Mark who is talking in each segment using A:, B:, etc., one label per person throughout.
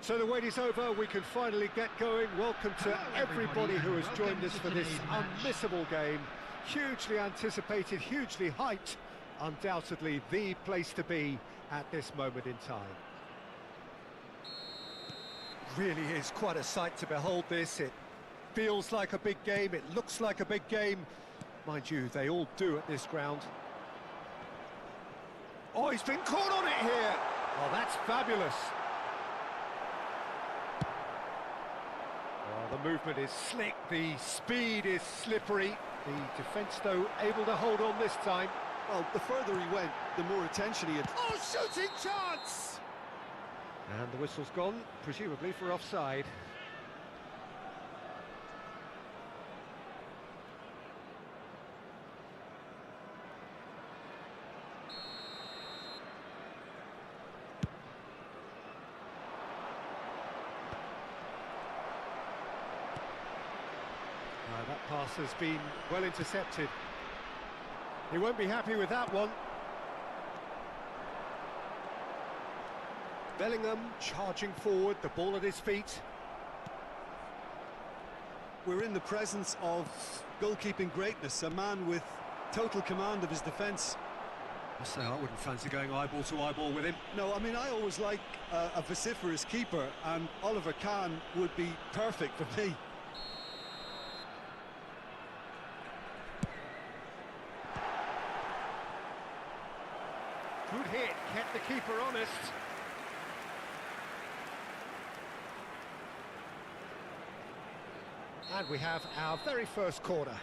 A: So the wait is over, we can finally get going. Welcome to everybody who has joined us for this unmissable game. Hugely anticipated, hugely hyped, undoubtedly the place to be at this moment in time. Really is quite a sight to behold this. It feels like a big game, it looks like a big game. Mind you, they all do at this ground. Oh, he's been caught on it here! Oh, that's fabulous. Oh, the movement is slick, the speed is slippery. The defence, though, able to hold on this time.
B: Well, the further he went, the more attention he had.
A: Oh, shooting chance! And the whistle's gone, presumably for offside. That pass has been well intercepted. He won't be happy with that one. Bellingham charging forward, the ball at his feet.
B: We're in the presence of goalkeeping greatness, a man with total command of his defence.
A: I say I wouldn't fancy going eyeball to eyeball with him.
B: No, I mean, I always like a vociferous keeper, and Oliver Kahn would be perfect for me.
A: Good hit, kept the keeper honest. And we have our very first corner.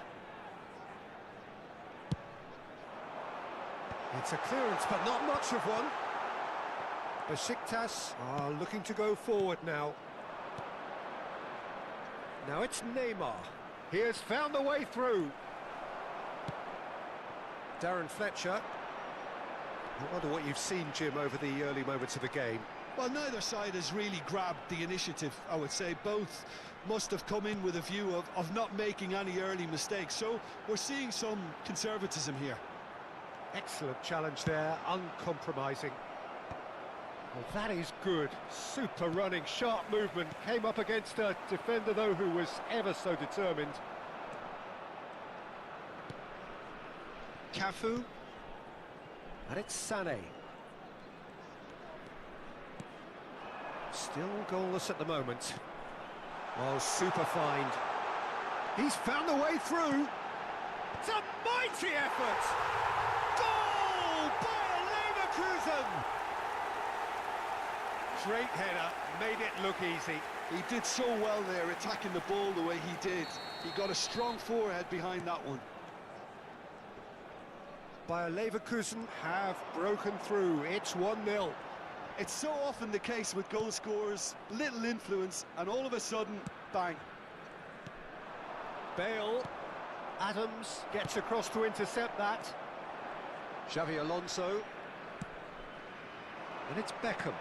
A: It's a clearance, but not much of one. Besiktas are looking to go forward now. Now it's Neymar. He has found the way through. Darren Fletcher. I wonder what you've seen, Jim, over the early moments of the game.
B: Well, neither side has really grabbed the initiative, I would say. Both must have come in with a view of not making any early mistakes. So we're seeing some conservatism here.
A: Excellent challenge there, uncompromising. Well, that is good. Super running, sharp movement. Came up against a defender, though, who was ever so determined. Cafu. And it's Sané. Still goalless at the moment. Oh, super find. He's found the way through. It's a mighty effort! Goal by Leverkusen! Great header, made it look easy.
B: He did so well there, attacking the ball the way he did. He got a strong forehead behind that one.
A: Bayer Leverkusen have broken through. It's 1-0.
B: It's so often the case with goal scorers, little influence, and all of a sudden, bang.
A: Bale, Adams gets across to intercept that. Xavi Alonso. And it's Beckham.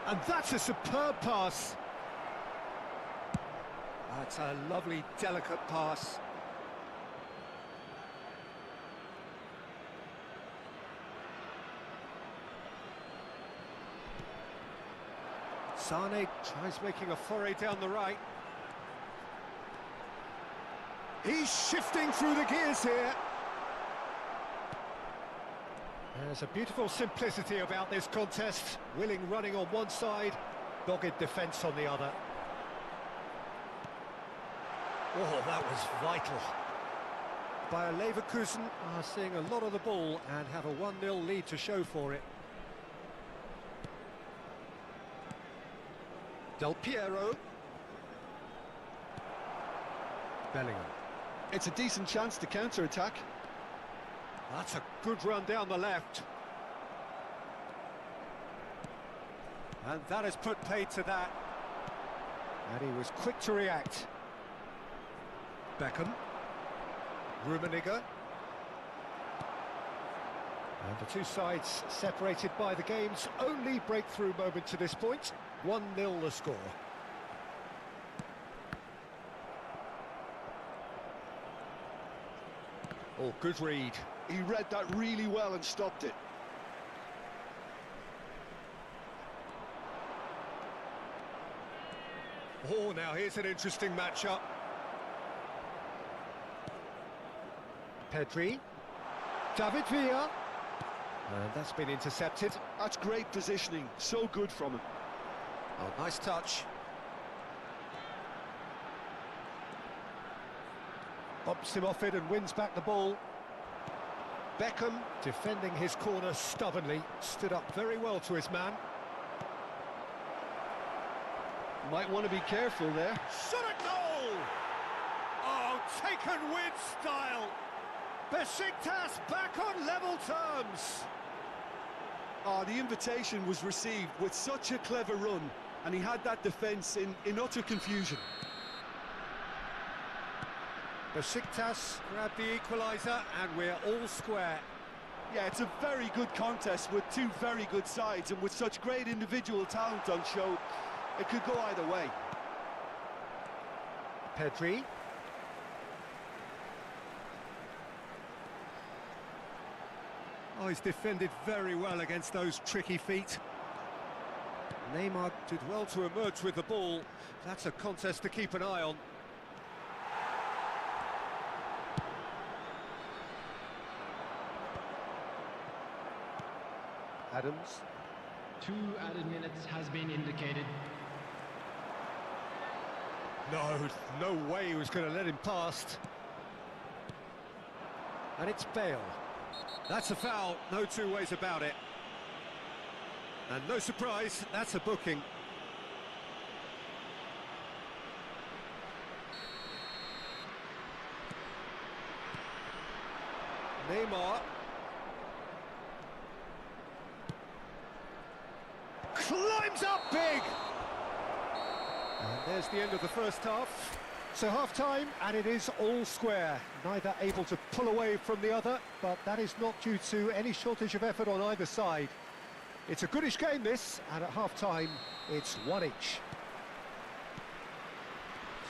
A: And that's a superb pass. That's a lovely, delicate pass. Sané tries making a foray down the right. He's shifting through the gears here. There's a beautiful simplicity about this contest. Willing running on one side, dogged defence on the other. Oh, that was vital. Bayer Leverkusen are seeing a lot of the ball and have a 1-0 lead to show for it. Del Piero. Bellingham.
B: It's a decent chance to counter-attack.
A: That's a good run down the left. And that has put paid to that. And he was quick to react. Beckham. Rummenigge. And the two sides separated by the game's only breakthrough moment to this point. 1-0 the score. Oh, good read.
B: He read that really well and stopped it.
A: Oh, now here's an interesting matchup. Pedri. David Villa. And that's been intercepted.
B: That's great positioning, so good from him.
A: Oh, nice touch. Bumps him off it and wins back the ball. Beckham, defending his corner stubbornly, stood up very well to his man.
B: Might want to be careful there.
A: Shot a goal! Oh, taken with style. Besiktas back on level terms.
B: Oh, the invitation was received with such a clever run, and he had that defence in utter confusion.
A: Besiktas grabbed the equaliser, and we're all square.
B: Yeah, it's a very good contest with two very good sides, and with such great individual talent on show, it could go either way.
A: Pedri. Oh, he's defended very well against those tricky feet. Neymar did well to emerge with the ball. That's a contest to keep an eye on. Adams.
C: 2 added minutes has been indicated.
A: No way he was going to let him past. And it's Bale. That's a foul, no two ways about it. And no surprise, that's a booking. Neymar. Climbs up big! And there's the end of the first half. So half-time, and it is all square. Neither able to pull away from the other, but that is not due to any shortage of effort on either side. It's a goodish game, this, and at half-time, it's one each.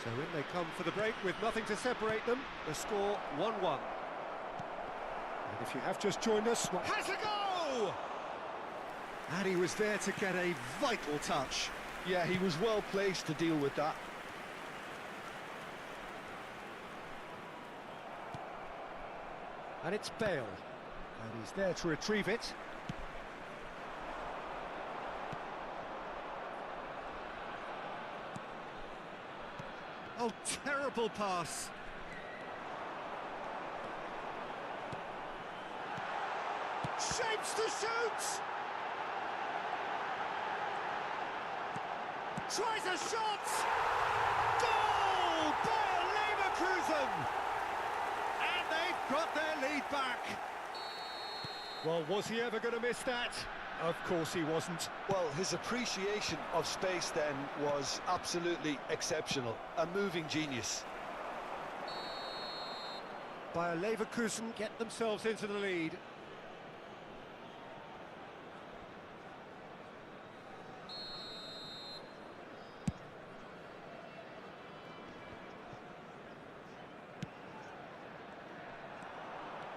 A: So in they come for the break with nothing to separate them. The score 1-1. And if you have just joined us, has a go! And he was there to get a vital touch.
B: Yeah, he was well placed to deal with that.
A: And it's Bale, and he's there to retrieve it. Oh, terrible pass. Shapes to shoot! Tries a shot! Goal! Bayer Leverkusen! And they've got their lead back. Well, was he ever going to miss that? Of course he wasn't.
B: Well, his appreciation of space then was absolutely exceptional. A moving genius.
A: Bayer Leverkusen get themselves into the lead.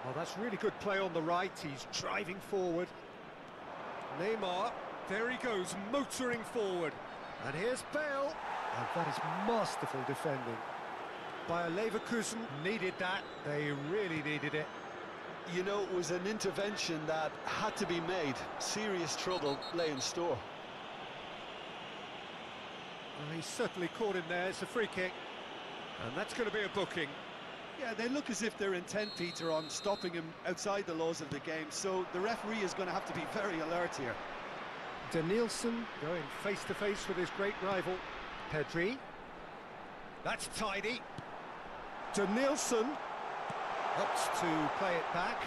A: Well, that's really good play on the right. He's driving forward. Neymar, there he goes, motoring forward. And here's Bale. And that is masterful defending. Bayer Leverkusen needed that. They really needed it.
B: You know, it was an intervention that had to be made. Serious trouble lay in store.
A: Well, he's certainly caught him there. It's a free kick. And that's going to be a booking.
B: Yeah, they look as if they're intent, Peter, on stopping him outside the laws of the game, so the referee is going to have to be very alert here.
A: Danielson going face-to-face with his great rival, Pedri. That's tidy. Danielson opts to play it back,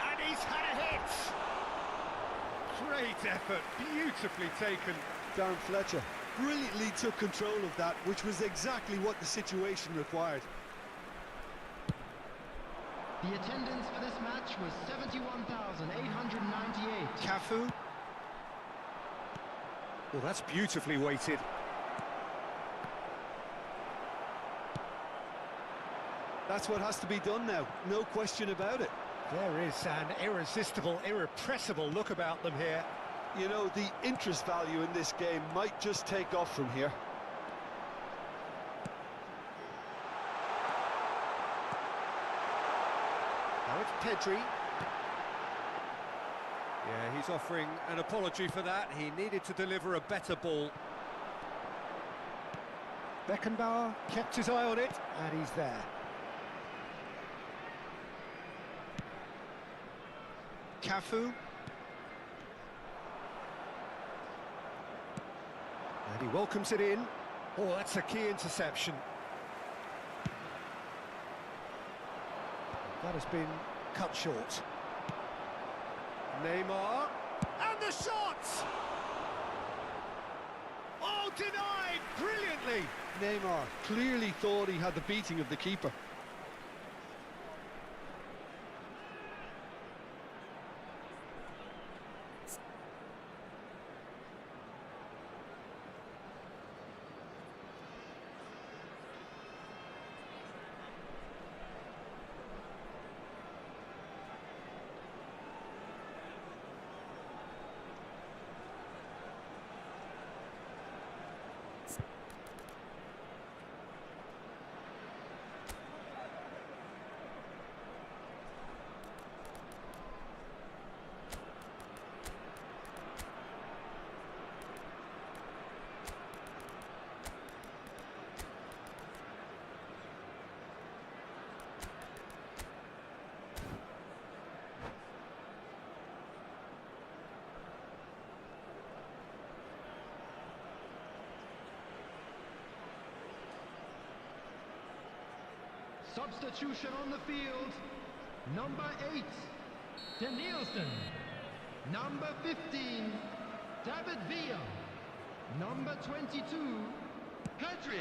A: and he's had a hit! Great effort, beautifully taken.
B: Darren Fletcher brilliantly took control of that, which was exactly what the situation required.
C: The attendance for this match was 71,898.
A: Cafu. Well, that's beautifully weighted.
B: That's what has to be done now, no question about it.
A: There is an irresistible, irrepressible look about them here.
B: You know, the interest value in this game might just take off from here.
A: Pedri. Yeah, he's offering an apology for that. He needed to deliver a better ball. Beckenbauer kept his eye on it, and he's there. Cafu. And he welcomes it in. Oh, that's a key interception. That has been cut short. Neymar, and the shot! Oh, denied brilliantly!
B: Neymar clearly thought he had the beating of the keeper.
C: Substitution on the field. Number 8, Danielson. Number 15, David Villa. Number 22, Pedri.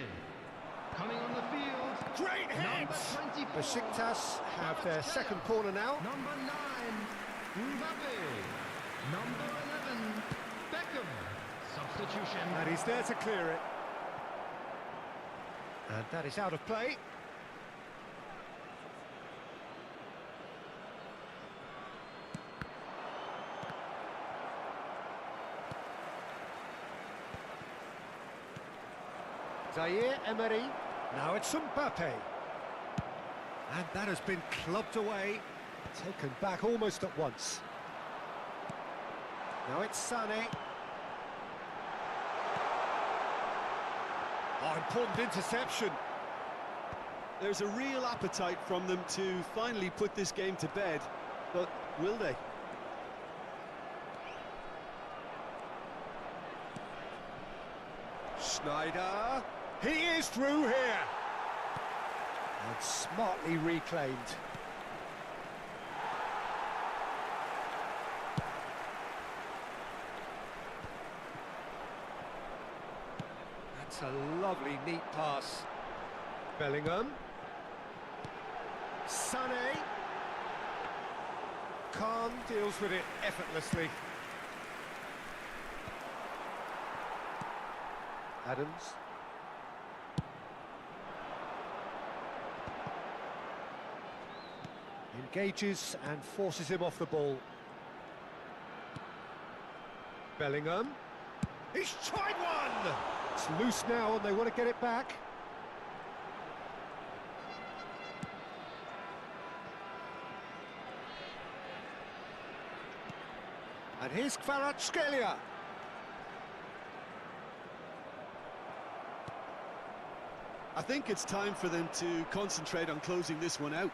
C: Coming on the field.
A: Great hits!
C: Number 24.
A: Besiktas have their second corner now.
C: Number 9, Mbappe. Number 11, Beckham. Substitution.
A: And he's there to clear it. And that is out of play. Zaire Emery, now it's Mbappe. And that has been clubbed away, taken back almost at once. Now it's Sané. Oh, important interception.
B: There's a real appetite from them to finally put this game to bed, but will they?
A: Schneider, he is through here. And smartly reclaimed. That's a lovely, neat pass. Bellingham. Sané. Khan deals with it effortlessly. Adams. Engages and forces him off the ball. Bellingham. He's tried one! It's loose now and they want to get it back. And here's Kvaratskhelia.
B: I think it's time for them to concentrate on closing this one out.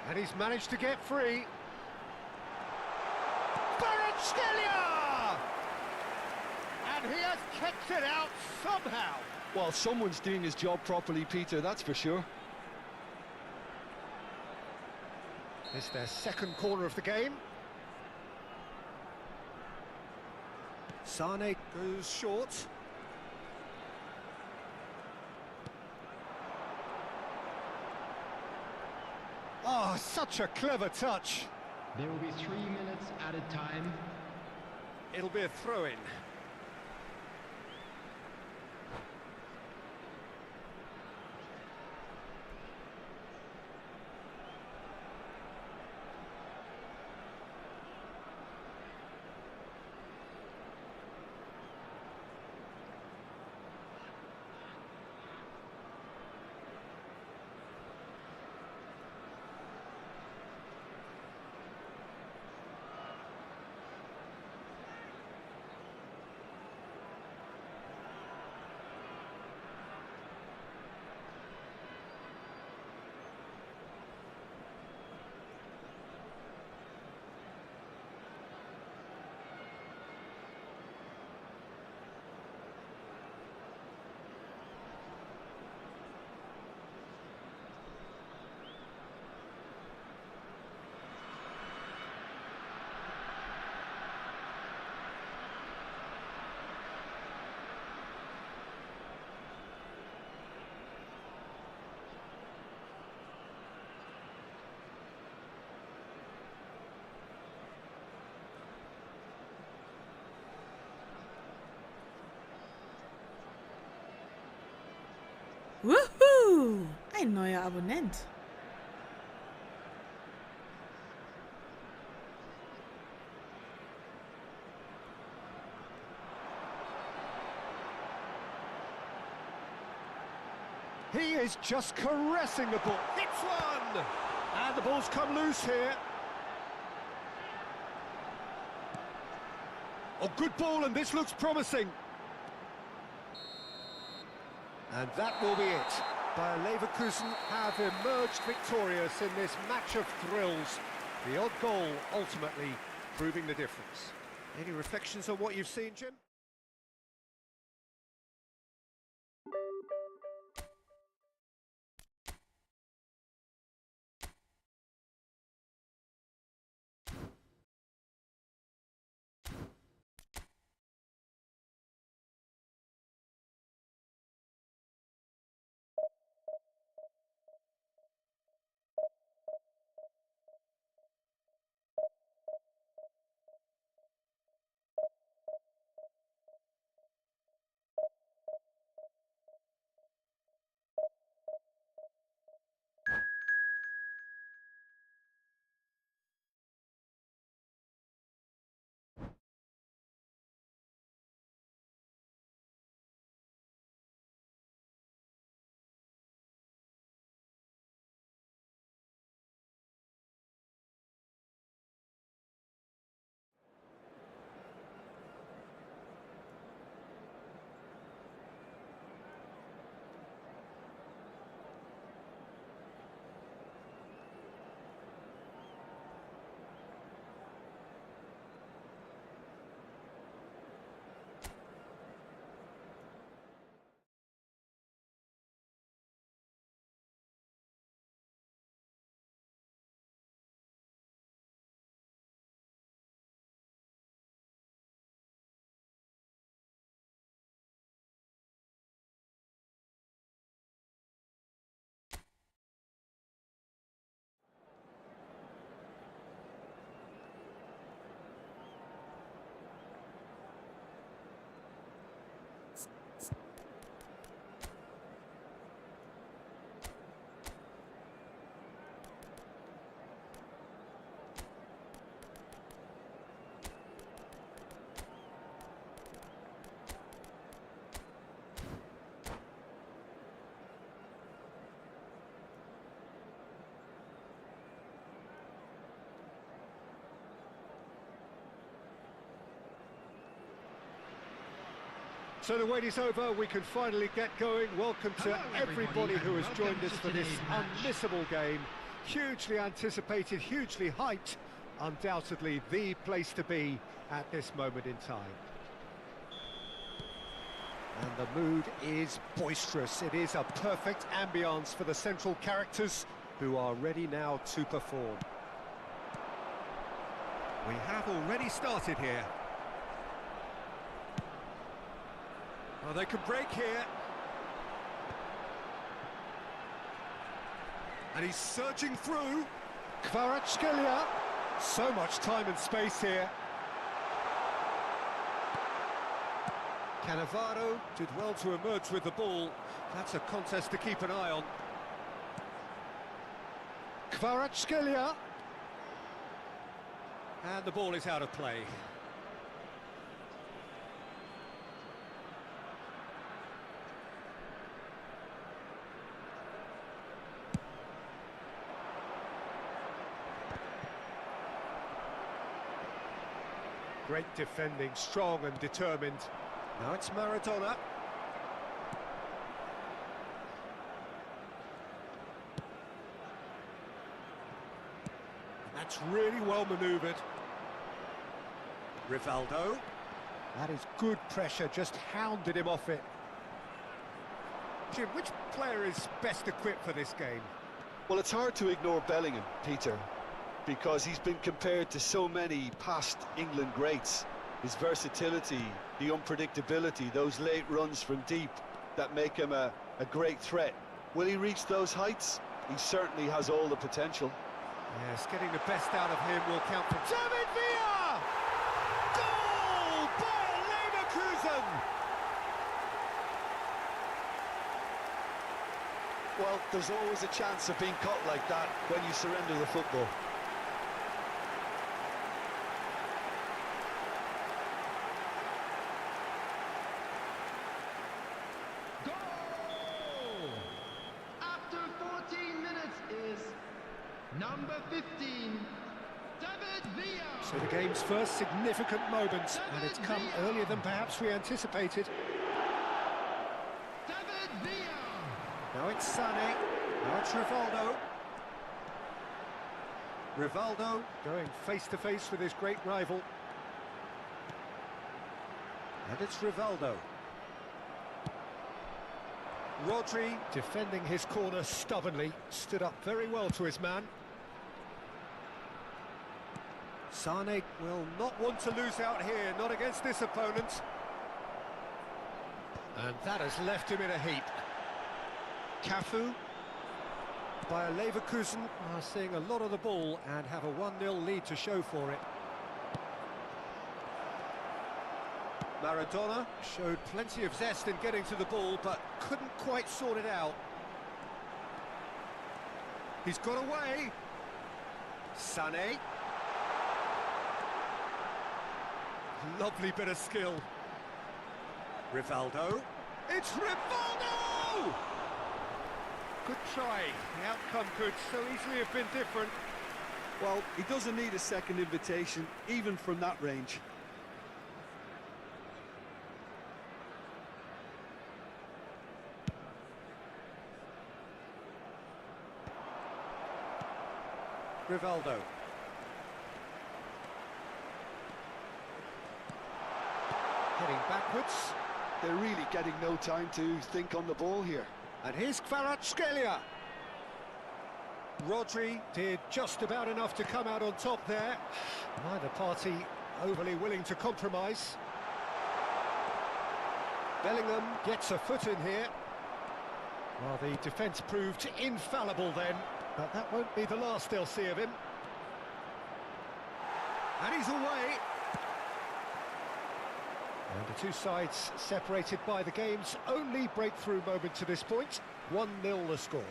A: And he's managed to get free. Kvaratskhelia! And he has kept it out somehow.
B: Well, someone's doing his job properly, Peter, that's for sure.
A: It's their second corner of the game. Sané goes short. Oh, such a clever touch.
C: There will be 3 minutes added time.
A: It'll be a throw-in.
D: ein neuer Abonnent.
A: He is just caressing the ball. Hits one! And the ball's come loose here. Oh, good ball, and this looks promising. And that will be it. Bayer Leverkusen have emerged victorious in this match of thrills. The odd goal ultimately proving the difference. Any reflections on what you've seen, Jim? So the wait is over, we can finally get going. Welcome to everybody who has joined us for this unmissable game. Hugely anticipated, hugely hyped. Undoubtedly the place to be at this moment in time. And the mood is boisterous. It is a perfect ambience for the central characters who are ready now to perform. We have already started here. Oh, they can break here. And he's surging through. Kvaratskhelia. So much time and space here. Cannavaro did well to emerge with the ball. That's a contest to keep an eye on. Kvaratskhelia. And the ball is out of play. Great defending, strong and determined. Now it's Maradona. That's really well manoeuvred. Rivaldo. That is good pressure, just hounded him off it. Jim, which player is best equipped for this game?
B: Well, it's hard to ignore Bellingham, Peter, because he's been compared to so many past England greats. His versatility, the unpredictability, those late runs from deep that make him a great threat. Will he reach those heights? He certainly has all the potential.
A: Yes, getting the best out of him will count for David Villa! Goal! Bayer Leverkusen!
B: Well, there's always a chance of being caught like that when you surrender the football.
C: Goal! After 14 minutes is number 15, David Villa.
A: So the game's first significant moment, and it's come earlier than perhaps we anticipated.
C: David Villa.
A: Now it's Sané, now it's Rivaldo. Rivaldo going face-to-face with his great rival. And it's Rivaldo. Rodri, defending his corner stubbornly, stood up very well to his man. Sané will not want to lose out here, not against this opponent. And that has left him in a heap. Cafu. Bayer Leverkusen are seeing a lot of the ball and have a 1-0 lead to show for it. Maradona showed plenty of zest in getting to the ball, but couldn't quite sort it out. He's got away. Sané. Lovely bit of skill. Rivaldo. It's Rivaldo! Good try. The outcome could so easily have been different.
B: Well, he doesn't need a second invitation, even from that range.
A: Rivaldo. Heading backwards.
B: They're really getting no time to think on the ball here.
A: And here's Kvaratskhelia. Rodri did just about enough to come out on top there. Neither party overly willing to compromise. Bellingham gets a foot in here. Well, the defence proved infallible then, but that won't be the last they'll see of him. And he's away. And the two sides separated by the game's only breakthrough moment to this point. 1-0 the score.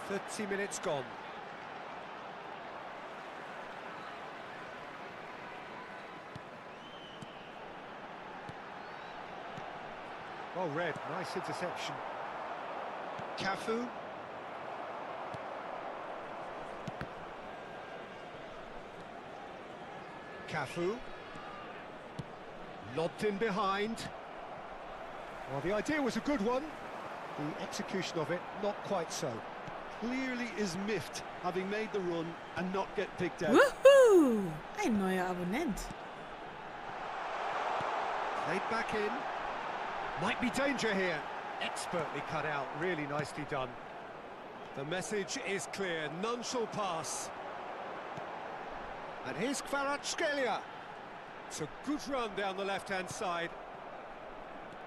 A: "30 minutes gone. Well read, nice interception. Cafu. Cafu. Lobbed in behind. Well, the idea was a good one. The execution of it, not quite so.
B: Clearly is miffed, having made the run and not get picked out.
D: Woohoo! Ein neuer Abonnent.
A: Played back in. Might be danger here. Expertly cut out, really nicely done. The message is clear, none shall pass. And here's Kvaratskhelia. It's a good run down the left-hand side.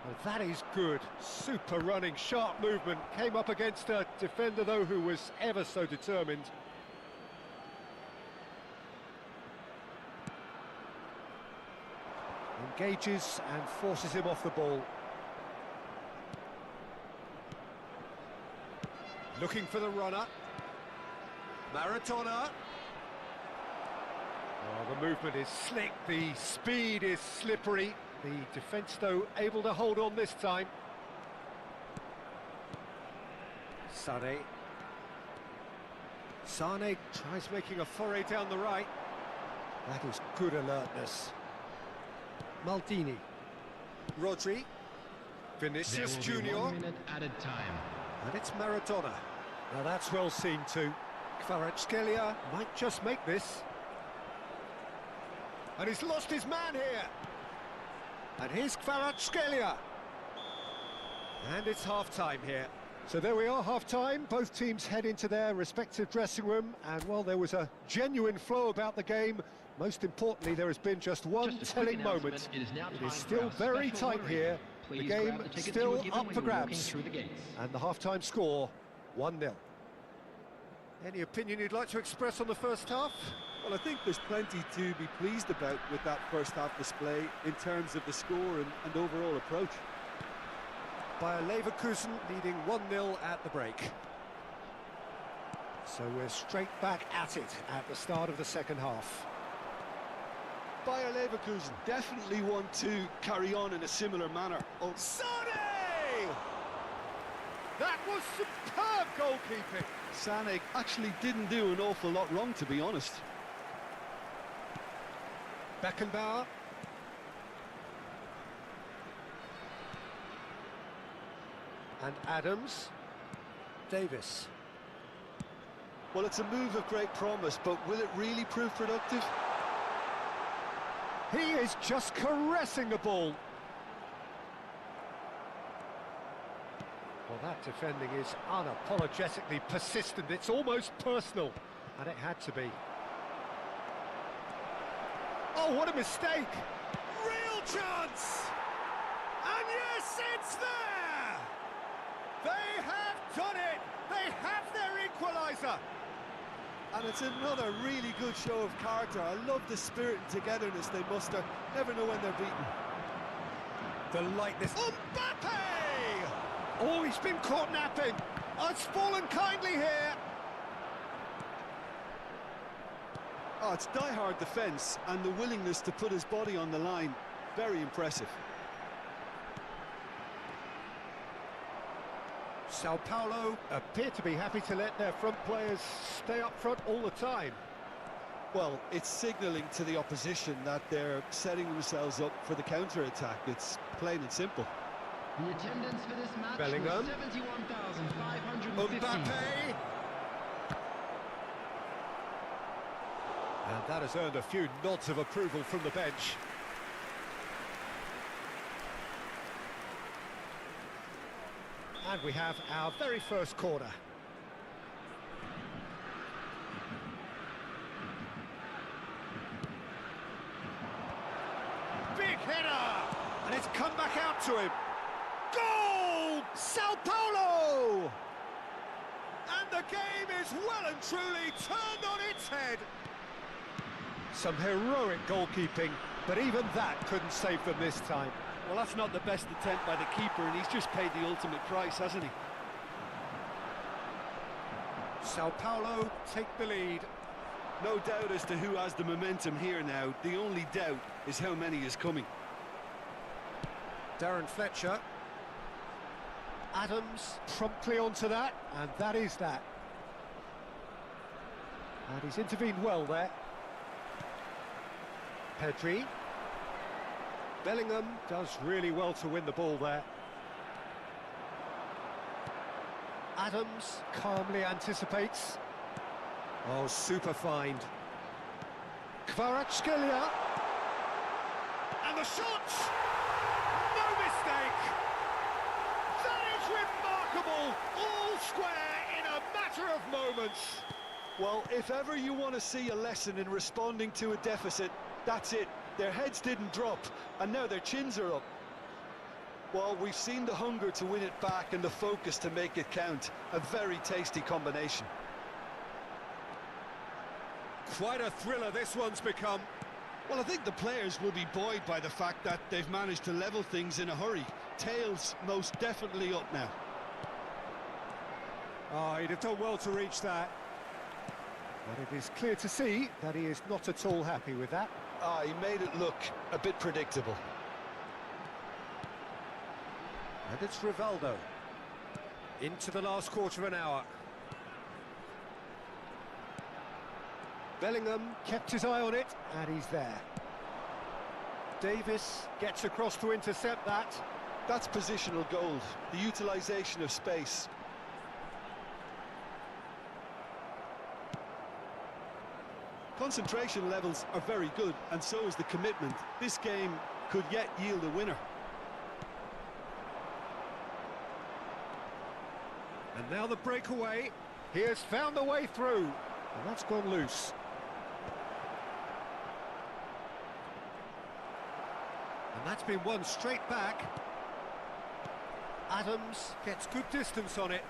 A: Well, that is good. Super running, sharp movement. Came up against a defender, though, who was ever so determined. Engages and forces him off the ball. Looking for the runner. Maradona. Oh, the movement is slick, the speed is slippery. The defence, though, able to hold on this time. Sané. Sané tries making a foray down the right. That is good alertness. Maldini. Rodri. Vinicius
C: There will be
A: Junior.
C: 1 minute added time.
A: And it's Maradona. Now that's well seen too. Kvaratskhelia might just make this. And he's lost his man here. And here's Kvaratskhelia. And it's half-time here. So there we are, half-time. Both teams head into their respective dressing room. And, well, there was a genuine flow about the game. Most importantly, there has been just one
C: Just a quick
A: telling moment.
C: announcement, it is now
A: It
C: time
A: is
C: for
A: still
C: our
A: very
C: special
A: tight
C: lottery.
A: here. The
C: Please
A: game
C: grab the tickets you
A: still
C: were given
A: up
C: when
A: for
C: you were walking
A: grabs.
C: through the gates.
A: And the half-time score, 1-0. Any opinion you'd like to express on the first half?
B: Well, I think there's plenty to be pleased about with that first half display in terms of the score and overall approach.
A: Bayer Leverkusen leading 1-0 at the break. So we're straight back at it at the start of the second half.
B: Bayer Leverkusen definitely want to carry on in a similar manner. Oh,
A: Sane! That was superb goalkeeping.
B: Sané actually didn't do an awful lot wrong, to be honest.
A: Beckenbauer. And Adams. Davis.
B: Well, it's a move of great promise, but will it really prove productive?
A: He is just caressing the ball. Well, that defending is unapologetically persistent. It's almost personal, and it had to be. Oh, what a mistake! Real chance! And yes, it's there! They have done it! They have their equaliser!
B: And it's another really good show of character. I love the spirit and togetherness they muster. Never know when they're beaten.
A: The lightness. Mbappe! Oh, he's been caught napping. Oh, it's fallen kindly here.
B: Oh, it's die-hard defence and the willingness to put his body on the line. Very impressive.
A: Sao Paulo appear to be happy to let their front players stay up front all the time.
B: Well, it's signalling to the opposition that they're setting themselves up for the counter-attack. It's plain and simple.
C: The attendance for this match
A: Bellingham.
C: was 71,550.
A: Mbappe! And that has earned a few nods of approval from the bench. And we have our very first corner. Big header! And it's come back out to him. Goal! Sao Paulo! And the game is well and truly turned on its head. Some heroic goalkeeping, but even that couldn't save them this time.
B: Well, that's not the best attempt by the keeper, and he's just paid the ultimate price, hasn't he?
A: Sao Paulo take the lead.
B: No doubt as to who has the momentum here now. The only doubt is how many is coming.
A: Darren Fletcher. Adams promptly onto that, and that is that. And he's intervened well there. Pedri. Bellingham does really well to win the ball there. Adams calmly anticipates. Oh, super find. Kvaratskhelia. And the shot! No mistake! That is remarkable! All square in a matter of moments.
B: Well, if ever you want to see a lesson in responding to a deficit, that's it. Their heads didn't drop, and now their chins are up. Well, we've seen the hunger to win it back and the focus to make it count. A very tasty combination.
A: Quite a thriller this one's become.
B: Well, I think the players will be buoyed by the fact that they've managed to level things in a hurry. Tails most definitely up now.
A: Oh, he'd have done well to reach that. But it is clear to see that he is not at all happy with that.
B: Ah, he made it look a bit predictable.
A: And it's Rivaldo. Into the last quarter of an hour. Bellingham kept his eye on it, and he's there. Davis gets across to intercept that.
B: That's positional gold, the utilisation of space. Concentration levels are very good, and so is the commitment. This game could yet yield a winner.
A: And now the breakaway. He has found the way through, and that's gone loose. And that's been won straight back. Adams gets good distance on it.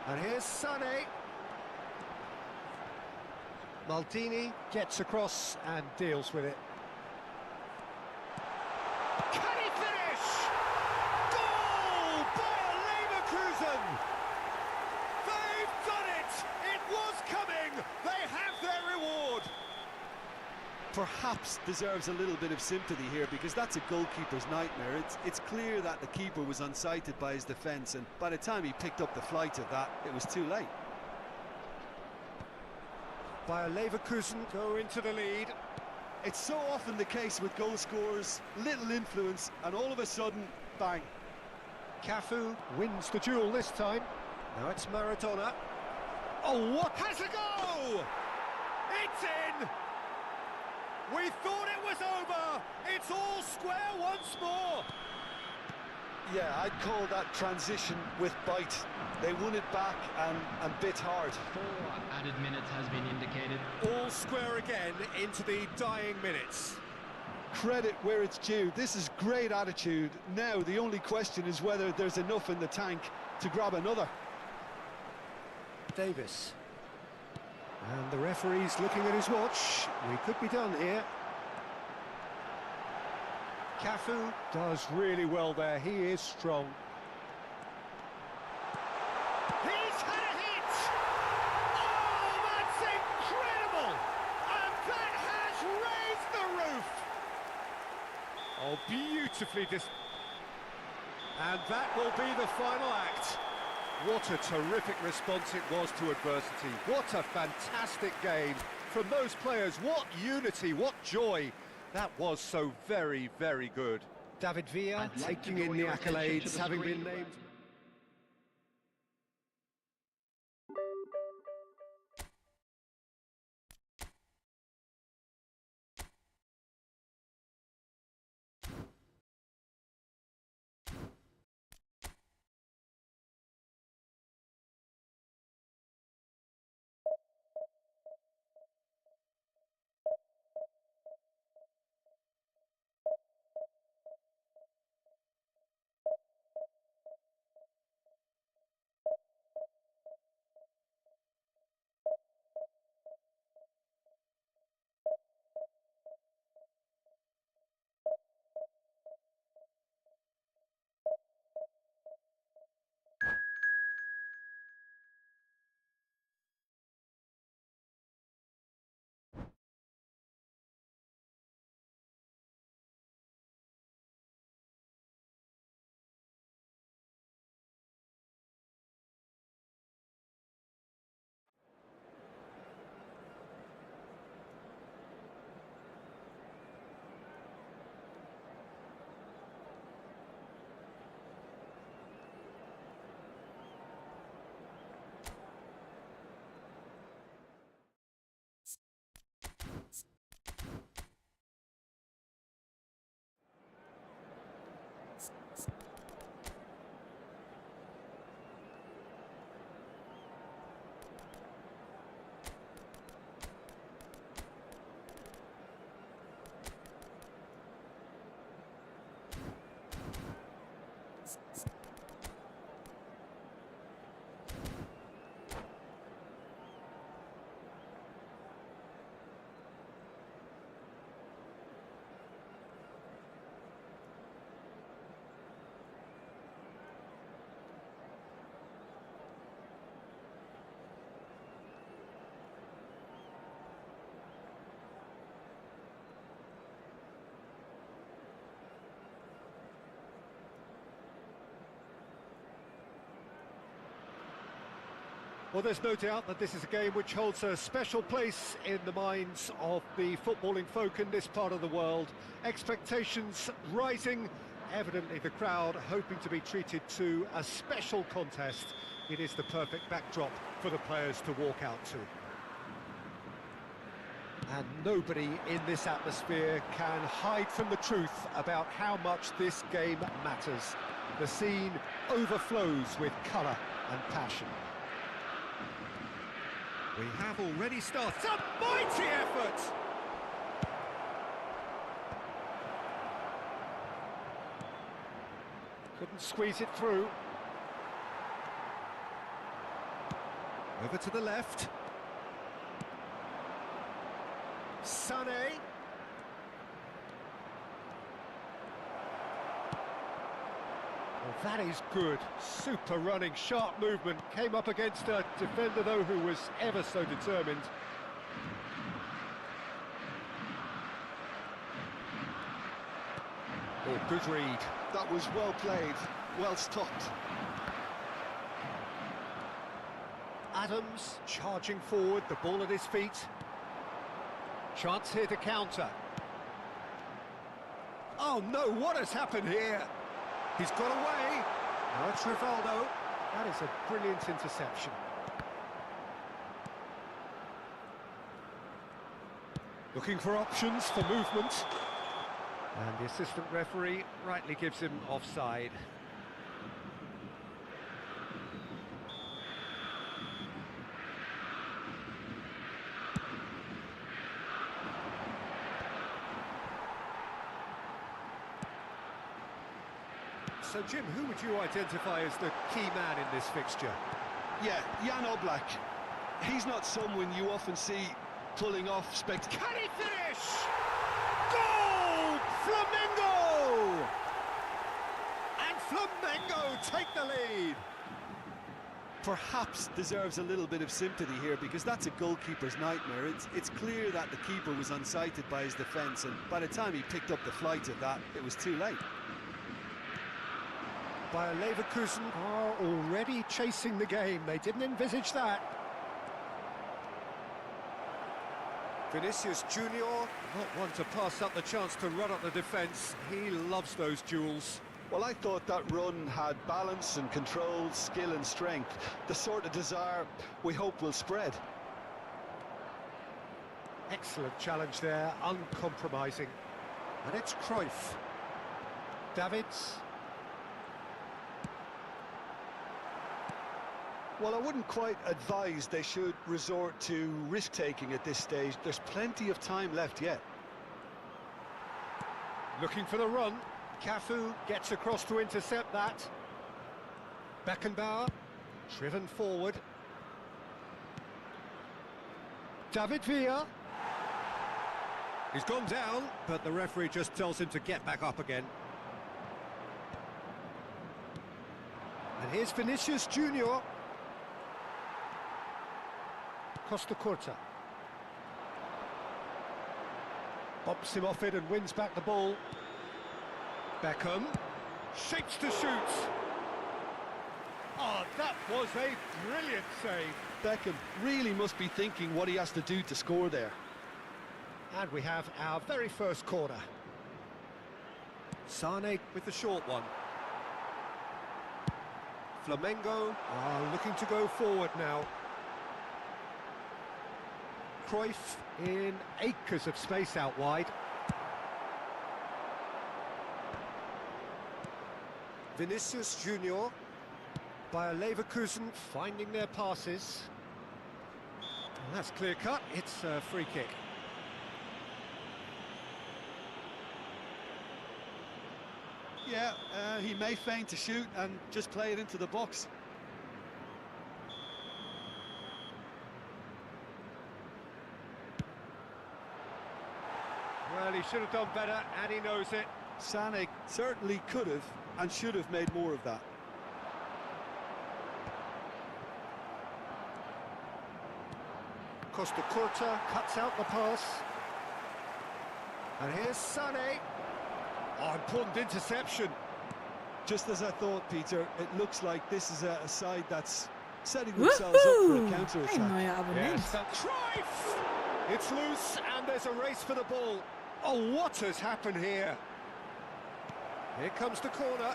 A: And here's Sané. Maldini gets across and deals with it. Can he finish? Goal! Bayer Leverkusen! They've done it! It was coming! They have their reward!
B: Perhaps deserves a little bit of sympathy here, because that's a goalkeeper's nightmare. It's clear that the keeper was unsighted by his defence, and by the time he picked up the flight of that, it was too late.
A: Bayer Leverkusen go into the lead.
B: It's so often the case with goal scorers, little influence, and all of a sudden, bang.
A: Cafu wins the duel this time. Now it's Maradona. Oh, what has a go! It's in! We thought it was over! It's all square once more!
B: Yeah, I'd call that transition with bite. They won it back and bit hard.
C: 4 added minutes has been indicated.
A: All square again into the dying minutes.
B: Credit where it's due. This is great attitude. Now the only question is whether there's enough in the tank to grab another.
A: Davis. And the referee's looking at his watch. We could be done here. Cafu does really well there. He is strong. He's had a hit! Oh, that's incredible! And that has raised the roof! Oh, beautifully And that will be the final act. What a terrific response it was to adversity. What a fantastic game from those players. What unity, what joy. That was so very, very good. David Villa taking in the accolades, having been named. Well, there's no doubt that this is a game which holds a special place in the minds of the footballing folk in this part of the world. Expectations rising, evidently the crowd hoping to be treated to a special contest. It is the perfect backdrop for the players to walk out to. And nobody in this atmosphere can hide from the truth about how much this game matters. The scene overflows with colour and passion. We have already started. A mighty effort! Couldn't squeeze it through. Over to the left. Sané. Well, that is good. Super running, sharp movement. Came up against a defender, though, who was ever so determined. Oh, good read.
B: That was well played, well stopped.
A: Adams charging forward, the ball at his feet. Chance here to counter. Oh no, what has happened here? He's got away. Now it's Rivaldo. That is a brilliant interception. Looking for options for movement. And the assistant referee rightly gives him offside. So, Jim, who would you identify as the key man in this fixture?
B: Yeah, Jan Oblak. He's not someone you often see pulling off spectacular.
A: Can he finish? Goal! Flamengo! And Flamengo take the lead.
B: Perhaps deserves a little bit of sympathy here, because that's a goalkeeper's nightmare. It's clear that the keeper was unsighted by his defence, and by the time he picked up the flight of that, it was too late.
A: Bayer Leverkusen are already chasing the game. They didn't envisage that. Vinicius Junior, not one to pass up the chance to run up the defence. He loves those duels.
B: Well, I thought that run had balance and control, skill and strength. The sort of desire we hope will spread.
A: Excellent challenge there, uncompromising. And it's Cruyff. Davids.
B: Well, I wouldn't quite advise they should resort to risk-taking at this stage. There's plenty of time left yet.
A: Looking for the run. Cafu gets across to intercept that. Beckenbauer, driven forward. David Villa. He's gone down, but the referee just tells him to get back up again. And here's Vinicius Junior. Costa Curta. Bumps him off it and wins back the ball. Beckham shapes to shoot. Oh, that was a brilliant save.
B: Beckham really must be thinking what he has to do to score there.
A: And we have our very first corner. Sané with the short one. Flamengo are looking to go forward now. Cruyff in acres of space out wide. Vinicius Junior. Bayer Leverkusen finding their passes. And that's clear cut, it's a free kick.
B: Yeah, he may feign to shoot and just play it into the box.
A: Well, he should have done better, and he knows it.
B: Sané certainly could have and should have made more of that.
A: Costa Curta cuts out the pass. And here's Sané. Oh, important interception.
B: Just as I thought, Peter, it looks like this is a side that's setting themselves up for a counter-attack.
D: Ein neuer Abonnent.
A: Yes, Cruyff! It's loose, and there's a race for the ball. Oh, what has happened here? Here comes the corner.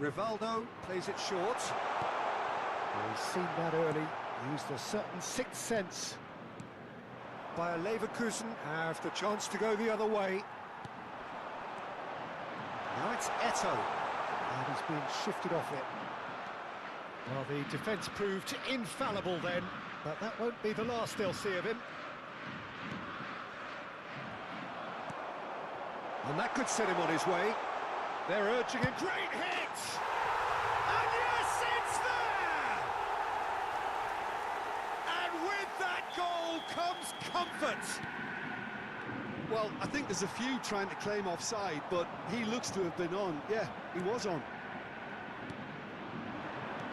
A: Rivaldo plays it short. Well, he's seen that early, used a certain sixth sense. Bayer Leverkusen have the chance to go the other way. Now it's Eto'o, and he's being shifted off it. Well, the defence proved infallible then, but that won't be the last they'll see of him. And that could set him on his way. They're urging him. Great hit! And yes, it's there! And with that goal comes comfort.
B: Well, I think there's a few trying to claim offside, but he looks to have been on. Yeah, he was on.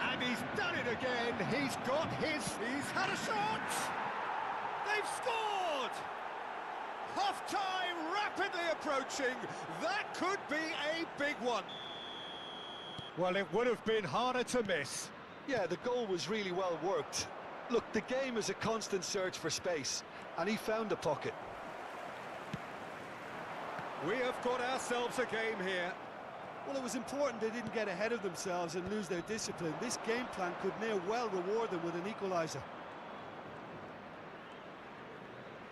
A: And he's done it again. He's got his... He's had a shot! They've scored! Half-time rapidly approaching. That could be a big one. Well, it would have been harder to miss.
B: Yeah, the goal was really well worked. Look, the game is a constant search for space, and he found a pocket.
A: We have got ourselves a game here.
B: Well, it was important they didn't get ahead of themselves and lose their discipline. This game plan could near well reward them with an equaliser.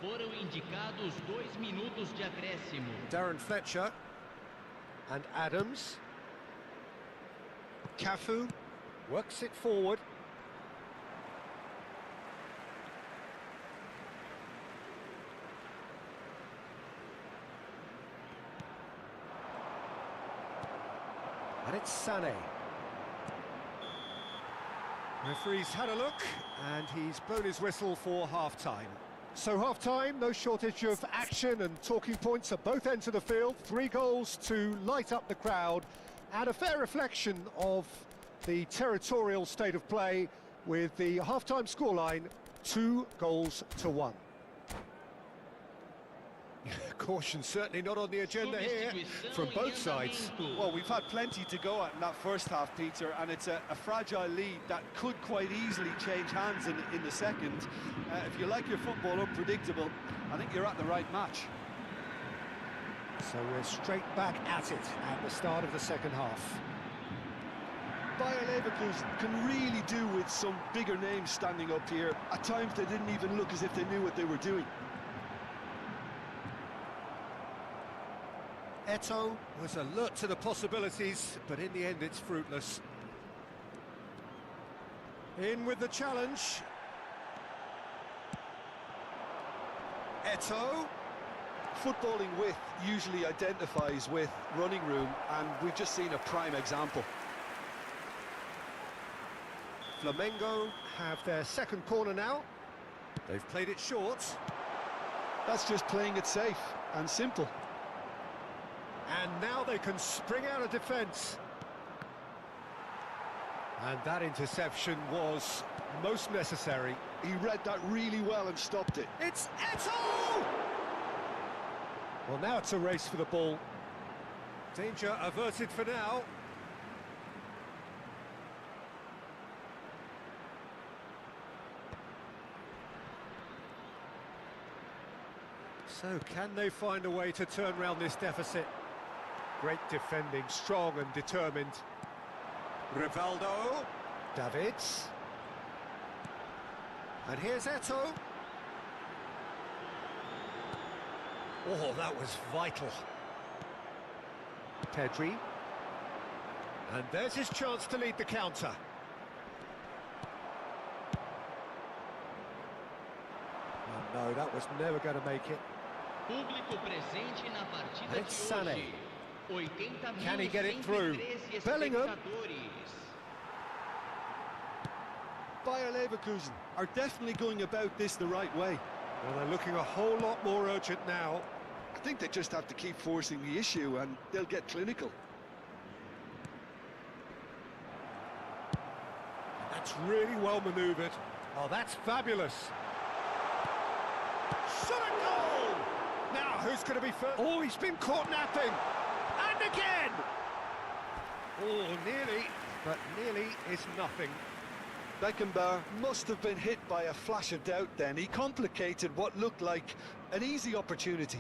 C: Foram indicados 2 minutos de acréscimo.
A: Darren Fletcher and Adams. Cafu works it forward. And it's Sané. Referee's had a look, and he's blown his whistle for half-time. So half-time, no shortage of action and talking points at both ends of the field. 3 goals to light up the crowd, and a fair reflection of the territorial state of play with the half-time scoreline 2-1. Caution certainly not on the agenda here from both sides.
B: Well, we've had plenty to go at in that first half, Peter, and it's a fragile lead that could quite easily change hands in the second. If you like your football unpredictable, I think you're at the right match.
A: So we're straight back at it at the start of the second half.
B: Bayer Leverkusen can really do with some bigger names standing up here. At times they didn't even look as if they knew what they were doing.
A: Eto'o was alert to the possibilities, but in the end it's fruitless. In with the challenge. Eto'o.
B: Footballing width usually identifies with running room, and we've just seen a prime example.
A: Flamengo have their second corner now. They've played it short.
B: That's just playing it safe and simple.
A: And now they can spring out of defence. And that interception was most necessary.
B: He read that really well and stopped it.
A: It's Eto'o! Well, now it's a race for the ball. Danger averted for now. So, can they find a way to turn around this deficit? Great defending, strong and determined. Rivaldo. Davids. And here's Eto'o. Oh, that was vital. Pedri. And there's his chance to lead the counter. Oh, no, that was never going to make it.
C: Público presente na partida
A: And it's Sané.
C: de hoje. 80
A: Can he get it through? Bellingham.
B: Bayer Leverkusen are definitely going about this the right way.
A: Well, they're looking a whole lot more urgent now.
B: I think they just have to keep forcing the issue and they'll get clinical.
A: That's really well manoeuvred. Oh, that's fabulous. Shot a goal! Now, who's going to be first? Oh, he's been caught napping. And again! Oh, nearly, but nearly is nothing.
B: Beckenbauer must have been hit by a flash of doubt then. He complicated what looked like an easy opportunity.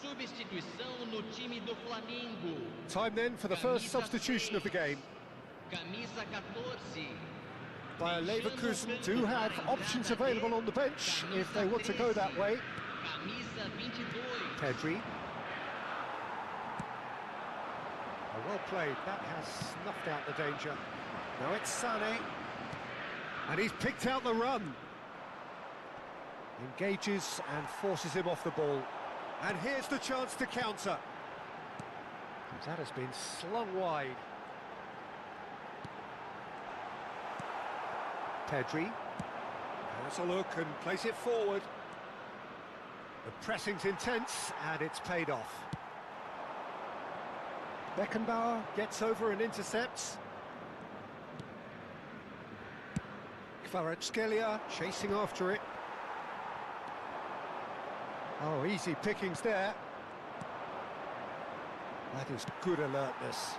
C: Substituição no time do Flamengo.
A: Time then for the first substitution of the game.
C: Camisa 14.
A: Bayer Leverkusen do have options available on the bench if they want to go that way.
C: Camisa 22.
A: Pedri. Well played, that has snuffed out the danger. Now it's Sané, and he's picked out the run. Engages and forces him off the ball. And here's the chance to counter. That has been slung wide. Pedri has a look and plays it forward. The pressing's intense and it's paid off. Beckenbauer gets over and intercepts. Kvaratskhelia chasing after it. Oh, easy pickings there. That is good alertness.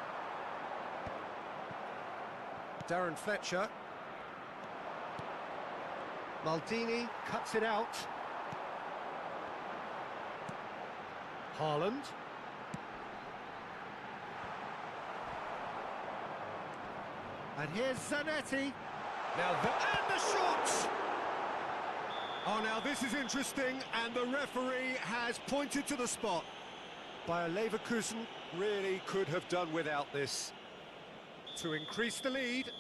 A: Darren Fletcher. Maldini cuts it out. Haaland. And here's Zanetti. Now and the shot! Oh, now this is interesting, and the referee has pointed to the spot. Bayer Leverkusen really could have done without this to increase the lead.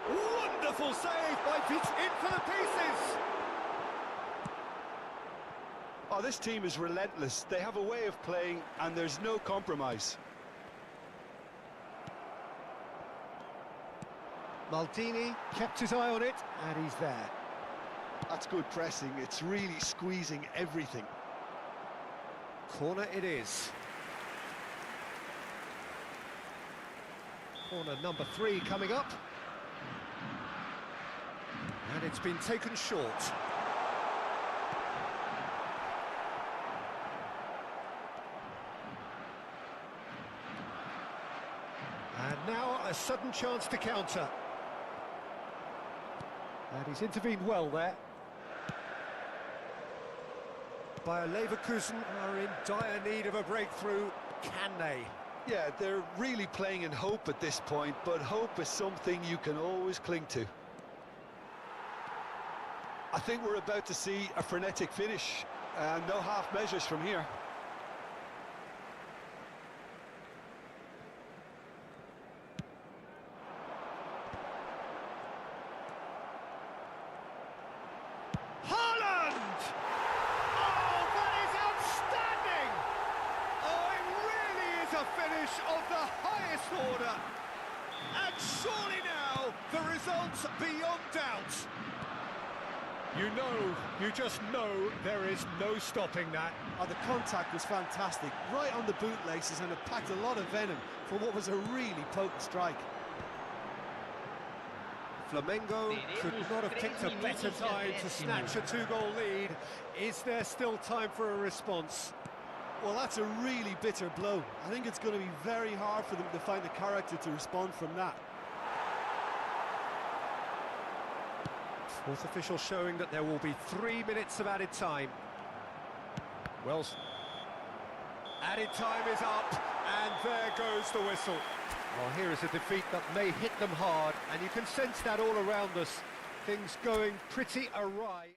A: Wonderful save by Fitz, in for the pieces!
B: Oh, this team is relentless. They have a way of playing, and there's no compromise.
A: Maldini kept his eye on it, and he's there.
B: That's good pressing. It's really squeezing everything.
A: Corner it is. Corner number 3 coming up. And it's been taken short. And now a sudden chance to counter. And he's intervened well there. Bayer Leverkusen are in dire need of a breakthrough. Can they?
B: Yeah, they're really playing in hope at this point, but hope is something you can always cling to. I think we're about to see a frenetic finish, and no half measures from here.
A: Haaland! Oh, that is outstanding! Oh, it really is a finish of the highest order. And surely now, the result's beyond doubt. You just know there is no stopping that.
E: Oh, the contact was fantastic, right on the bootlaces, and it packed a lot of venom for what was a really potent strike.
A: Flamengo could not have picked a better time to snatch a 2-goal lead. Is there still time for a response?
E: Well, that's a really bitter blow. I think it's going to be very hard for them to find the character to respond from that.
A: Fourth official showing that there will be 3 minutes of added time. Well, added time is up, and there goes the whistle. Well, here is a defeat that may hit them hard, and you can sense that all around us. Things going pretty awry.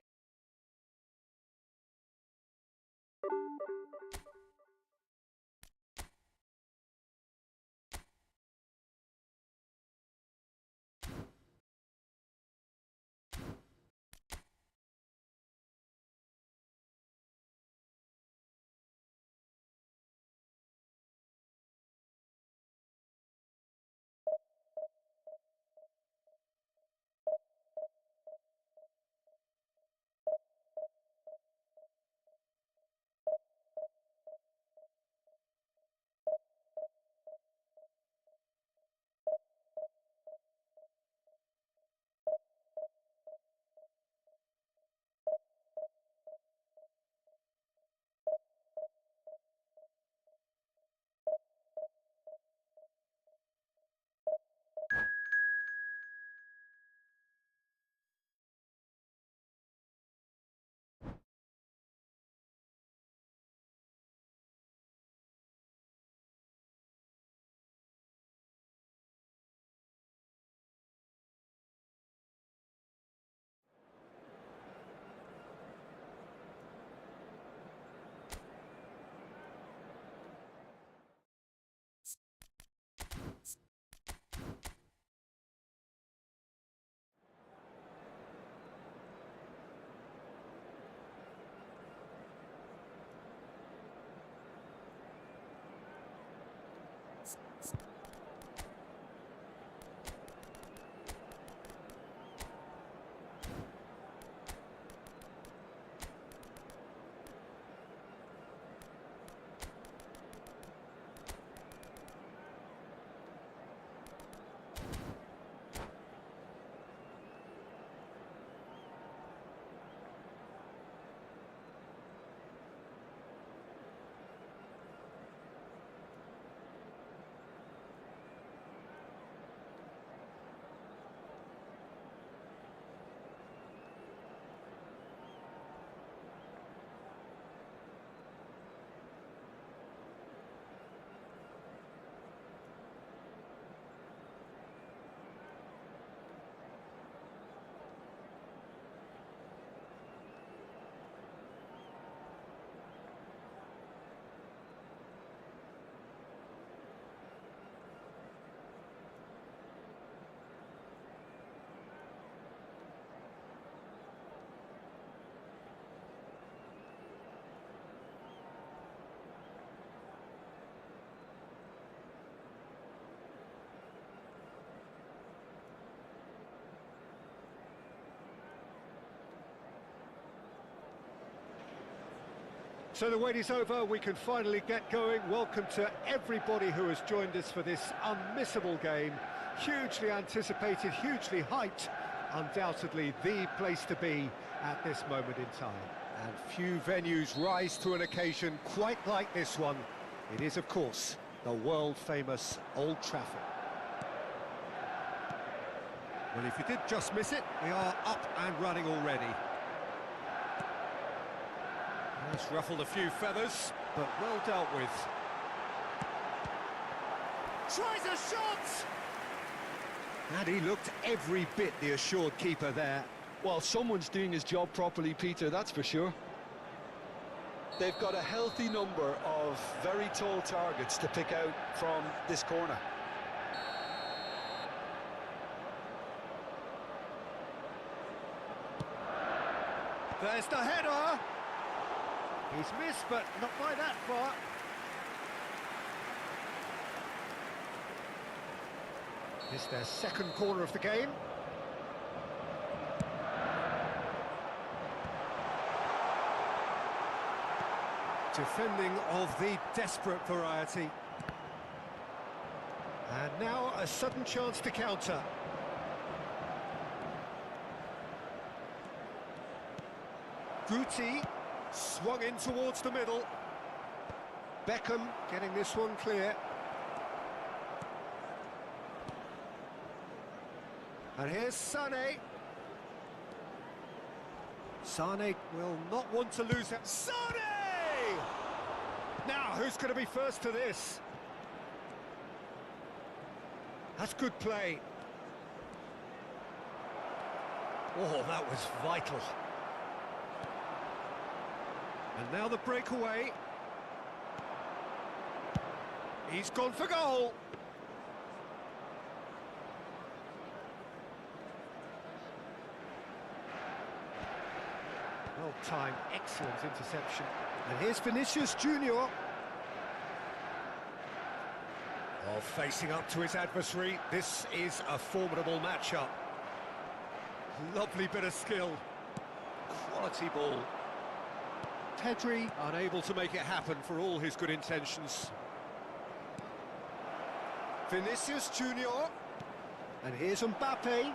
A: So the wait is over, we can finally get going. Welcome to everybody who has joined us for this unmissable game. Hugely anticipated, hugely hyped, undoubtedly the place to be at this moment in time. And few venues rise to an occasion quite like this one. It is, of course, the world-famous Old Trafford. Well, if you did just miss it, we are up and running already. It's ruffled a few feathers, but well dealt with. Tries a shot! And he looked every bit the assured keeper there.
B: Well, someone's doing his job properly, Peter, that's for sure. They've got a healthy number of very tall targets to pick out from this corner.
A: There's the header! He's missed, but not by that far. It's their second corner of the game. Defending of the desperate variety. And now a sudden chance to counter. Guti swung in towards the middle. Beckham getting this one clear. And here's Sané. Sané will not want to lose it. Sané! Now, who's going to be first to this? That's good play. Oh, that was vital. And now the breakaway. He's gone for goal. Well-timed, excellent interception. And here's Vinicius Junior. Oh, facing up to his adversary. This is a formidable matchup. Lovely bit of skill. Quality ball. Pedri unable to make it happen for all his good intentions. Vinicius Junior. And here's Mbappe.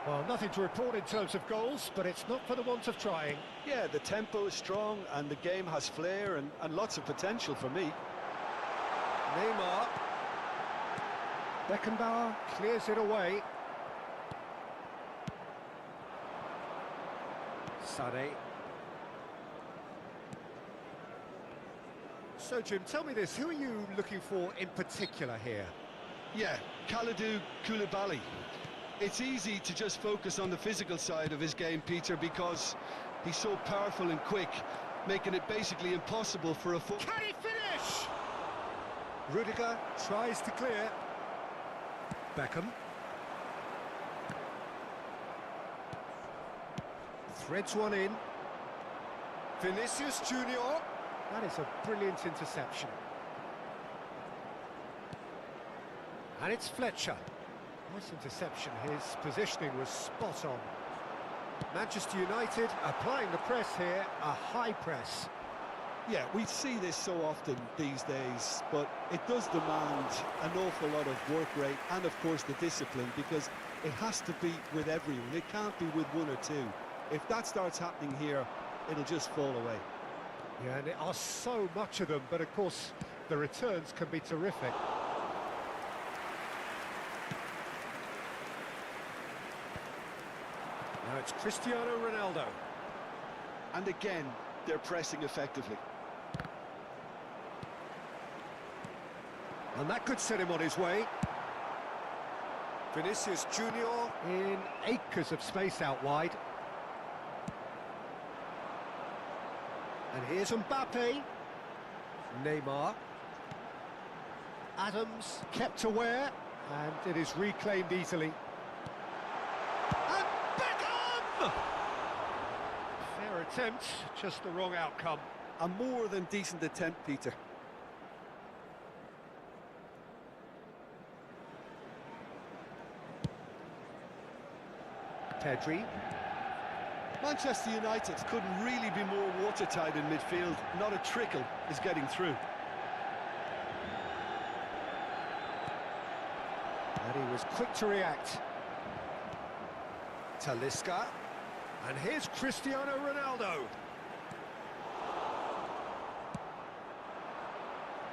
A: Well, nothing to report in terms of goals, but it's not for the want of trying.
B: Yeah, the tempo is strong and the game has flair and lots of potential for me.
A: Neymar. Beckenbauer clears it away. Sané. So, Jim, tell me this, who are you looking for in particular here?
B: Yeah, Kalidou Koulibaly. It's easy to just focus on the physical side of his game, Peter, because he's so powerful and quick, making it basically impossible for a
A: Can he finish? Rudiger tries to clear. Beckham. Threads one in. Vinicius Junior. That is a brilliant interception. And it's Fletcher. Nice interception. His positioning was spot on. Manchester United applying the press here, a high press.
B: Yeah, we see this so often these days, but it does demand an awful lot of work rate and, of course, the discipline, because it has to be with everyone. It can't be with one or two. If that starts happening here, it'll just fall away.
A: Yeah, and there are so much of them, but of course the returns can be terrific. Now it's Cristiano Ronaldo.
B: And again, they're pressing effectively.
A: And that could set him on his way. Vinicius Junior in acres of space out wide. And here's Mbappe. Neymar. Adams kept aware, and it is reclaimed easily. And Beckham! Fair attempt, just the wrong outcome.
B: A more than decent attempt, Peter.
A: Pedri.
B: Manchester United couldn't really be more watertight in midfield. Not a trickle is getting through.
A: And he was quick to react. Talisca. And here's Cristiano Ronaldo.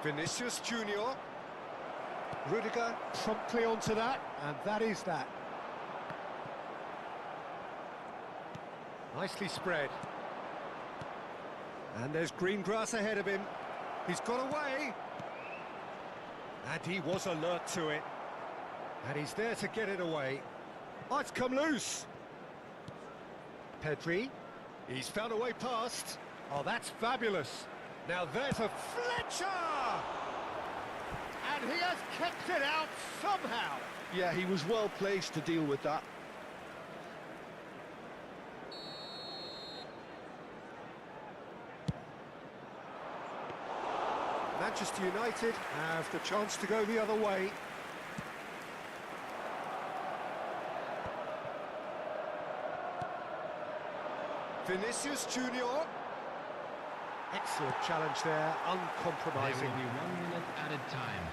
A: Vinicius Junior. Rudiger promptly onto that, and that is that. Nicely spread. And there's green grass ahead of him. He's got away. And he was alert to it. And he's there to get it away. Oh, it's come loose. Pedri. He's found a way past. Oh, that's fabulous. Now there's a Fletcher! And he has kept it out somehow.
B: Yeah, he was well placed to deal with that.
A: Manchester United have the chance to go the other way. Vinicius Junior. Excellent challenge there, uncompromising.
C: There will be 1 minute added time.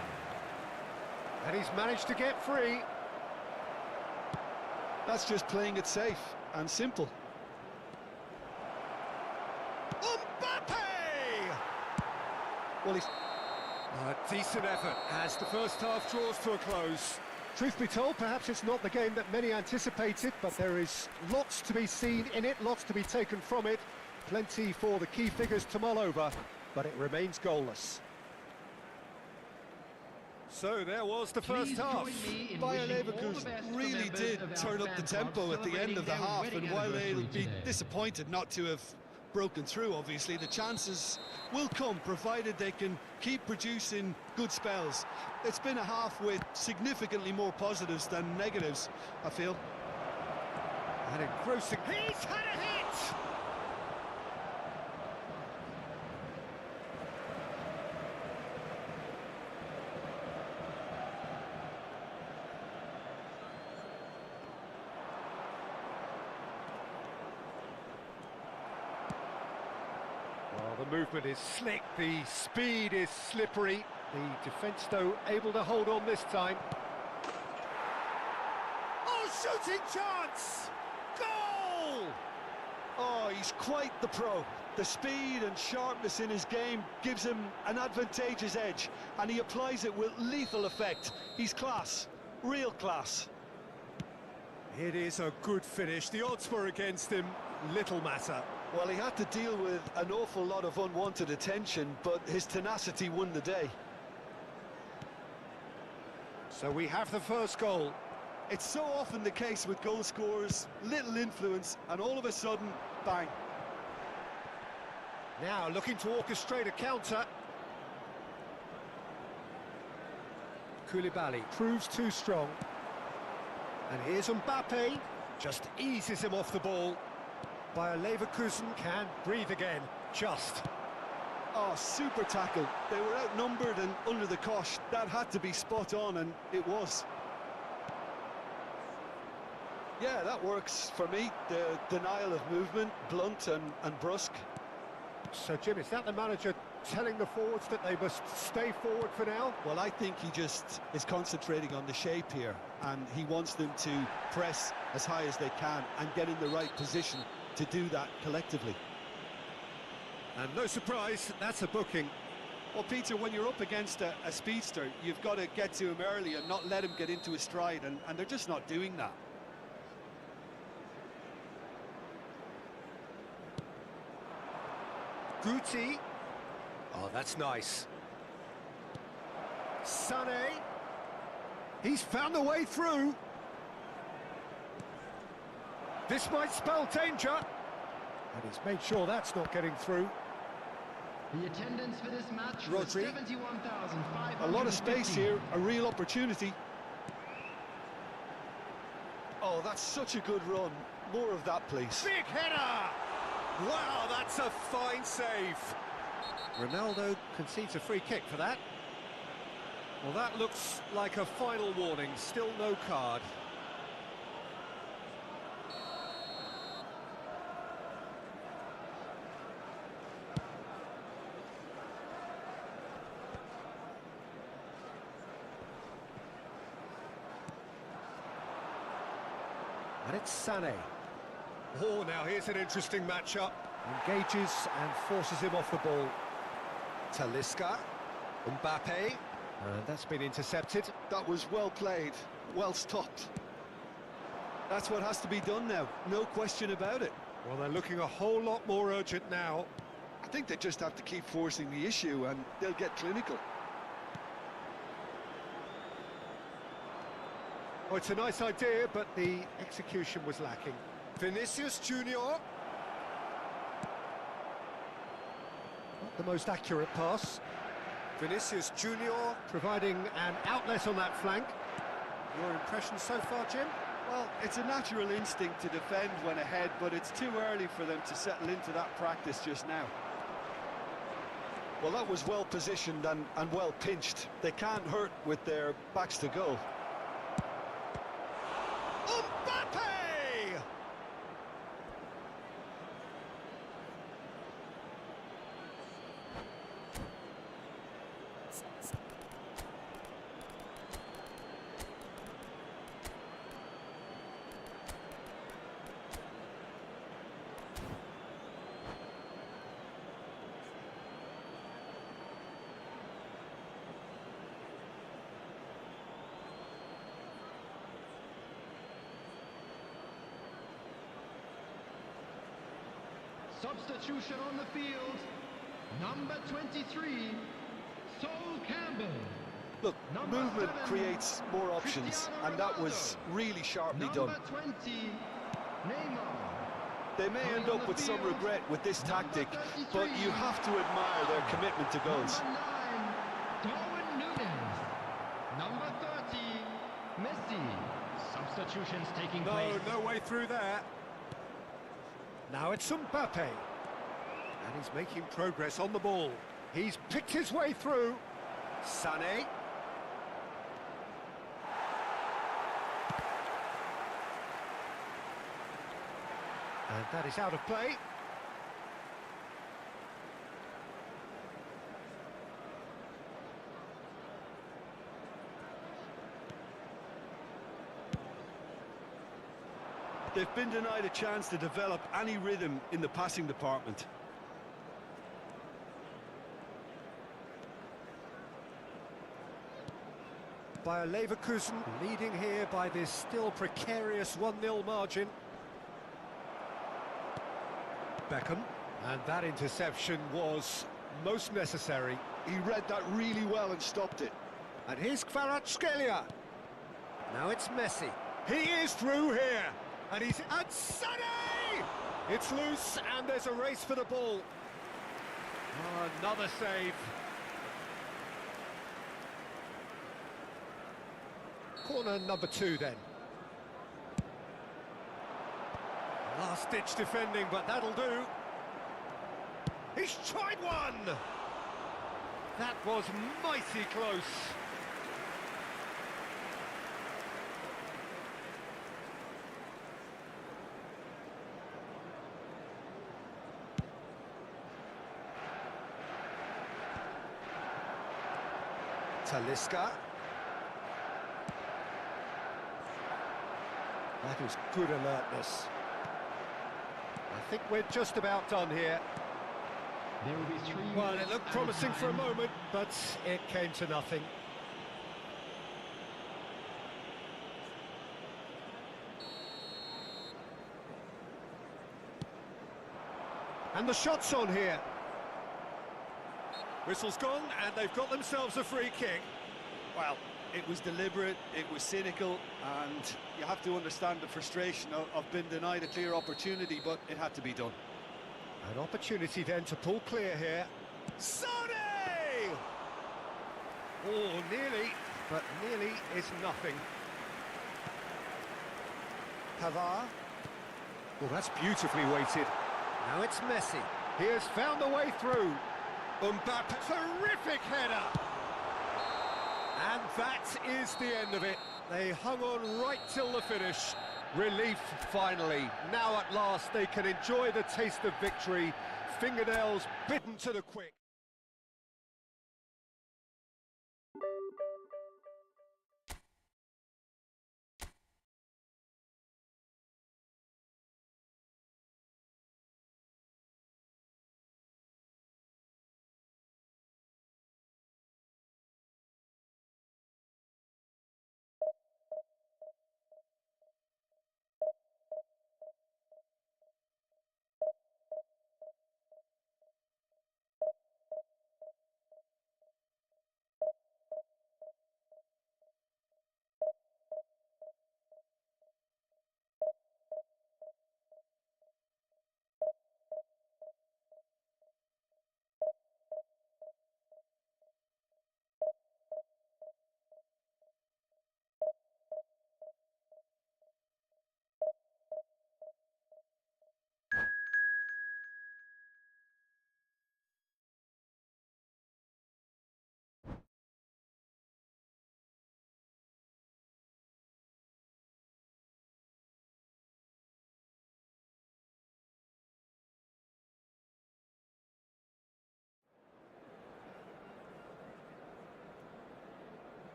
A: And he's managed to get free.
B: That's just playing it safe and simple.
A: Mbappe!
B: Well, he's...
A: A decent effort as the first half draws to a close. Truth be told, perhaps it's not the game that many anticipated, but there is lots to be seen in it, lots to be taken from it. Plenty for the key figures to mull over, but it remains goalless. So there was the first half.
B: Bayer Leverkusen really did turn up the tempo at the end of the half, and while they'll be disappointed not to have broken through, obviously, the chances will come, provided they can keep producing good spells. It's been a half with significantly more positives than negatives, I feel.
A: And engrossing. He's had a hit! The movement is slick, the speed is slippery. The defence, though, able to hold on this time. Oh, shooting chance! Goal!
B: Oh, he's quite the pro. The speed and sharpness in his game gives him an advantageous edge, and he applies it with lethal effect. He's class, real class.
A: It is a good finish. The odds were against him, little matter.
B: Well, he had to deal with an awful lot of unwanted attention, but his tenacity won the day.
A: So we have the first goal.
B: It's so often the case with goal scorers, little influence, and all of a sudden, bang.
A: Now looking to orchestrate a counter. Koulibaly proves too strong. And here's Mbappe, just eases him off the ball. Bayer Leverkusen can breathe again, just.
B: Oh, super tackle. They were outnumbered and under the cosh. That had to be spot on, and it was. Yeah, that works for me. The denial of movement, blunt and brusque.
A: So, Jim, is that the manager telling the forwards that they must stay forward for now?
B: Well, I think he just is concentrating on the shape here, and he wants them to press as high as they can and get in the right position to do that collectively.
A: And no surprise, that's a booking.
B: Well, Peter, when you're up against a speedster, you've got to get to him early and not let him get into a stride, and they're just not doing that.
A: Guti. Oh, that's nice. Sané. He's found a way through. This might spell danger. And he's made sure that's not getting through.
C: The attendance for this match was
A: Rodri.
C: 71,550.
B: A lot of space here, a real opportunity. Oh, that's such a good run. More of that, please.
A: Big header! Wow, that's a fine save. Ronaldo concedes a free kick for that. Well, that looks like a final warning. Still no card. And it's Sané. Oh, now here's an interesting matchup. Engages and forces him off the ball. Talisca. Mbappe. And that's been intercepted.
B: That was well played, well stopped. That's what has to be done now, no question about it.
A: Well, they're looking a whole lot more urgent now.
B: I think they just have to keep forcing the issue and they'll get clinical.
A: Oh, it's a nice idea, but the execution was lacking. Vinicius Junior. Not the most accurate pass. Vinicius Junior providing an outlet on that flank. Your impression so far, Jim?
B: Well, it's a natural instinct to defend when ahead, but it's too early for them to settle into that practice just now. Well, that was well positioned and well pinched. They can't hurt with their backs to goal.
A: Mbappe!
C: Substitution on the field. Number 23, Sol Campbell.
B: Look,
C: Number
B: movement
C: 7,
B: creates more options,
C: Cristiano
B: and that was
C: Ronaldo.
B: really sharply
C: Number
B: done.
C: 20, Neymar.
B: They may
C: Coming
B: end
C: on
B: up
C: the
B: with some
C: field,
B: regret with this
C: number
B: tactic,
C: 33,
B: but you have to admire their commitment to goals.
C: Number 9, Darwin Núñez. Number 30, Messi. Substitutions taking place.
A: No way through there. Now it's Mbappe. And he's making progress on the ball. He's picked his way through. Sané. And that is out of play.
B: They've been denied a chance to develop any rhythm in the passing department.
A: Bayer Leverkusen leading here by this still precarious 1-0 margin. Beckham, and that interception was most necessary.
B: He read that really well and stopped it.
A: And here's Kvaratskhelia. Now it's Messi. He is through here. And he's... And Sané! It's loose, and there's a race for the ball. Oh, another save. Corner number 2, then. Last-ditch defending, but that'll do. He's tried one! That was mighty close. Talisca. That is good alertness. I think we're just about done here.
C: There will be 3
A: Well, it
C: minutes
A: looked
C: at
A: promising for a
C: time.
A: moment, but it came to nothing. And the shot's on here. Whistle's gone, and they've got themselves a free kick.
B: Well, it was deliberate, it was cynical, and you have to understand the frustration of being denied a clear opportunity, but it had to be done.
A: An opportunity then to pull clear here. Sané! Oh, nearly, but nearly is nothing. Pavard. Oh, that's beautifully weighted. Now it's Messi. He has found a way through. Mbappe, terrific header! And that is the end of it. They hung on right till the finish. Relief, finally. Now at last they can enjoy the taste of victory. Fingernails bitten to the quick.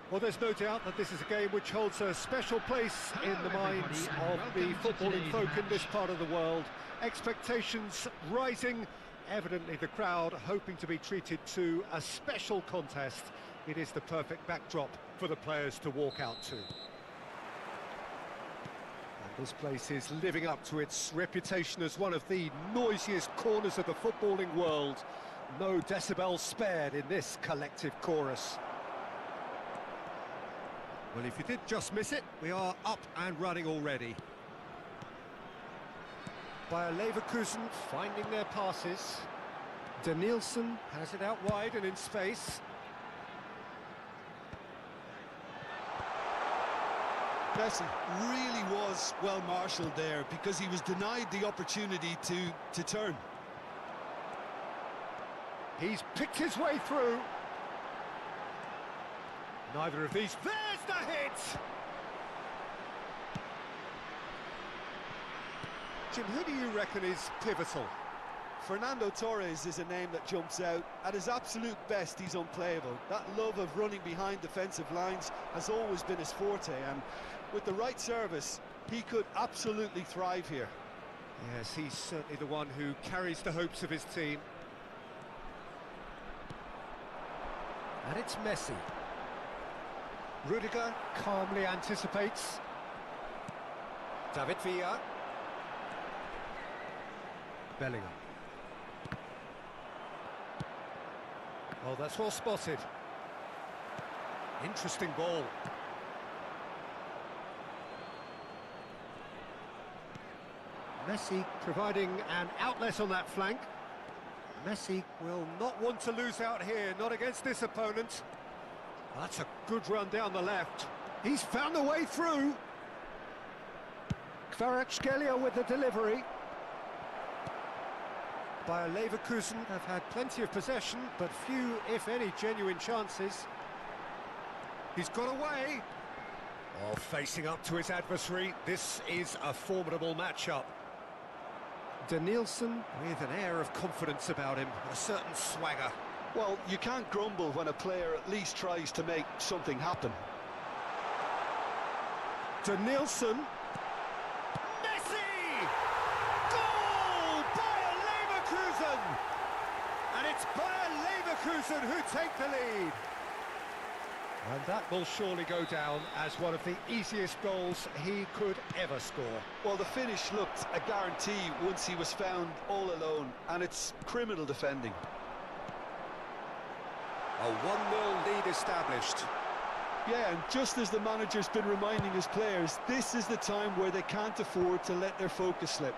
A: Well, there's no doubt that this is a game which holds a special place in the minds of the footballing folk in this part of the world. Expectations rising, evidently the crowd hoping to be treated to a special contest. It is the perfect backdrop for the players to walk out to. And this place is living up to its reputation as one of the noisiest corners of the footballing world. No decibels spared in this collective chorus. Well, if you did just miss it, we are up and running already. Bayer Leverkusen finding their passes. Danielson has it out wide and in space.
E: Messi really was well marshalled there because he was denied the opportunity to turn.
A: He's picked his way through. Neither of these. There's the hit! Jim, who do you reckon is pivotal?
E: Fernando Torres is a name that jumps out. At his absolute best, he's unplayable. That love of running behind defensive lines has always been his forte, and with the right service, he could absolutely thrive here.
A: Yes, he's certainly the one who carries the hopes of his team. And it's Messi. Rudiger calmly anticipates. David Villa. Bellingham. Oh, that's well spotted. Interesting ball. Messi providing an outlet on that flank. Messi will not want to lose out here, not against this opponent. That's a good run down the left. He's found a way through. Kvaratskhelia with the delivery. Bayer Leverkusen have had plenty of possession, but few, if any, genuine chances. He's got away. Oh, facing up to his adversary. This is a formidable matchup. Danielson with an air of confidence about him, a certain swagger.
B: Well, you can't grumble when a player at least tries to make something happen.
A: Danielson. Messi! Goal! Bayer Leverkusen! And it's Bayer Leverkusen who take the lead. And that will surely go down as one of the easiest goals he could ever score.
B: Well, the finish looked a guarantee once he was found all alone, and it's criminal defending.
A: A 1-0 lead established.
B: Yeah, and just as the manager's been reminding his players, this is the time where they can't afford to let their focus slip.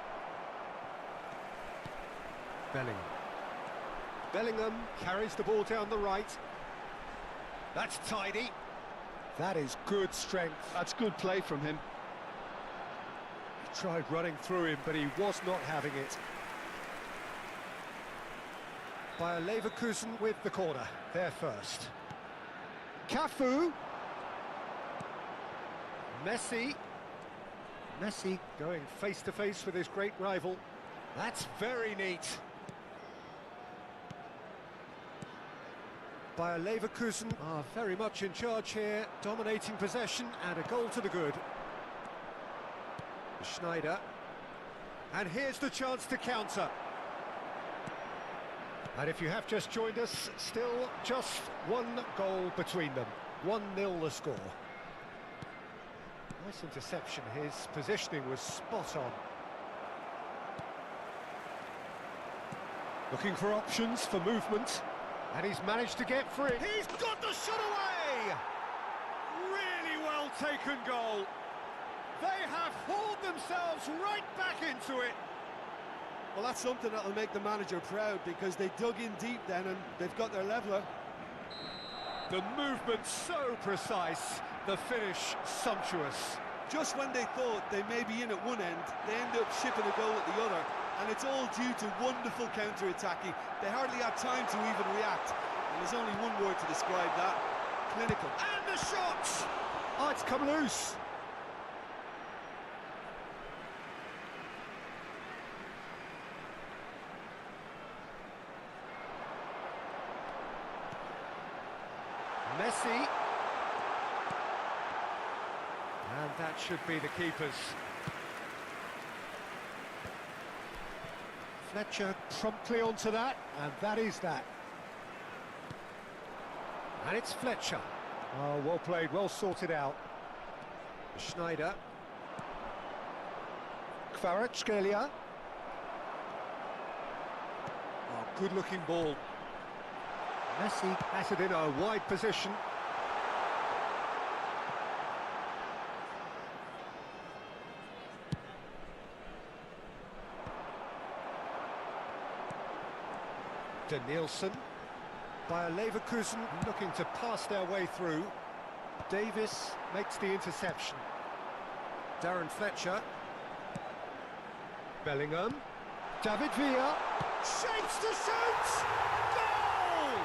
A: Bellingham carries the ball down the right. That's tidy. That is good strength.
B: That's good play from him.
A: He tried running through him, but he was not having it. Bayer Leverkusen with the corner, there first. Cafu. Messi. Messi going face-to-face with his great rival. That's very neat. Bayer Leverkusen are very much in charge here, dominating possession and a goal to the good. Schneider. And here's the chance to counter. And if you have just joined us, still just one goal between them. 1-0 the score. Nice interception, his positioning was spot on. Looking for options for movement. And he's managed to get free. He's got the shot away! Really well taken goal. They have hauled themselves right back into it.
E: Well, that's something that'll make the manager proud because they dug in deep then and they've got their leveller.
A: The movement so precise, the finish sumptuous.
E: Just when they thought they may be in at one end, they end up shipping a goal at the other. And it's all due to wonderful counter-attacking. They hardly had time to even react. And there's only one word to describe that: clinical.
A: And the shot! Oh, it's come loose. Messi. should be the keepers. Fletcher promptly onto that, and that is that. And it's Fletcher. Oh, well played, well sorted out. Schneider. Kvaratskhelia. Oh, good-looking ball. Messi has it in a wide position. Danielson. Bayer Leverkusen looking to pass their way through. Davis makes the interception. Darren Fletcher. Bellingham. David Villa. Shapes to shoot! Goal!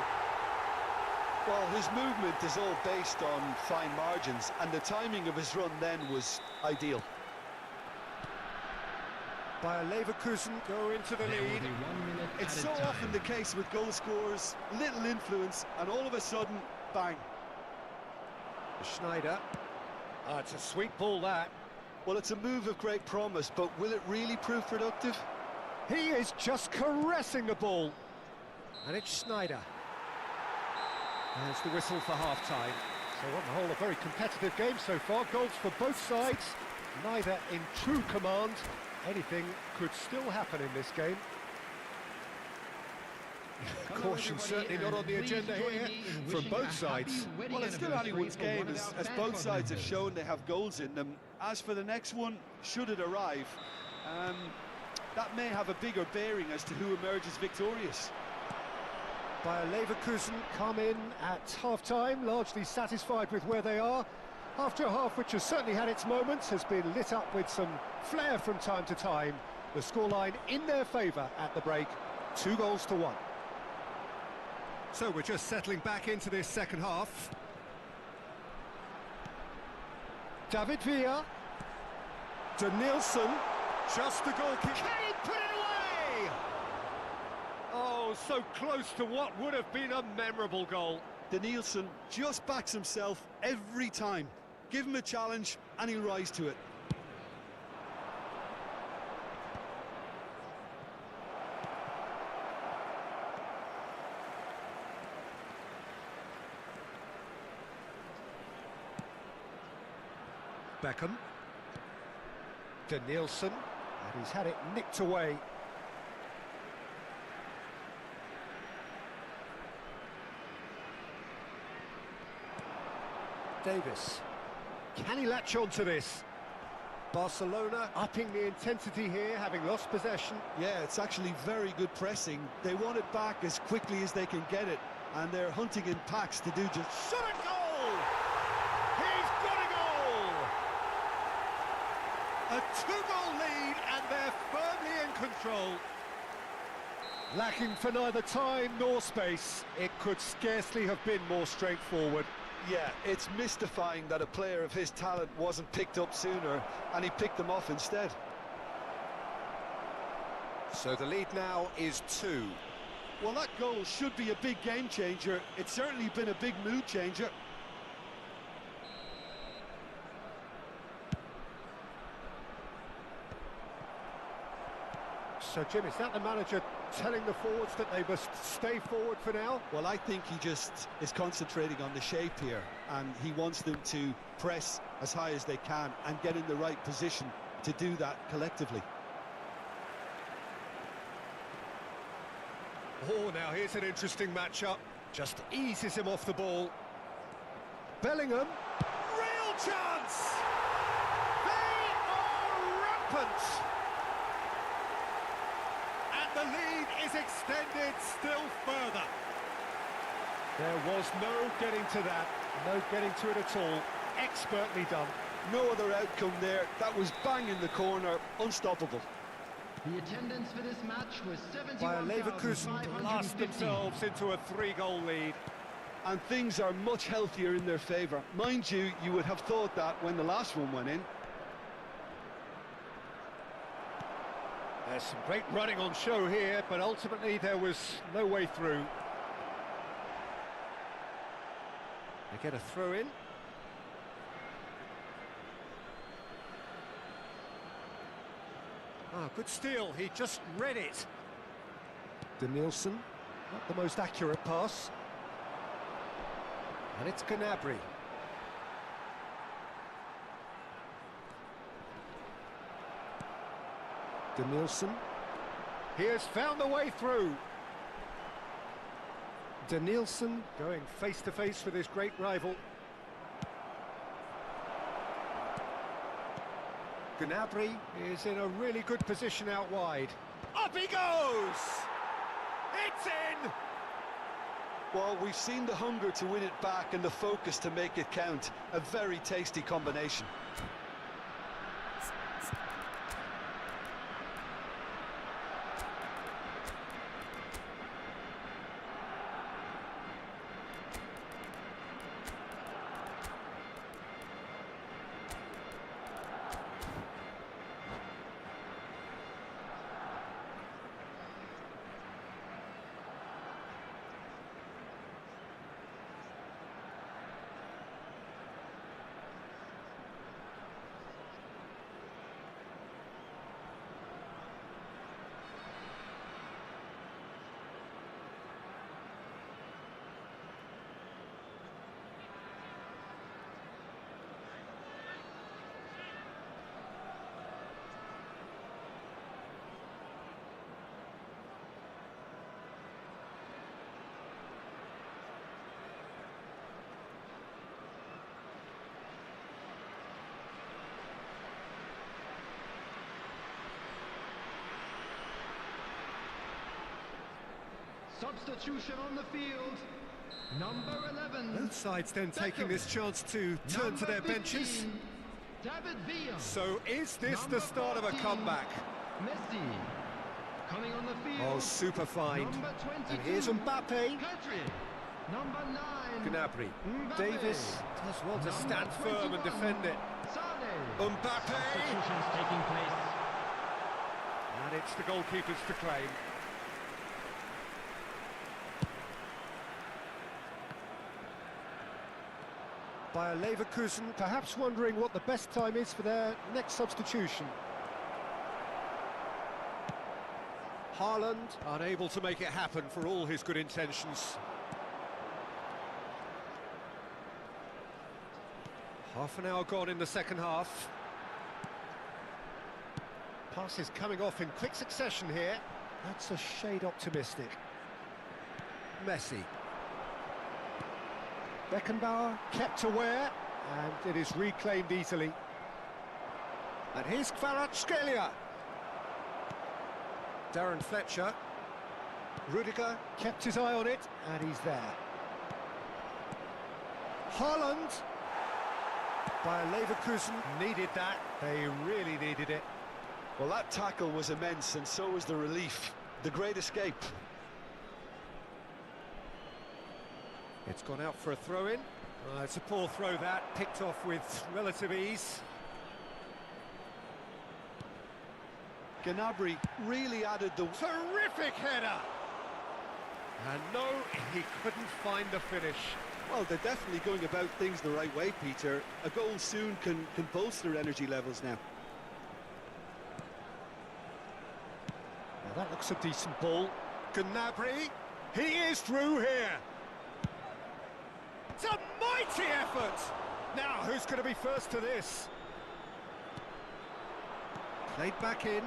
B: Well, his movement is all based on fine margins, and the timing of his run then was ideal.
A: Bayer Leverkusen go into the lead.
E: It's so often the case with goal scorers, little influence, and all of a sudden, bang.
A: Schneider. Ah, it's a sweet ball, that.
B: Well, it's a move of great promise, but will it really prove productive?
A: He is just caressing the ball. And it's Schneider. There's the whistle for half-time. So on the whole, a very competitive game so far. Goals for both sides, neither in true command. Anything could still happen in this game. Caution certainly not on the agenda here from both sides.
E: Well, it's still anyone's game, as both sides have shown they have goals in them. As for the next one, should it arrive, that may have a bigger bearing as to who emerges victorious.
A: Bayer Leverkusen come in at half-time, largely satisfied with where they are. After a half which has certainly had its moments, has been lit up with some flair from time to time. The scoreline in their favour at the break, 2-1. So we're just settling back into this second half. David Villa. Danielson. Just the goalkeeper. Can he put it away? Oh, so close to what would have been a memorable goal.
E: Danielson just backs himself every time. Give him a challenge and he'll rise to it.
A: Beckham. Danielson, and he's had it nicked away. Davis. Can he latch on to this? Barcelona upping the intensity here, having lost possession.
E: Yeah, it's actually very good pressing. They want it back as quickly as they can get it, and they're hunting in packs to do just...
A: Shot a goal! He's got a goal! A 2-goal lead, and they're firmly in control. Lacking for neither time nor space, it could scarcely have been more straightforward.
B: Yeah, it's mystifying that a player of his talent wasn't picked up sooner, and he picked them off instead.
A: So the lead now is 2.
E: Well, that goal should be a big game changer. It's certainly been a big mood changer.
A: So, Jim, is that the manager telling the forwards that they must stay forward for now?
E: Well, I think he just is concentrating on the shape here, and he wants them to press as high as they can and get in the right position to do that collectively.
A: Oh, now here's an interesting matchup. Just eases him off the ball. Bellingham. Real chance! They are rampant! The lead is extended still further. There was no getting to that, no getting to it at all. Expertly done.
E: No other outcome there. That was bang in the corner, unstoppable.
C: The attendance for this match was
A: Bayer Leverkusen blast themselves into a 3-goal lead.
E: And things are much healthier in their favour. Mind you, you would have thought that when the last one went in.
A: There's some great running on show here, but ultimately there was no way through. They get a throw in. Ah, good steal, he just read it.
F: Danielson, not the most accurate pass.
A: And it's Gnabry.
F: Danielson.
A: He has found the way through.
F: Danielson
A: going face to face with his great rival. Gnabry is in a really good position out wide. Up he goes! It's in!
B: Well, we've seen the hunger to win it back and the focus to make it count. A very tasty combination.
C: Substitution on the field. Number 11.
A: Both sides then taking this chance to turn to their benches.
C: David Villa.
A: So is this the start of a comeback?
C: Messi. Coming on the field.
A: Oh, super find.
C: Number 22.
A: And here's Mbappe.
C: Pedri. Number 9.
A: Gnabry.
C: Mbappe.
A: Davis does well to stand firm and defend it.
C: Sane.
A: Mbappe.
C: Substitutions taking place.
A: And it's the goalkeepers to claim.
F: Bayer Leverkusen, perhaps wondering what the best time is for their next substitution.
A: Haaland unable to make it happen for all his good intentions. Half an hour gone in the second half. Passes coming off in quick succession here.
F: That's a shade optimistic.
A: Messi.
F: Beckenbauer
A: Kept aware, and it is reclaimed easily. And here's Kvaratskhelia. Darren Fletcher. Rudiger kept his eye on it, and he's there. Haaland. Bayer Leverkusen needed that. They really needed it.
B: Well, that tackle was immense, and so was the relief. The great escape.
A: It's gone out for a throw-in. It's a poor throw that, picked off with relative ease.
B: Gnabry really added the...
A: Terrific header! And no, he couldn't find the finish.
E: Well, they're definitely going about things the right way, Peter. A goal soon can bolster energy levels now.
A: Now that looks a decent ball. Gnabry, he is through here. It's a mighty effort! Now, who's going to be first to this? Played back in.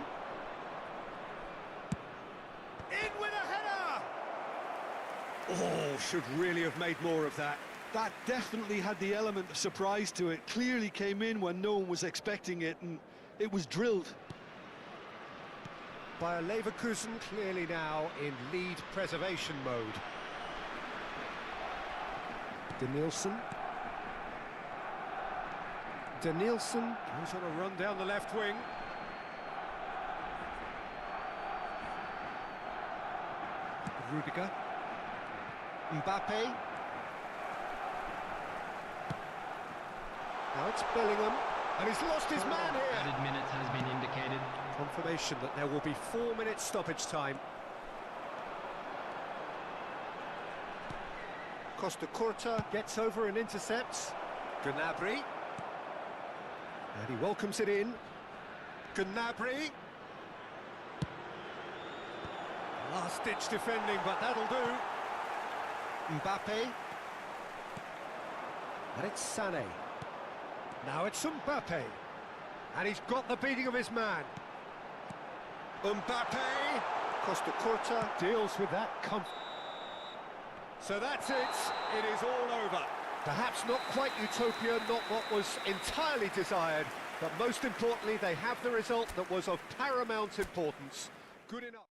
A: In with a header! Oh, should really have made more of that.
E: That definitely had the element of surprise to it. Clearly came in when no one was expecting it, and it was drilled.
A: Bayer Leverkusen clearly now in lead preservation mode.
F: Danielson. Danielson
A: goes on a run down the left wing. Rudiger. Mbappe. Now it's Bellingham, and he's lost his man here.
C: Added minutes has been indicated.
A: Confirmation that there will be 4 minutes stoppage time. Costa Curta gets over and intercepts. Gnabry. And he welcomes it in. Gnabry. Last-ditch defending, but that'll do.
F: Mbappe. And it's Sané. Now it's Mbappe. And he's got the beating of his man. Mbappe. Costa Curta deals with that comfort.
A: So that's it. It is all over.
F: Perhaps not quite utopia, not what was entirely desired, but most importantly, they have the result that was of paramount importance. Good enough.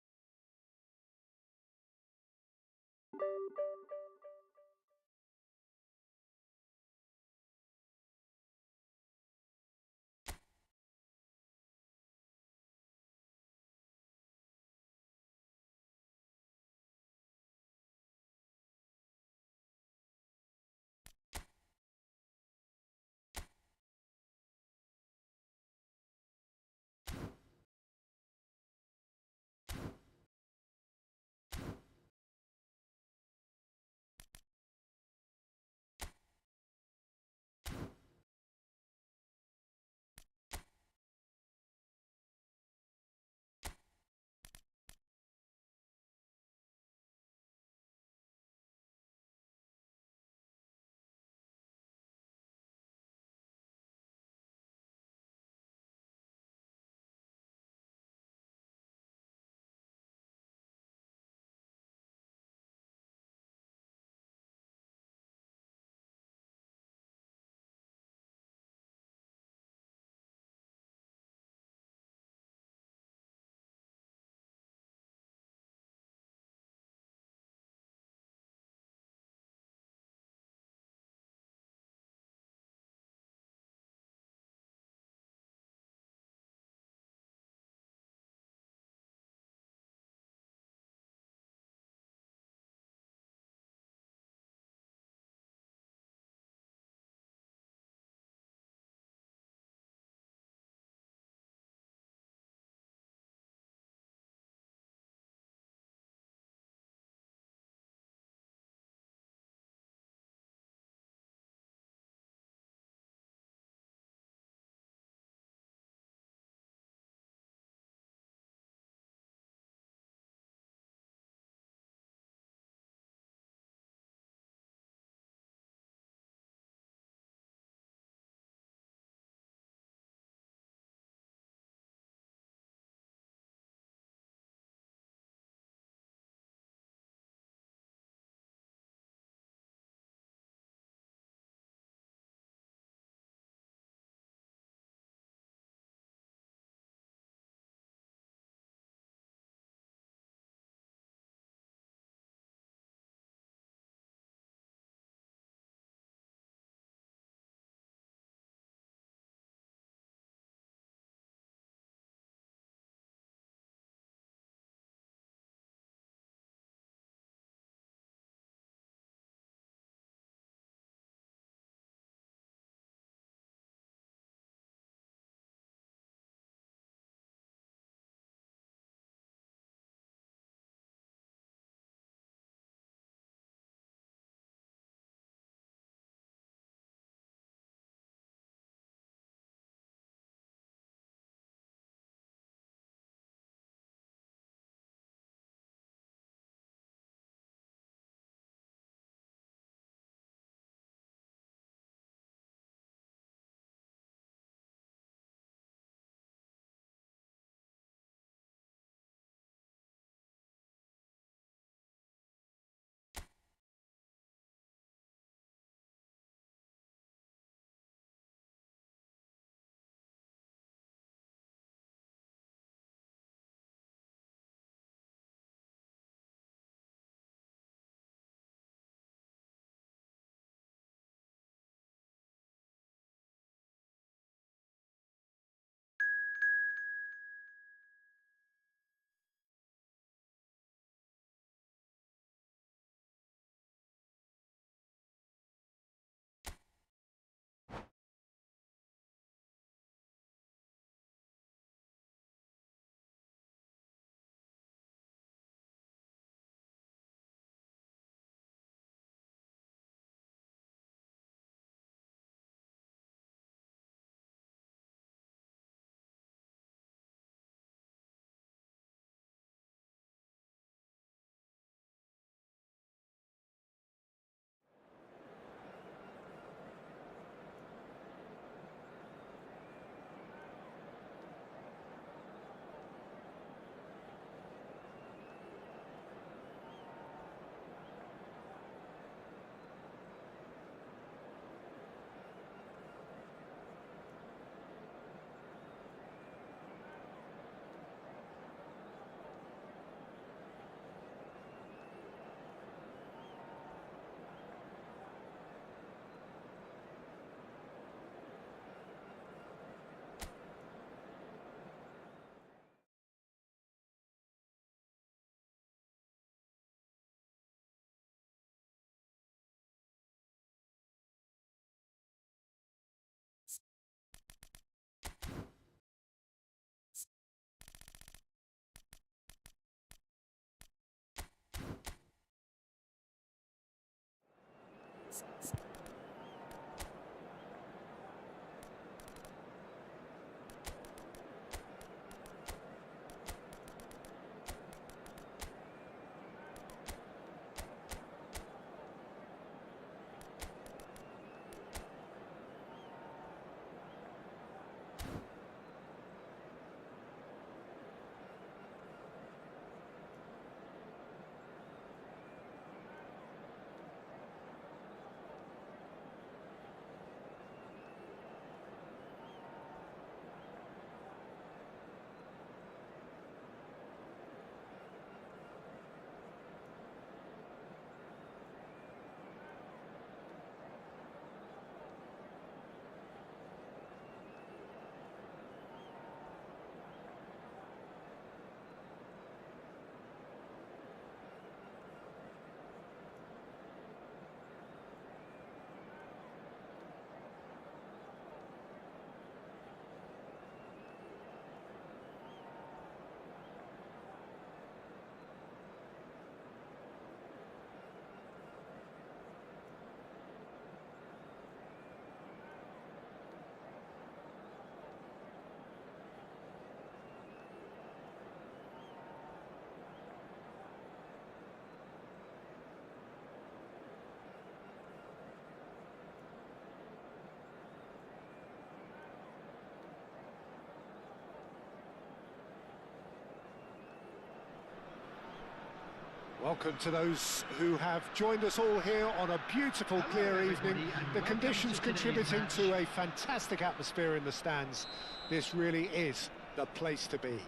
A: Welcome to those who have joined us all here on a beautiful, clear evening. The conditions contributing to a fantastic atmosphere in the stands. This really is the place to be.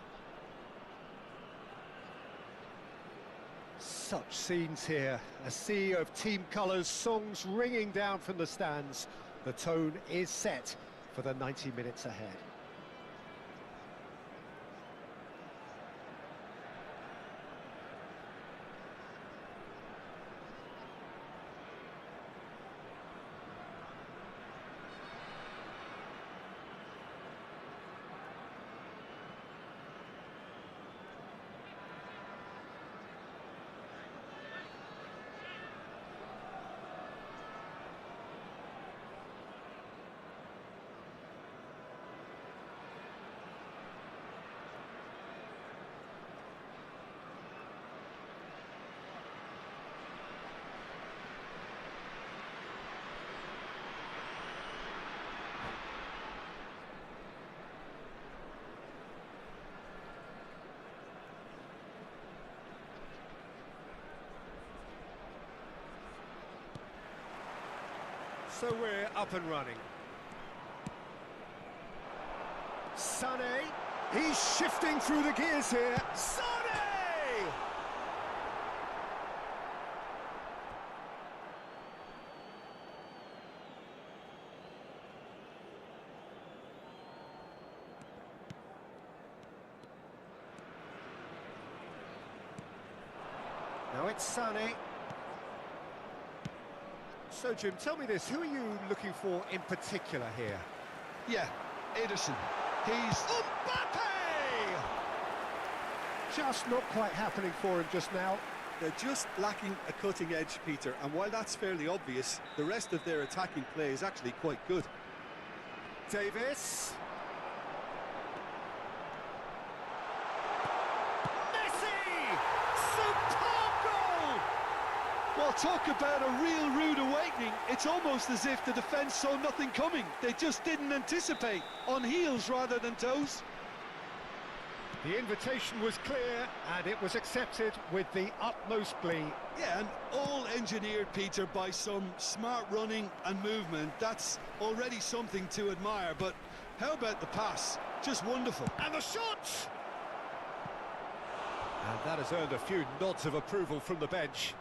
A: Such scenes here, a sea of team colours, songs ringing down from the stands. The tone is set for the 90 minutes ahead. So we're up and running. Sané, he's shifting through the gears here. Sané! Now it's Sané. So, Jim, tell me this, who are you looking for in particular here?
B: Yeah, Ederson. He's...
A: Mbappe! Just not quite happening for him just now.
E: They're just lacking a cutting edge, Peter, and while that's fairly obvious, the rest of their attacking play is actually quite good.
A: Davis.
B: Well, talk about a real rude awakening. It's almost as if the defence saw nothing coming. They just didn't anticipate, on heels rather than toes.
A: The invitation was clear, and it was accepted with the utmost glee.
E: Yeah, and all engineered, Peter, by some smart running and movement. That's already something to admire, but how about the pass? Just wonderful.
A: And the shot! And that has earned a few nods of approval from the bench.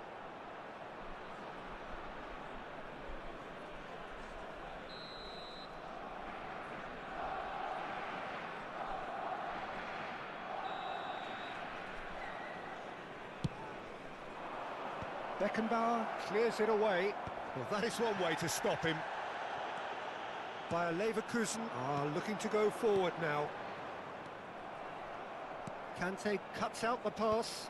A: Beckenbauer clears it away. Well, that is one way to stop him. Bayer Leverkusen are looking to go forward now. Kante cuts out the pass.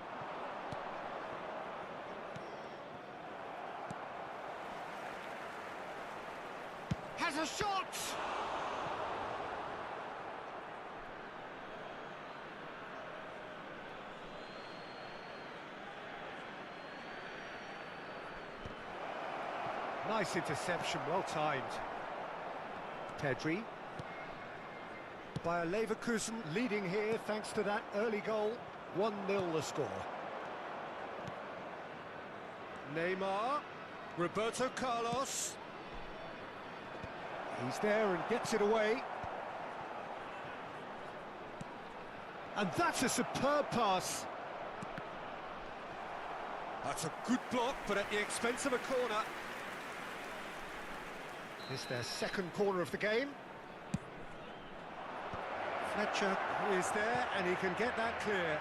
A: Here's a shot! Nice interception, well timed. Pedri. Bayer Leverkusen leading here thanks to that early goal. 1-0 the score. Neymar. Roberto Carlos. He's there and gets it away. And that's a superb pass. That's a good block, but at the expense of a corner. It's their second corner of the game. Fletcher is there, and he can get that clear.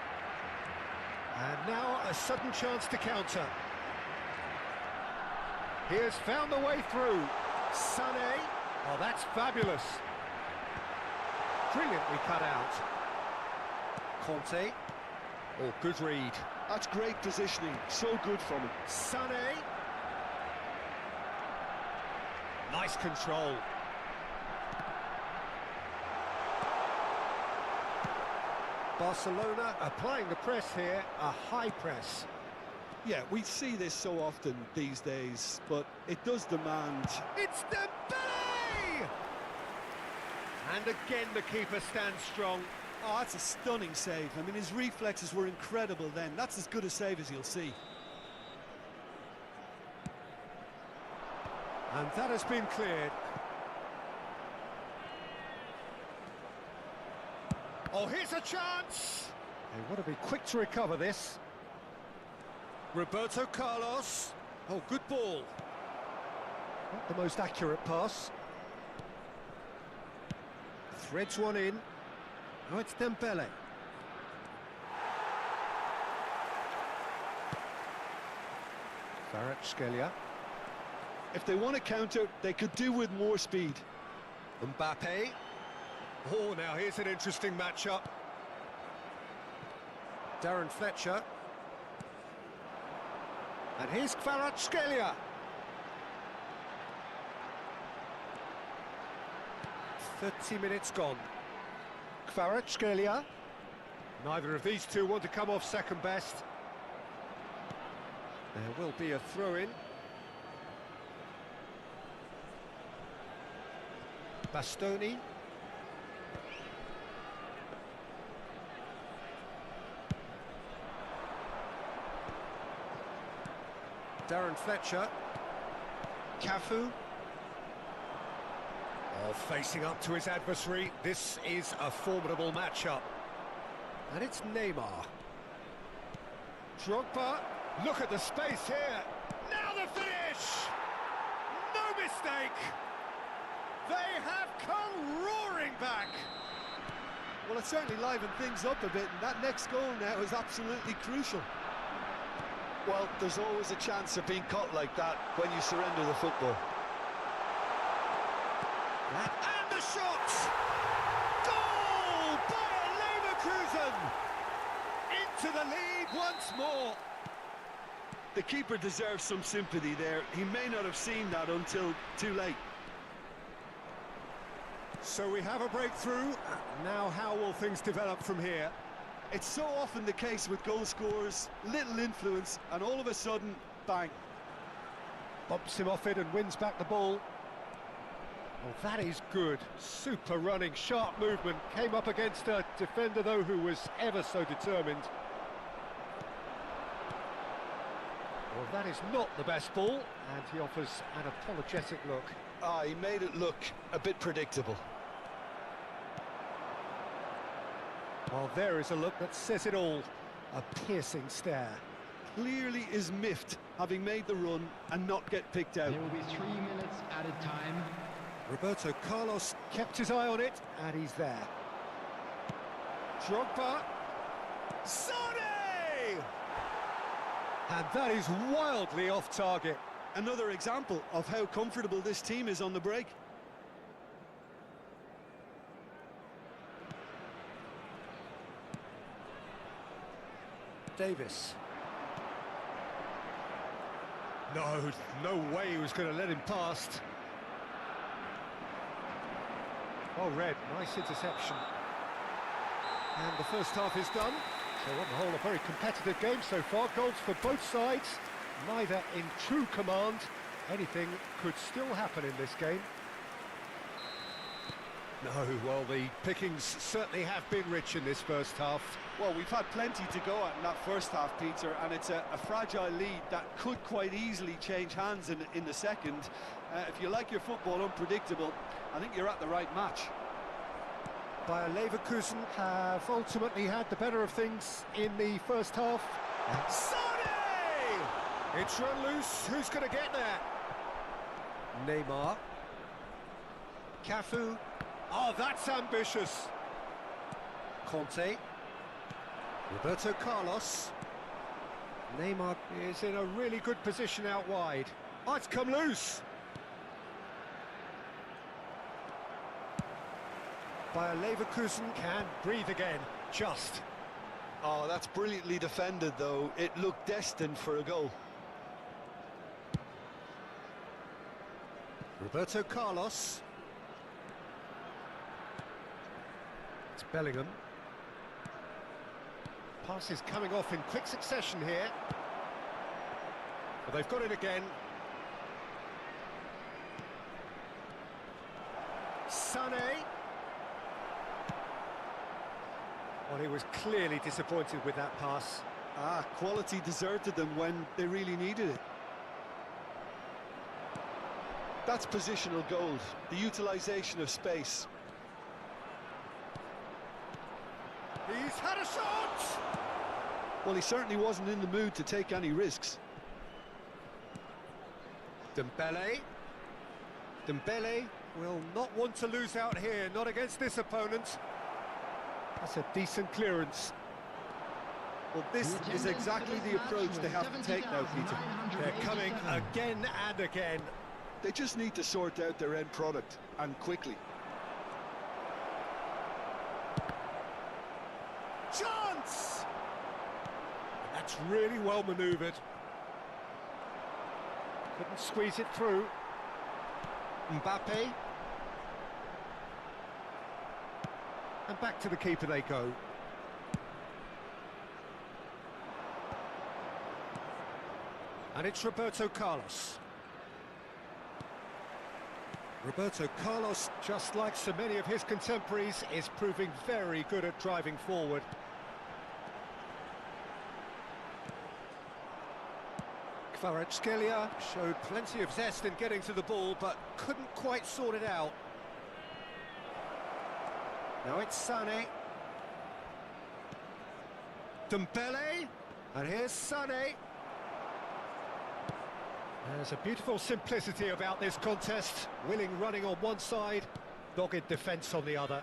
A: And now a sudden chance to counter. He has found the way through. Sané. Oh, that's fabulous. Brilliantly cut out. Conte. Oh, good read.
E: That's great positioning, so good from him.
A: Sané. Nice control. Barcelona applying the press here, a high press.
E: Yeah, we see this so often these days, but it does demand...
A: It's Dembele! And again the keeper stands strong.
E: Oh, that's a stunning save. I mean, his reflexes were incredible then. That's as good a save as you'll see.
A: And that has been cleared. Oh, here's a chance! They want to be quick to recover this. Roberto Carlos. Oh, good ball. Not the most accurate pass. Threads one in. Oh, it's Dembele. Kvaratskhelia.
E: If they want to counter, they could do with more speed.
A: Mbappe. Oh, now here's an interesting matchup. Darren Fletcher. And here's Kvaratskhelia. "30 minutes gone. Kvaratskhelia. Neither of these two want to come off second best. There will be a throw-in. Bastoni. Darren Fletcher. Cafu. Oh, facing up to his adversary. This is a formidable matchup. And it's Neymar. Drogba. Look at the space here. Now the finish! No mistake! They have come roaring back!
E: Well, it certainly livened things up a bit, and that next goal now is absolutely crucial.
B: Well, there's always a chance of being caught like that when you surrender the football.
A: And the shot! Goal! Bayer Leverkusen! Into the lead once more.
E: The keeper deserves some sympathy there. He may not have seen that until too late.
A: So we have a breakthrough. Now how will things develop from here?
E: It's so often the case with goal scorers, little influence, and all of a sudden, bang.
A: Bumps him off it and wins back the ball. Oh, that is good. Super running, sharp movement. Came up against a defender, though, who was ever so determined. Well, that is not the best ball, and he offers an apologetic look.
B: Ah, he made it look a bit predictable.
A: Well, there is a look that says it all. A piercing stare.
E: Clearly is miffed, having made the run and not get picked out.
C: There will be 3 minutes added time.
A: Roberto Carlos kept his eye on it, and he's there. Drogba. Sané! And that is wildly off target.
E: Another example of how comfortable this team is on the break.
A: Davis. No way he was going to let him past. Well read, nice interception. And the first half is done. So on the whole, a very competitive game so far. Goals for both sides, neither in true command. Anything could still happen in this game. No, well, the pickings certainly have been rich in this first half.
E: Well, we've had plenty to go at in that first half, Peter, and it's a fragile lead that could quite easily change hands in the second. If you like your football unpredictable, I think you're at the right match.
A: Bayer Leverkusen have ultimately had the better of things in the first half. Sonny! It's run loose. Who's going to get there? Neymar. Cafu. Oh, that's ambitious. Conte. Roberto Carlos. Neymar is in a really good position out wide. Oh, it's come loose. Bayer Leverkusen can breathe again, just.
B: Oh, that's brilliantly defended, though. It looked destined for a goal.
A: Roberto Carlos. It's Bellingham. Pass is coming off in quick succession here. But they've got it again. Sané. Well, he was clearly disappointed with that pass.
E: Quality deserted them when they really needed it.
B: That's positional gold, the utilisation of space.
A: He's had a shot!
E: Well, he certainly wasn't in the mood to take any risks.
A: Dembele. Dembele will not want to lose out here, not against this opponent. That's a decent clearance.
E: Well, this is exactly the approach they have to take now, Peter.
A: They're coming again and again.
B: They just need to sort out their end product, and quickly.
A: Chance! That's really well manoeuvred. Couldn't squeeze it through. Mbappe. And back to the keeper they go. And it's Roberto Carlos. Roberto Carlos, just like so many of his contemporaries, is proving very good at driving forward. Kvaratskhelia showed plenty of zest in getting to the ball, but couldn't quite sort it out. Now it's Sané. Dembele. And here's Sané. There's a beautiful simplicity about this contest. Willing running on one side, dogged defence on the other.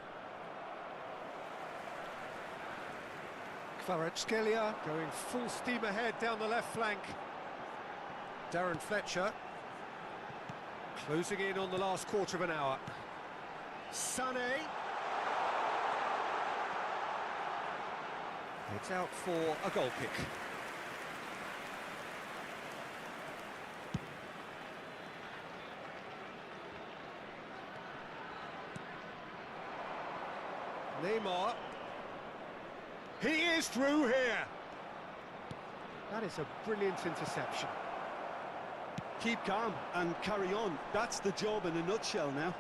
A: Kvaratskhelia going full steam ahead down the left flank. Darren Fletcher closing in on the last quarter of an hour. Sané. It's out for a goal kick. Neymar. He is through here. That is a brilliant interception.
E: Keep calm and carry on. That's the job in a nutshell now.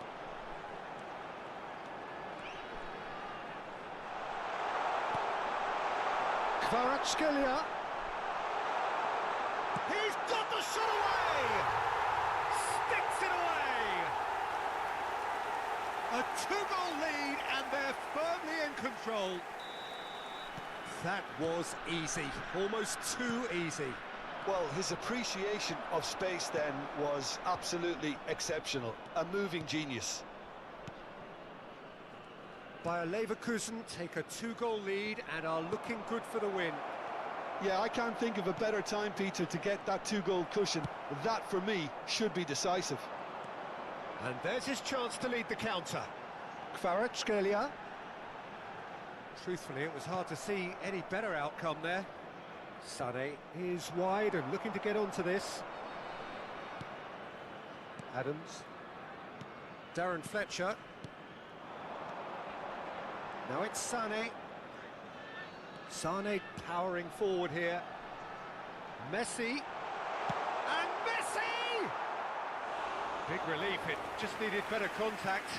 A: Kvaratskhelia. He's got the shot away! Sticks it away! A two-goal lead and they're firmly in control. That was easy, almost too easy.
B: Well, his appreciation of space then was absolutely exceptional. A moving genius.
A: Bayer Leverkusen take a two-goal lead and are looking good for the win.
E: Yeah, I can't think of a better time, Peter, to get that two-goal cushion. That, for me, should be decisive.
A: And there's his chance to lead the counter. Kvaratskhelia. Truthfully, it was hard to see any better outcome there. Sané is wide and looking to get onto this. Adams. Darren Fletcher. Now it's Sané. Sané powering forward here. Messi. And Messi! Big relief, it just needed better contact.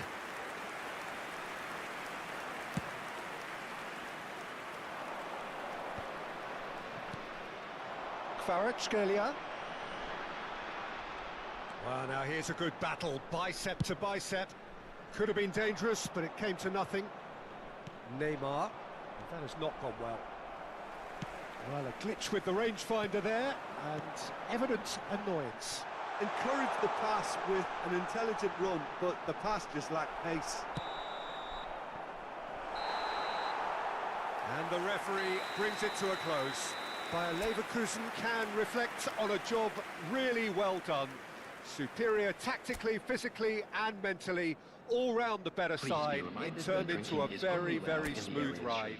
A: Kvaratskhelia. Well, now here's a good battle, bicep to bicep. Could have been dangerous, but it came to nothing. Neymar. That has not gone well. Well, a glitch with the rangefinder there, and evident annoyance.
E: Encouraged the pass with an intelligent run, but the pass just lacked pace.
A: And the referee brings it to a close. Bayer Leverkusen can reflect on a job really well done. Superior tactically, physically and mentally, all round the better side. It turned into a very, very smooth ride.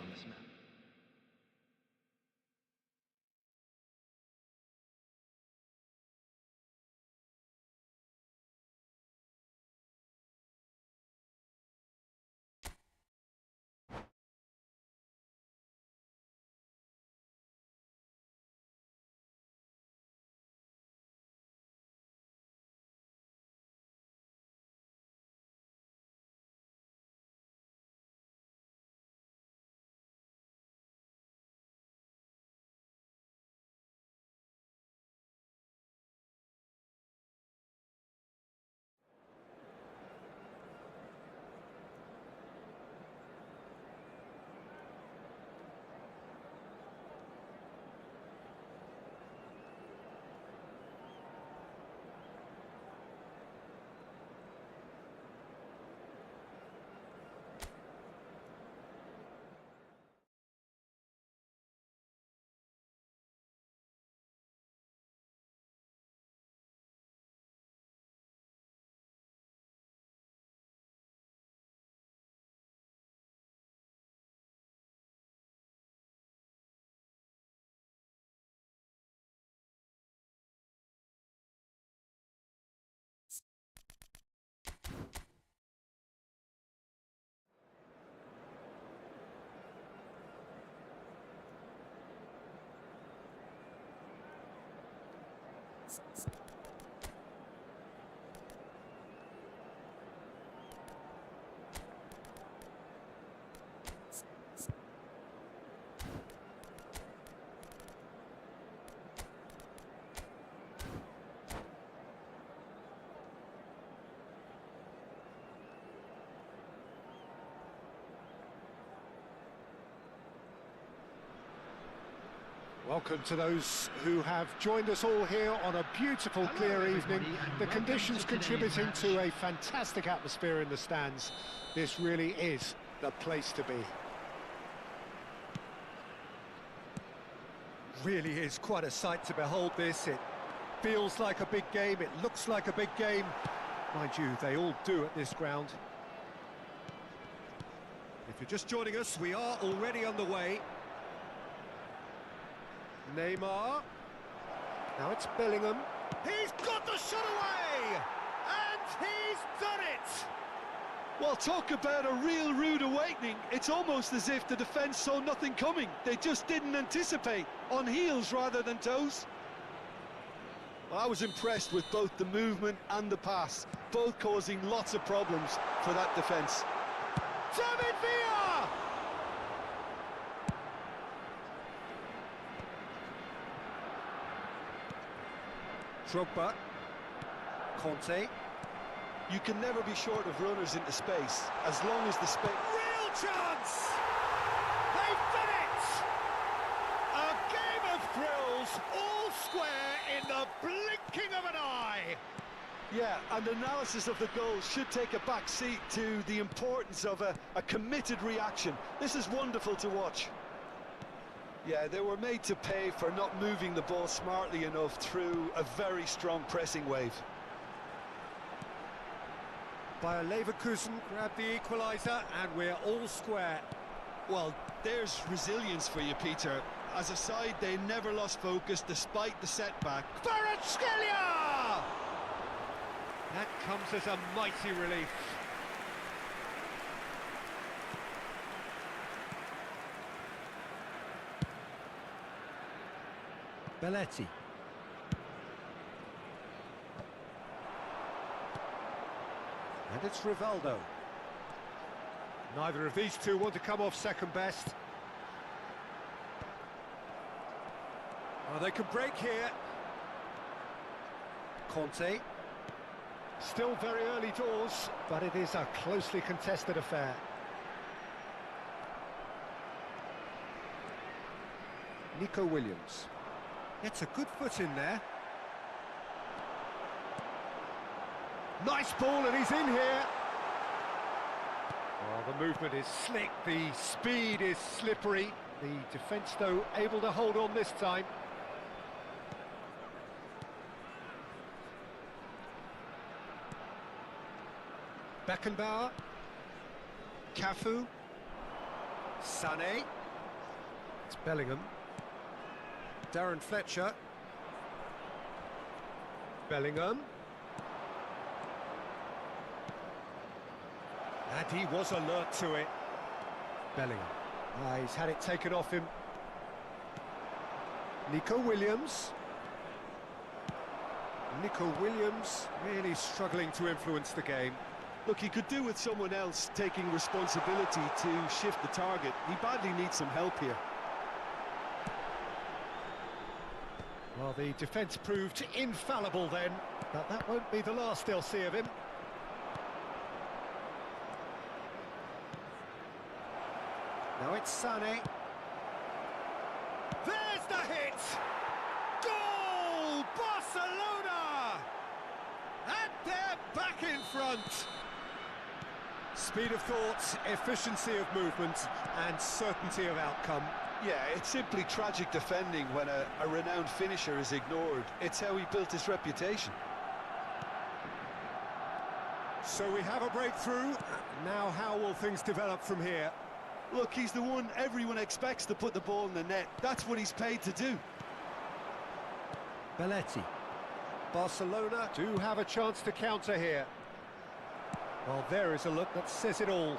A: Welcome to those who have joined us all here on a beautiful, clear evening. The conditions contributing to a fantastic atmosphere in the stands. This really is the place to be. Really is quite a sight to behold this. It feels like a big game, it looks like a big game. Mind you, they all do at this ground. If you're just joining us, we are already underway. Neymar. Now it's Bellingham. He's got the shot away! And he's done it!
B: Well, talk about a real rude awakening. It's almost as if the defence saw nothing coming. They just didn't anticipate. On heels rather than toes. Well, I was impressed with both the movement and the pass, both causing lots of problems for that defence.
A: David Villa! Drogba. Conte.
B: You can never be short of runners into space, as long as the space...
A: Real chance! They've done it! A game of thrills, all square in the blinking of an eye!
B: Yeah, and analysis of the goal should take a back seat to the importance of a committed reaction. This is wonderful to watch. Yeah, they were made to pay for not moving the ball smartly enough through a very strong pressing wave.
A: Bayer Leverkusen grabbed the equaliser, and we're all square.
E: Well, there's resilience for you, Peter. As a side, they never lost focus despite the setback.
A: Kvaratskhelia! That comes as a mighty relief. Belletti. And it's Rivaldo. Neither of these two want to come off second best. Oh, they can break here. Conte. Still very early doors, but it is a closely contested affair. Nico Williams. Gets a good foot in there. Nice ball, and he's in here. Well, the movement is slick, the speed is slippery. The defence, though, able to hold on this time. Beckenbauer. Cafu. Sané. It's Bellingham. Darren Fletcher. Bellingham. And he was alert to it. Bellingham. He's had it taken off him. Nico Williams. Nico Williams really struggling to influence the game.
E: Look, he could do with someone else taking responsibility to shift the target. He badly needs some help here.
A: Well, the defence proved infallible then, but that won't be the last they'll see of him. Now it's Sané. There's the hit! Goal! Barcelona! And they're back in front! Speed of thought, efficiency of movement, and certainty of outcome.
B: Yeah, it's simply tragic defending when a renowned finisher is ignored. It's how he built his reputation.
A: So we have a breakthrough. Now how will things develop from here?
E: Look, he's the one everyone expects to put the ball in the net. That's what he's paid to do.
A: Belletti. Barcelona do have a chance to counter here. Well, there is a look that says it all.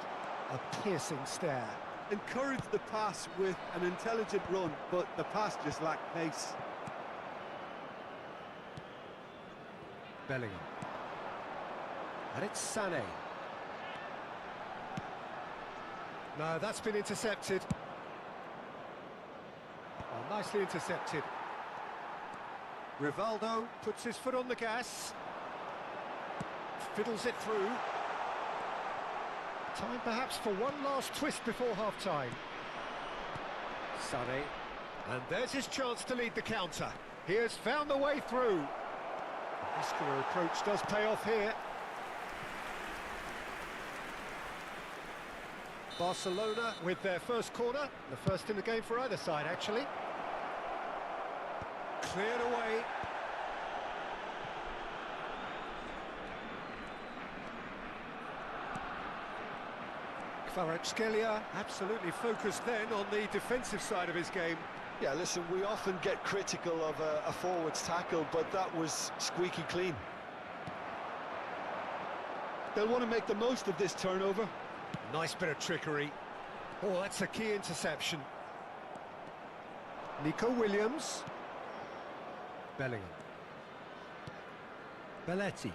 A: A piercing stare.
E: Encouraged the pass with an intelligent run, but the pass just lacked pace.
A: Bellingham. And it's Sané. No, that's been intercepted. Oh, nicely intercepted. Rivaldo puts his foot on the gas. Fiddles it through. Time perhaps for one last twist before half-time. Sané. And there's his chance to lead the counter. He has found the way through. The muscular approach does pay off here. Barcelona with their first corner, the first in the game for either side, actually. Cleared away. Kvaratskhelia absolutely focused then on the defensive side of his game.
B: Yeah, listen, we often get critical of a forward's tackle, but that was squeaky clean.
E: They'll want to make the most of this turnover.
A: Nice bit of trickery. Oh, that's a key interception. Nico Williams. Bellingham. Belletti.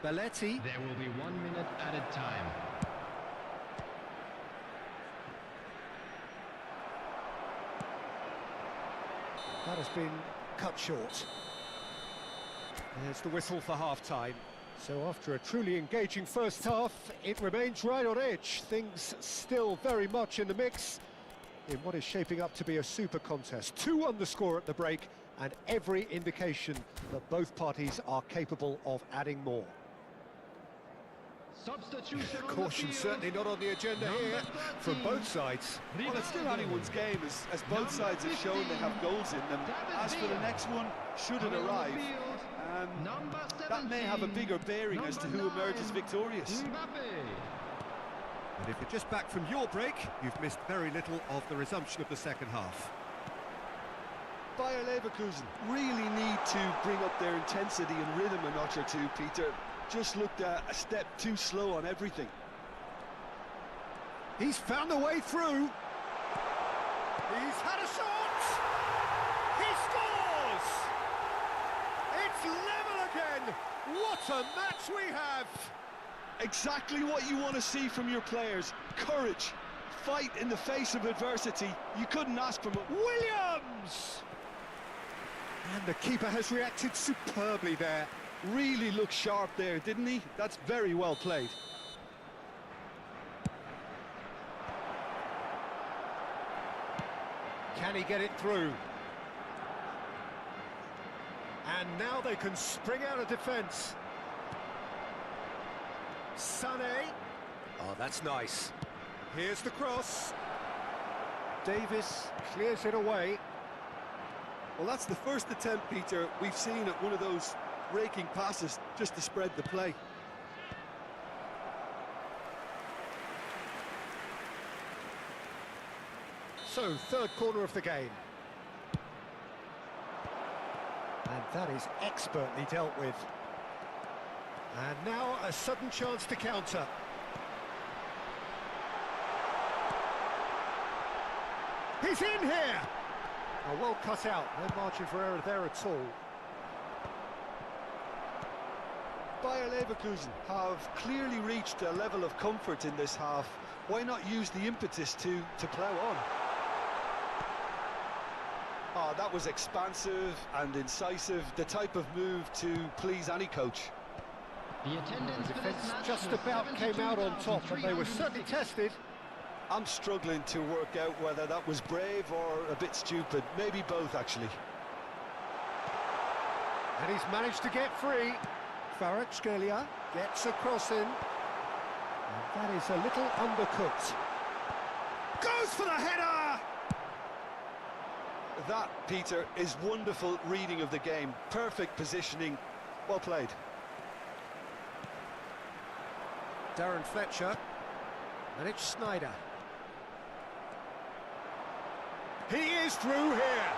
A: Belletti.
C: There will be 1 minute added time.
A: That has been cut short. There's the whistle for half-time. So after a truly engaging first half, it remains right on edge. Things still very much in the mix in what is shaping up to be a super contest. 2 on the score at the break, and every indication that both parties are capable of adding more.
C: Substitution on
A: Caution
C: the field.
A: certainly not on the agenda here from both sides.
E: Well, it's still anyone's game, as both sides have shown they have goals in them. As for the next one, should it arrive, that may have a bigger bearing as to who emerges victorious.
A: And if you're just back from your break, you've missed very little of the resumption of the second half.
E: Bayer Leverkusen really need to bring up their intensity and rhythm a notch or two, Peter. Just looked a step too slow on everything.
A: He's found a way through. He's had a shot! He scores! It's level again! What a match we have!
E: Exactly what you want to see from your players. Courage, fight in the face of adversity. You couldn't ask for more.
A: Williams! And the keeper has reacted superbly there.
E: Really looked sharp there, didn't he? That's very well played.
A: Can he get it through? And now they can spring out of defence. Sané. Oh, that's nice. Here's the cross. Davis clears it away.
E: Well, that's the first attempt, Peter, we've seen at one of those raking passes just to spread the play.
A: So, third corner of the game. And that is expertly dealt with. And now a sudden chance to counter. He's in here! Oh, well cut out, no margin for error there at all.
E: Bayer Leverkusen have clearly reached a level of comfort in this half. Why not use the impetus to plough on? Oh, that was expansive and incisive, the type of move to please any coach.
C: The attendance
A: The
C: for this
A: defence
C: match
A: just
C: was
A: about came out on top, and they were certainly
C: 72,306.
A: tested.
B: I'm struggling to work out whether that was brave or a bit stupid. Maybe both, actually.
A: And he's managed to get free. Kvaratskhelia gets a cross in. And that is a little undercooked. Goes for the header!
B: That, Peter, is wonderful reading of the game. Perfect positioning. Well played.
A: Darren Fletcher. And it's Snyder. He is through here.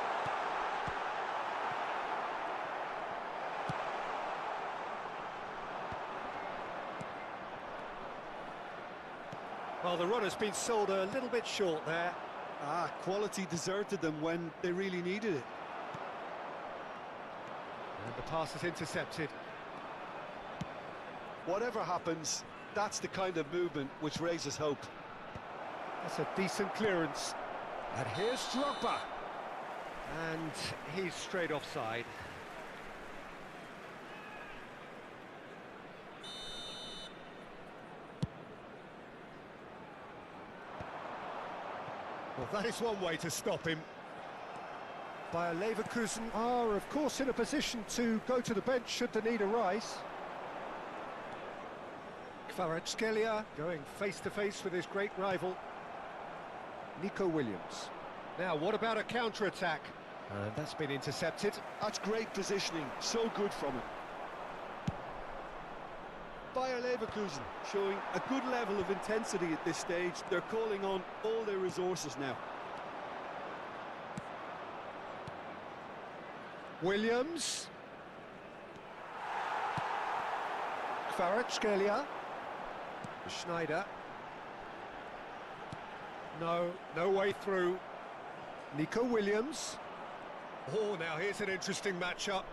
A: Well, the run has been sold a little bit short there.
E: Ah, quality deserted them when they really needed it.
A: And the pass is intercepted.
B: Whatever happens, that's the kind of movement which raises hope.
A: That's a decent clearance. And here's Drogba. And he's straight offside. Well, that is one way to stop him. Bayer Leverkusen are, of course, in a position to go to the bench should the need arise. Kvaratskhelia going face-to-face with his great rival, Nico Williams. Now, what about a counter-attack? And that's been intercepted.
E: That's great positioning, so good from him. Bayer Leverkusen showing a good level of intensity at this stage. They're calling on all their resources now.
A: Williams. Kvaratskhelia. Schneider. No way through. Nico Williams. Oh, now here's an interesting matchup.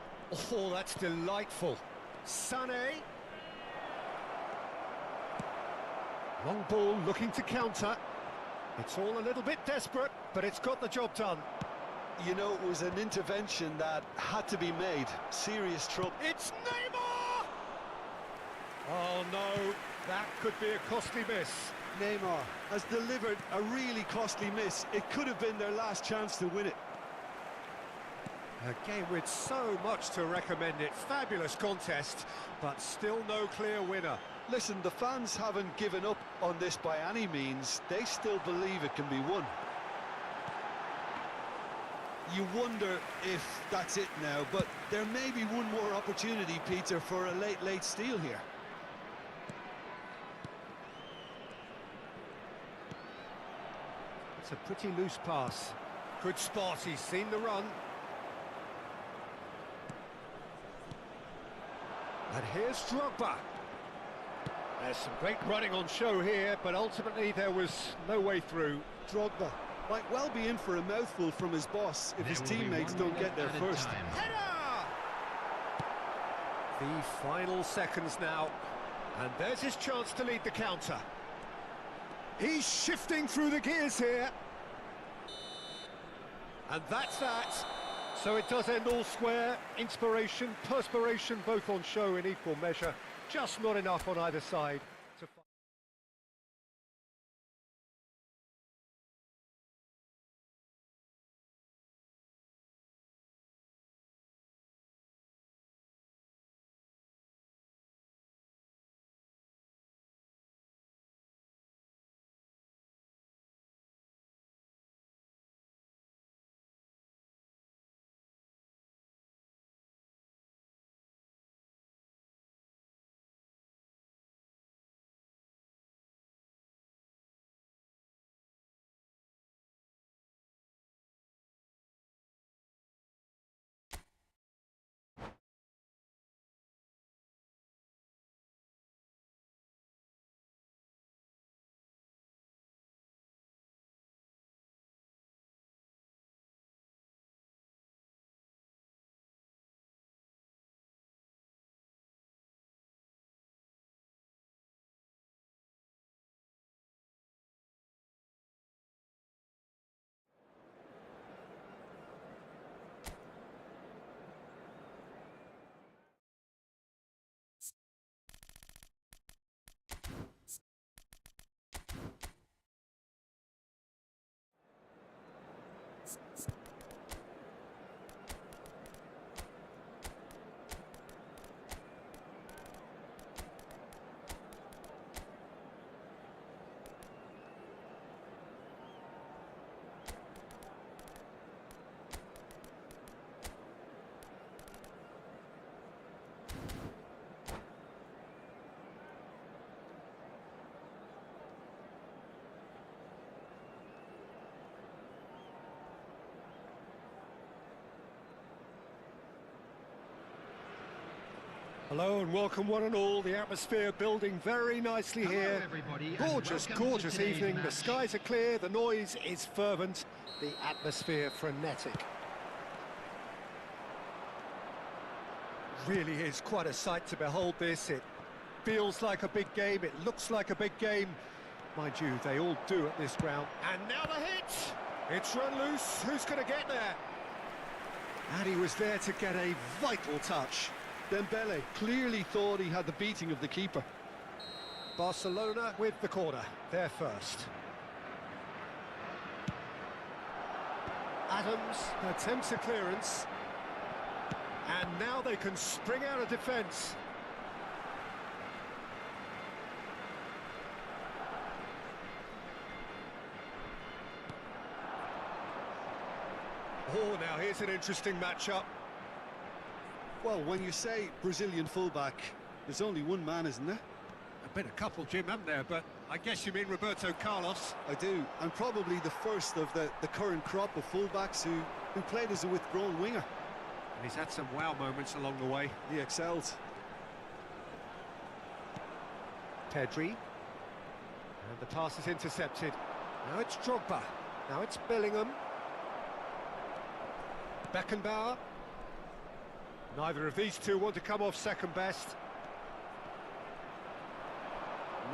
A: Oh, that's delightful. Sané. Long ball looking to counter. It's all a little bit desperate, but it's got the job done.
B: You know, it was an intervention that had to be made. Serious trouble.
A: It's Neymar! Oh no, that could be a costly miss.
E: Neymar has delivered a really costly miss. It could have been their last chance to win it.
A: A game with so much to recommend it. Fabulous contest, but still no clear winner.
B: Listen, the fans haven't given up on this by any means. They still believe it can be won. You wonder if that's it now, but there may be one more opportunity, Peter, for a late steal here.
A: It's a pretty loose pass. Good spot, he's seen the run. And here's Drogba. There's some great running on show here, but ultimately there was no way through.
E: Drogba Might well be in for a mouthful from his boss if his teammates don't get there first.
A: Header! The final seconds now, and there's his chance to lead the counter. He's shifting through the gears here. And that's that. So it does end all square. Inspiration, perspiration, both on show in equal measure. Just not enough on either side to... Hello and welcome one and all. The atmosphere building very nicely here. Gorgeous, gorgeous evening. The skies are clear, the noise is fervent, the atmosphere frenetic. Really is quite a sight to behold this. It feels like a big game, it looks like a big game. Mind you, they all do at this ground. And now the hit! It's run loose, who's going to get there? And he was there to get a vital touch.
E: Dembele clearly thought he had the beating of the keeper.
A: Barcelona with the corner, they're first. Adams attempts a clearance. And now they can spring out of defence. Oh, now here's an interesting matchup.
E: Well, when you say Brazilian fullback, there's only one man, isn't there?
A: There've been a couple, Jim, haven't there? But I guess you mean Roberto Carlos.
E: I do, and probably the first of the current crop of fullbacks who played as a withdrawn winger.
A: And he's had some wow moments along the way.
E: He excelled.
A: Pedri. And the pass is intercepted. Now it's Drogba. Now it's Bellingham. Beckenbauer. Neither of these two want to come off second best.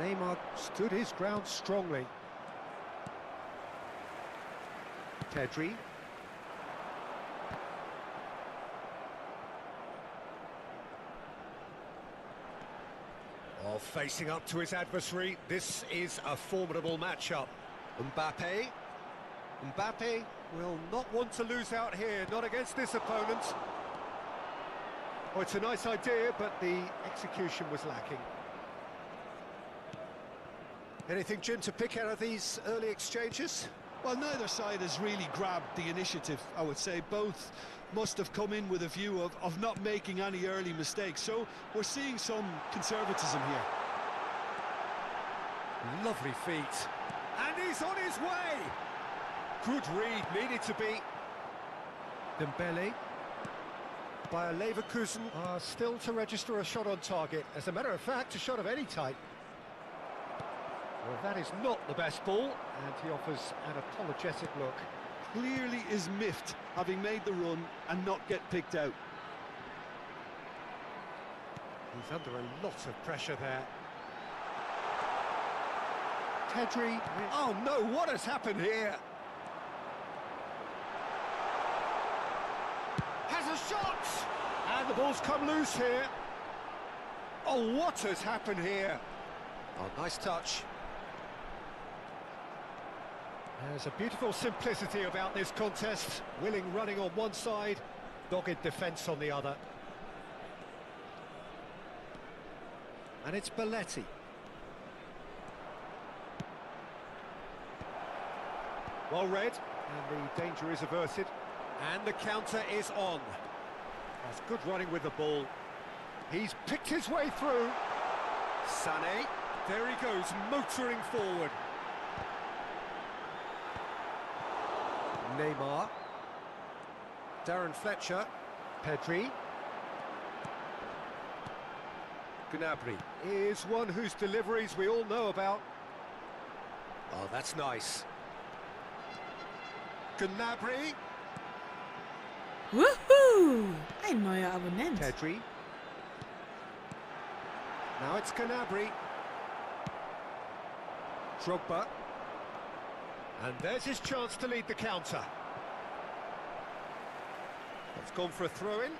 A: Neymar stood his ground strongly. Pedri. Oh, facing up to his adversary, this is a formidable matchup. Mbappe. Mbappe will not want to lose out here, not against this opponent. Oh, it's a nice idea, but the execution was lacking. Anything, Jim, to pick out of these early exchanges?
E: Well, neither side has really grabbed the initiative, I would say. Both must have come in with a view of not making any early mistakes. So we're seeing some conservatism here.
A: Lovely feet. And he's on his way! Good read, needed to be. Dembele. Bayer Leverkusen are still to register a shot on target. As a matter of fact, a shot of any type. Well, that is not the best ball, and he offers an apologetic look.
E: Clearly is miffed, having made the run and not get picked out.
A: He's under a lot of pressure there. Pedri. Oh no, what has happened here? Has a shot! And the ball's come loose here. Oh, what has happened here? Oh, nice touch. There's a beautiful simplicity about this contest. Willing running on one side, dogged defence on the other. And it's Belletti. Well read, and the danger is averted. And the counter is on. That's good running with the ball. He's picked his way through. Sané, there he goes, motoring forward. Neymar. Darren Fletcher. Pedri. Gnabry is one whose deliveries we all know about. Oh, that's nice. Gnabry.
D: Woohoo! Ein neuer Abonnent.
A: Pedri. Now it's Gnabry. Drogba. And there's his chance to lead the counter. It's gone for a throw-in.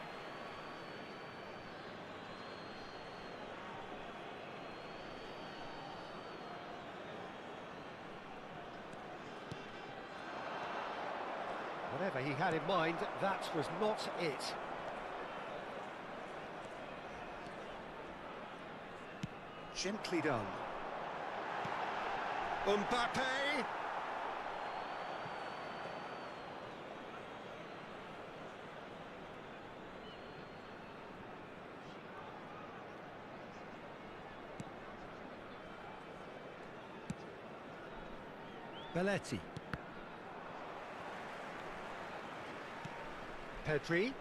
A: Whatever he had in mind, that was not it. Gently done. Mbappe! Belletti. Pedri.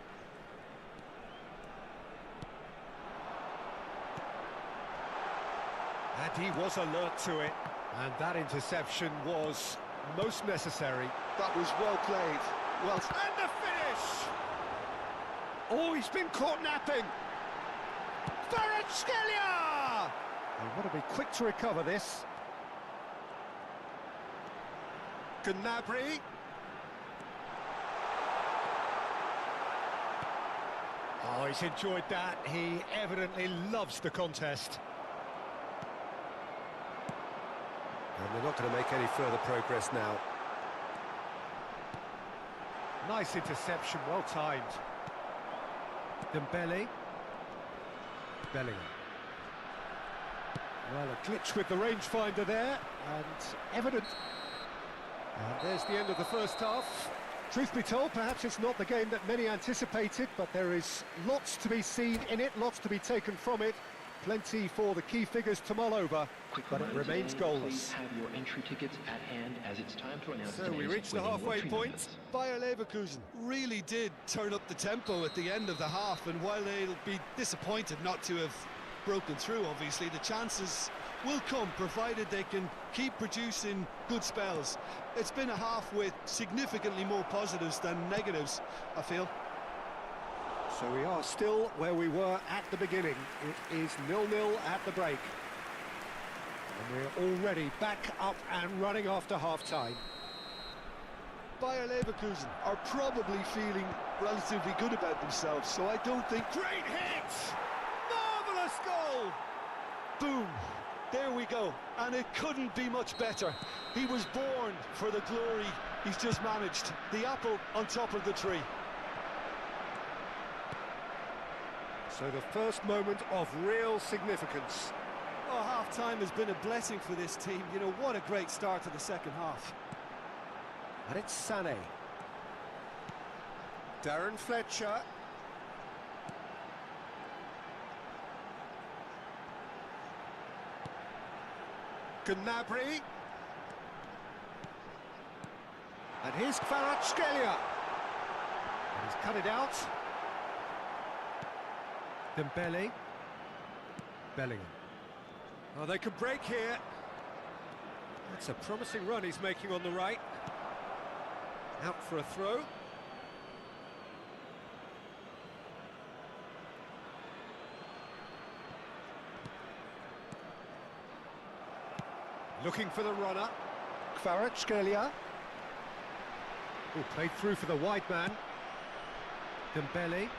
A: And he was alert to it. And that interception was most necessary.
E: That was well played. Well,
A: And the finish! Oh, he's been caught napping. Kvaratskhelia! They want to be quick to recover this. Gnabry. Oh, he's enjoyed that. He evidently loves the contest. And they're not going to make any further progress now. Nice interception, well timed. Dembele. Bellingham. Well, a glitch with the rangefinder there, and evident. And there's the end of the first half. Truth be told, perhaps it's not the game that many anticipated, but there is lots to be seen in it, lots to be taken from it. Plenty for the key figures to mull over, but it remains goalless.
G: Please have your entry tickets at hand, as it's time to announce
A: So we reach the halfway point.
E: Bayer Leverkusen really did turn up the tempo at the end of the half, and while they'll be disappointed not to have broken through, obviously, the chances will come, provided they can keep producing good spells. It's been a half with significantly more positives than negatives, I feel.
A: So we are still where we were at the beginning. It is 0-0 at the break. And we're already back up and running after half-time.
E: Bayer Leverkusen are probably feeling relatively good about themselves, so I don't think...
A: Great hit! Marvellous goal!
E: Boom! There we go, and it couldn't be much better. He was born for the glory he's just managed. The apple on top of the tree.
A: So the first moment of real significance.
E: Oh, half-time has been a blessing for this team. You know, what a great start to the second half.
A: And it's Sané. Darren Fletcher. Gnabry. And here's Kvaratskhelia. And he's cut it out. Dembele. Bellingham. Oh, they could break here. That's a promising run he's making on the right. Out for a throw. Looking for the runner. Kvaratskhelia. Oh, played through for the wide man. Dembele.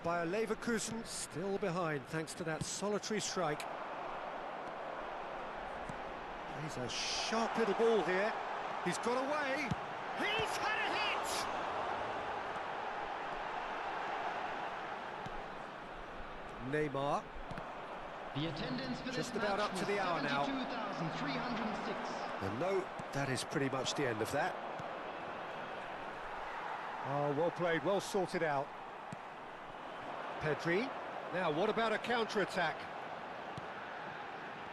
A: Bayer Leverkusen still behind thanks to that solitary strike. He's a sharp little ball here. He's got away. He's had a hit! Neymar.
C: The attendance for
A: Just
C: this
A: about
C: match
A: up to
C: was
A: the hour now.
C: 72,306.
A: And no, that is pretty much the end of that. Oh, well played, well sorted out. Pedri. Now, what about a counter-attack?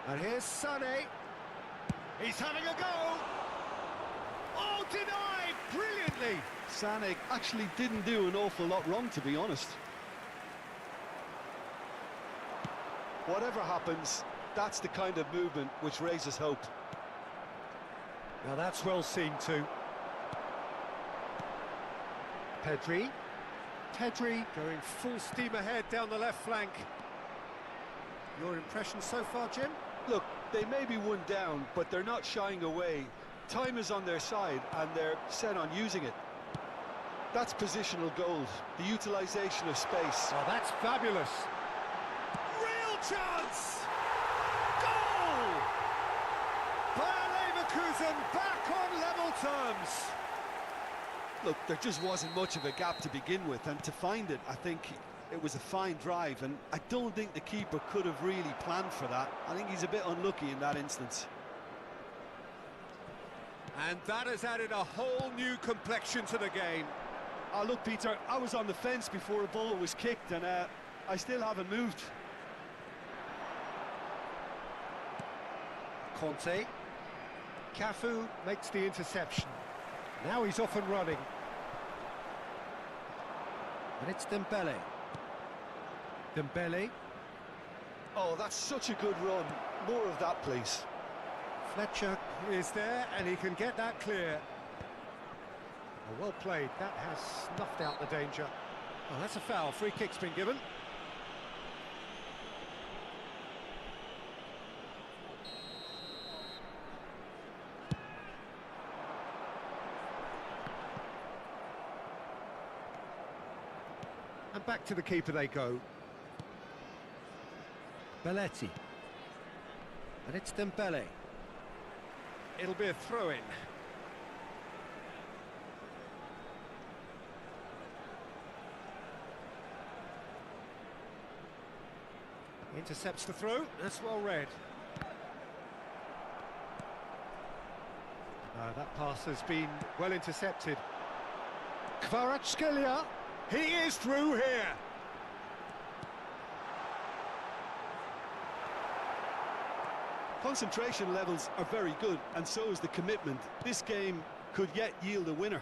A: And here's Sané. He's having a go! Oh, denied! Brilliantly!
B: Sané actually didn't do an awful lot wrong, to be honest. Whatever happens, that's the kind of movement which raises hope.
A: Now that's well seen too. Pedri. Pedri going full steam ahead down the left flank. Your impression so far, Jim?
B: Look, they may be one down, but they're not shying away. Time is on their side, and they're set on using it. That's positional gold, the utilisation of space.
A: Oh, that's fabulous. Real chance! Goal! Bayer Leverkusen back on level terms.
B: Look, there just wasn't much of a gap to begin with, and to find it, I think it was a fine drive, and I don't think the keeper could have really planned for that. I think he's a bit unlucky in that instance.
A: And that has added a whole new complexion to the game.
B: Oh, look, Peter, I was on the fence before a ball was kicked, and I still haven't moved.
A: Conte. Cafu makes the interception. Now he's off and running. And it's Dembele. Dembele.
B: Oh, that's such a good run. More of that, please.
A: Fletcher is there, and he can get that clear. Oh, well played. That has snuffed out the danger. Oh, that's a foul. Free kick's been given. And back to the keeper they go. Belletti. And it's Dembele. It'll be a throw-in. Intercepts the throw. That's well read. That pass has been well intercepted. Kvaratskhelia. He is through here.
B: Concentration levels are very good, and so is the commitment. This game could yet yield a winner.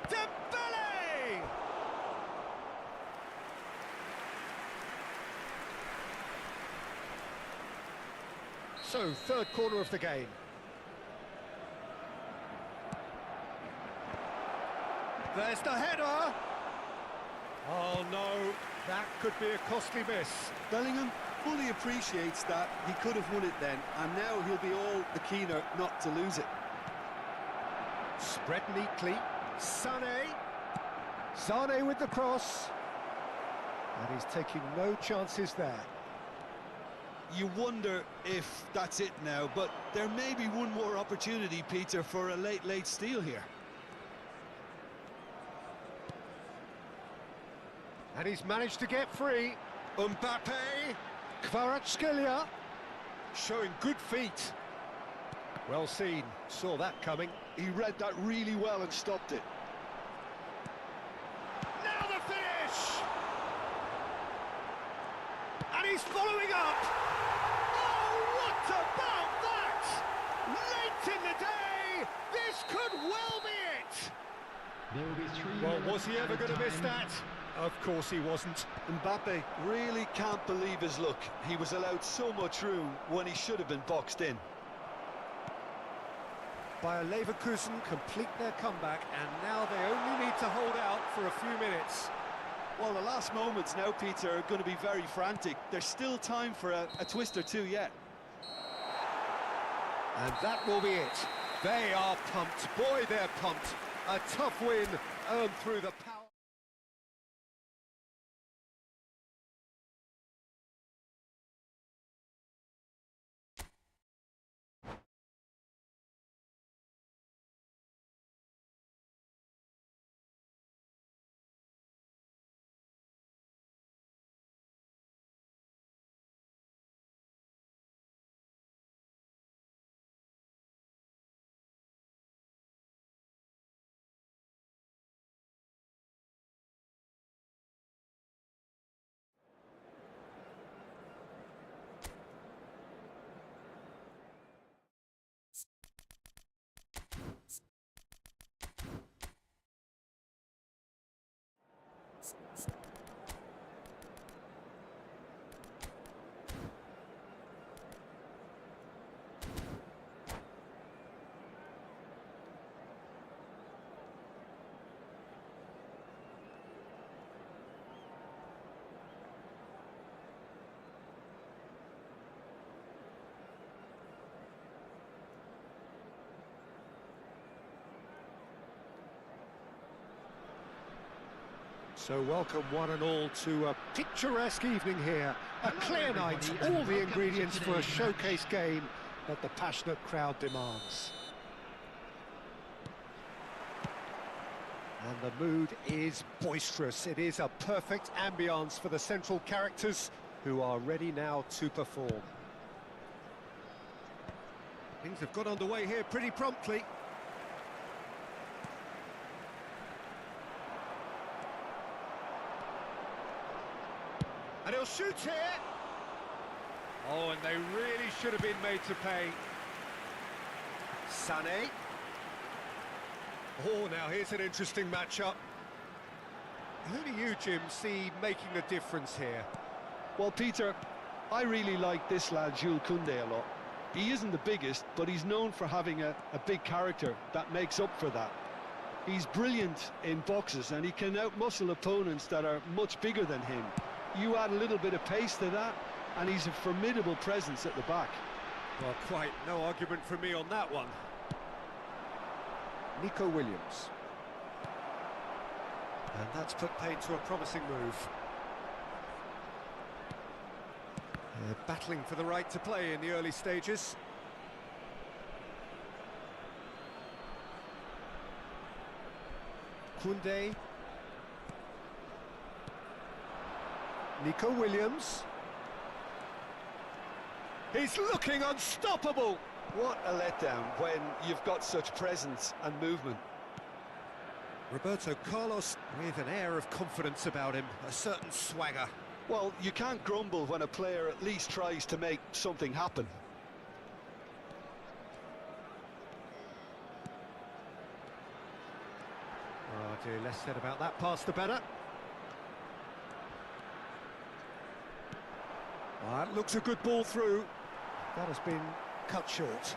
A: Dembele! So, third quarter of the game. There's the header! Oh no, that could be a costly miss.
B: Bellingham fully appreciates that he could have won it then, and now he'll be all the keener not to lose it.
A: Spread neatly. Sané. Sané with the cross. And he's taking no chances there.
B: You wonder if that's it now, but there may be one more opportunity, Peter, for a late steal here.
A: And he's managed to get free. Mbappe. Kvaratskhelia. Showing good feet. Well seen. Saw that coming.
B: He read that really well and stopped it.
A: Now the finish! And he's following up. Oh, what about that? Late in the day, this could well be it.
C: There will be 3
A: Well,
C: minutes
A: was he ever
C: added
A: going to miss
C: time.
A: that? Of course he wasn't.
B: Mbappe really can't believe his luck. He was allowed so much room when he should have been boxed in.
A: Bayer Leverkusen complete their comeback, and now they only need to hold out for a few minutes.
E: Well, the last moments now, Peter, are going to be very frantic. There's still time for a twist or two yet.
A: And that will be it. They are pumped. Boy, they're pumped. A tough win earned through the power. So welcome one and all to a picturesque evening here. A clear night, all the ingredients for a showcase game that the passionate crowd demands. And the mood is boisterous. It is a perfect ambience for the central characters who are ready now to perform. Things have got underway here pretty promptly. And he'll shoot here. Oh, and they really should have been made to pay. Sané. Oh, now here's an interesting matchup. Who do you, Jim, see making a difference here?
E: Well, Peter, I really like this lad, Jules Koundé, a lot. He isn't the biggest, but he's known for having a big character that makes up for that. He's brilliant in boxes, and he can outmuscle opponents that are much bigger than him. You add a little bit of pace to that, and he's a formidable presence at the back.
A: Well, quite no argument from me on that one. Nico Williams. And that's put paid to a promising move. Battling for the right to play in the early stages. Koundé. Nico Williams. He's looking unstoppable.
B: What a letdown when you've got such presence and movement.
A: Roberto Carlos with an air of confidence about him, a certain swagger.
B: Well, you can't grumble when a player at least tries to make something happen.
A: Oh dear, less said about that pass the better. That looks a good ball through. That has been cut short.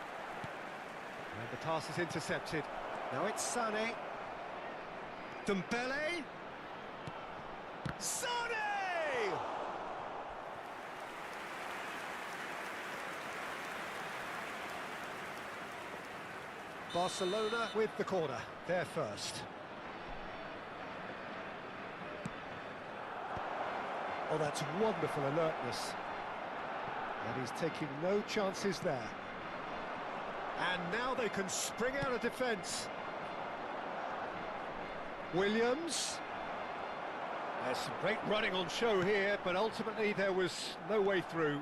A: And the pass is intercepted. Now it's Sané. Dembele. Sané! Barcelona with the corner. They're first. Oh, that's wonderful alertness. And he's taking no chances there. And now they can spring out of defence. Williams. There's some great running on show here, but ultimately there was no way through.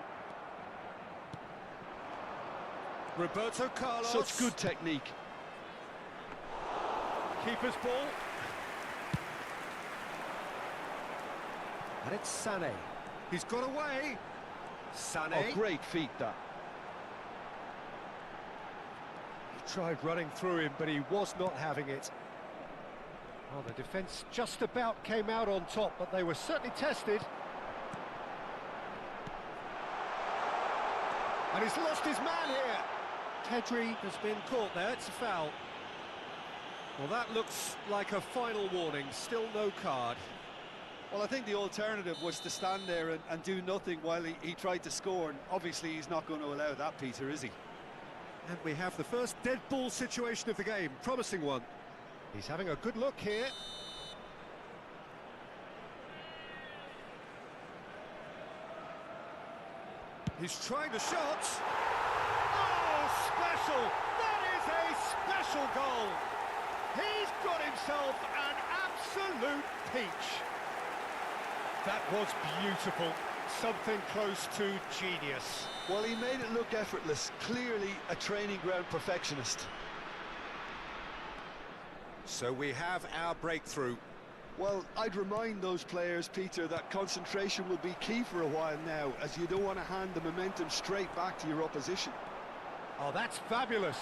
A: Roberto Carlos.
E: Such good technique.
A: Keeper's ball. And it's Sané. He's got away. Sané.
E: Oh, great feat, that.
A: He tried running through him, but he was not having it. Well, the defence just about came out on top, but they were certainly tested. And he's lost his man here. Pedri has been caught there, it's a foul. Well, that looks like a final warning, still no card.
E: Well, I think the alternative was to stand there and do nothing while he tried to score, and obviously he's not going to allow that, Peter, is he?
A: And we have the first dead ball situation of the game, promising one. He's having a good look here. He's trying the shot. Oh, special! That is a special goal! He's got himself an absolute peach. That was beautiful. Something close to genius.
B: Well, he made it look effortless. Clearly a training ground perfectionist.
A: So we have our breakthrough.
B: Well, I'd remind those players, Peter, that concentration will be key for a while now, as you don't want to hand the momentum straight back to your opposition.
A: Oh, that's fabulous.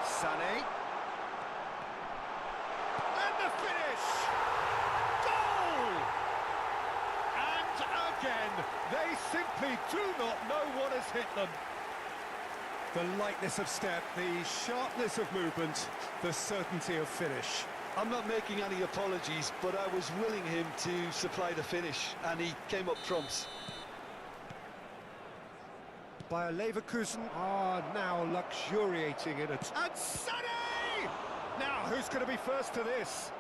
A: Sané. And the finish! Goal! And again, they simply do not know what has hit them. The lightness of step, the sharpness of movement, the certainty of finish.
B: I'm not making any apologies, but I was willing him to supply the finish, and he came up trumps.
A: Bayer Leverkusen are now luxuriating in it. And Sané! Now, who's going to be first to this?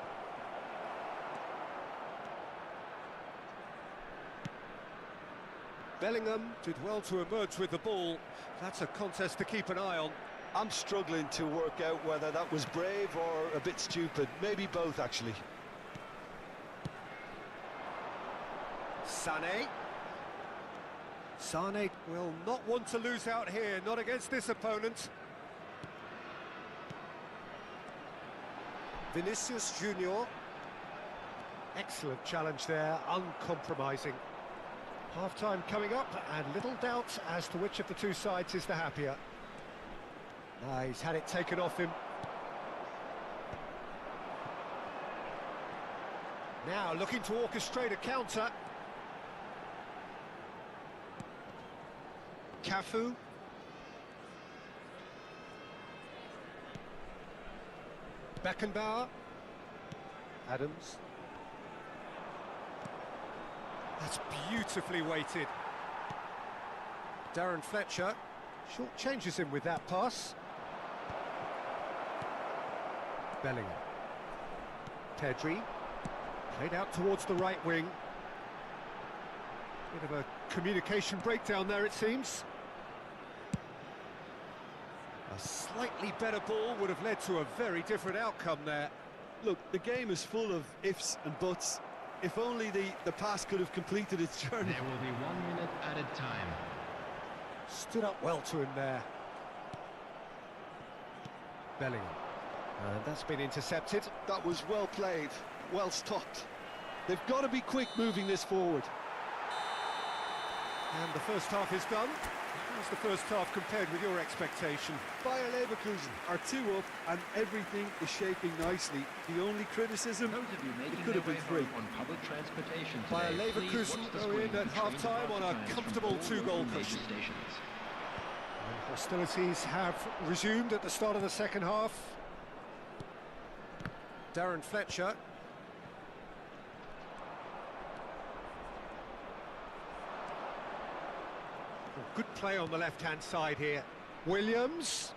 A: Bellingham did well to emerge with the ball. That's a contest to keep an eye on.
B: I'm struggling to work out whether that was brave or a bit stupid. Maybe both, actually.
A: Sané. Sané will not want to lose out here, not against this opponent. Vinicius Junior. Excellent challenge there, uncompromising. Half-time coming up, and little doubt as to which of the two sides is the happier. He's had it taken off him. Now looking to orchestrate a counter. Cafu. Beckenbauer. Adams. That's beautifully weighted. Darren Fletcher short changes him with that pass. Bellingham. Pedri. Played out towards the right wing. Bit of a communication breakdown there, it seems. A slightly better ball would have led to a very different outcome there.
E: Look, the game is full of ifs and buts. If only the pass could have completed its journey.
C: There will be 1 minute added time.
A: Stood up well to him there. Bellingham. And that's been intercepted.
B: That was well played, well stopped. They've got to be quick moving this forward.
A: And the first half is done. How's the first half compared with your expectation?
E: Bayer Leverkusen are 2 up and everything is shaping nicely. The only criticism,
G: Those of you making
E: it could have
G: their
E: been
G: way
E: 3.
G: home on public transportation
A: Bayer
G: today, please
A: Leverkusen
G: watch the
A: go
G: screen
A: in at
G: for train
A: half-time on a
G: times from
A: comfortable
G: all
A: 2-goal
G: local major
A: cushion.
G: stations.
A: And hostilities have resumed at the start of the second half. Darren Fletcher. Good play on the left-hand side here. Williams.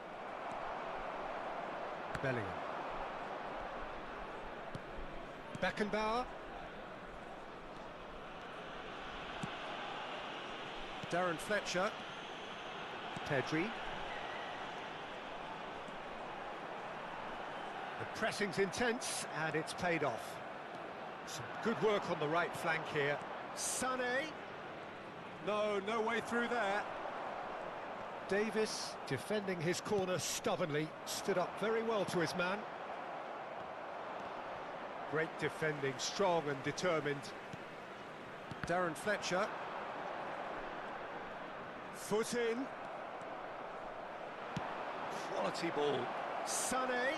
A: Bellingham. Beckenbauer. Darren Fletcher. Pedri. The pressing's intense, and it's paid off. Some good work on the right flank here. Sané. No way through there. Davis, defending his corner stubbornly, stood up very well to his man. Great defending, strong and determined. Darren Fletcher. Foot in. Quality ball. Sané.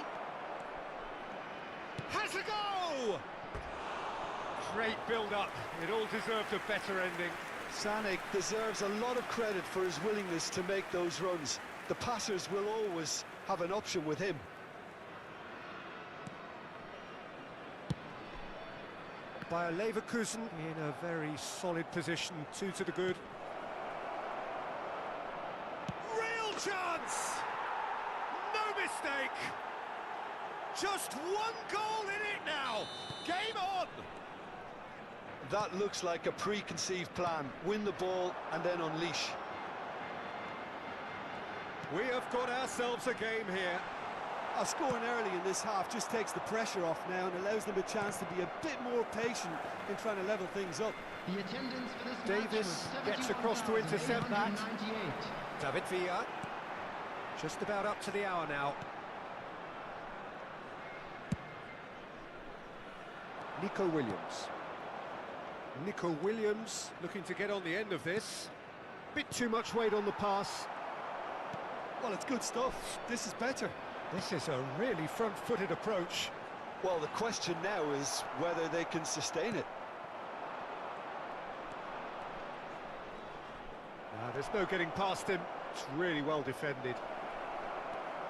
A: Has a go! Great build-up. It all deserved a better ending.
B: Sané deserves a lot of credit for his willingness to make those runs. The passers will always have an option with him.
A: Bayer Leverkusen in a very solid position, 2 to the good. Real chance! No mistake! Just one goal in it now! Game on!
B: That looks like a preconceived plan. Win the ball and then unleash.
A: We have got ourselves a game here.
E: Scoring early in this half just takes the pressure off now and allows them a chance to be a bit more patient in trying to level things up.
C: The attendance for this
A: Davis
C: match was
A: gets across to intercept that.
C: 71,898.
A: David Villa. Just about up to the hour now. Nico Williams. Nico Williams looking to get on the end of this. Bit too much weight on the pass.
E: Well, it's good stuff. This is better.
A: This is a really front-footed approach.
B: Well, the question now is whether they can sustain it.
A: There's no getting past him. It's really well defended.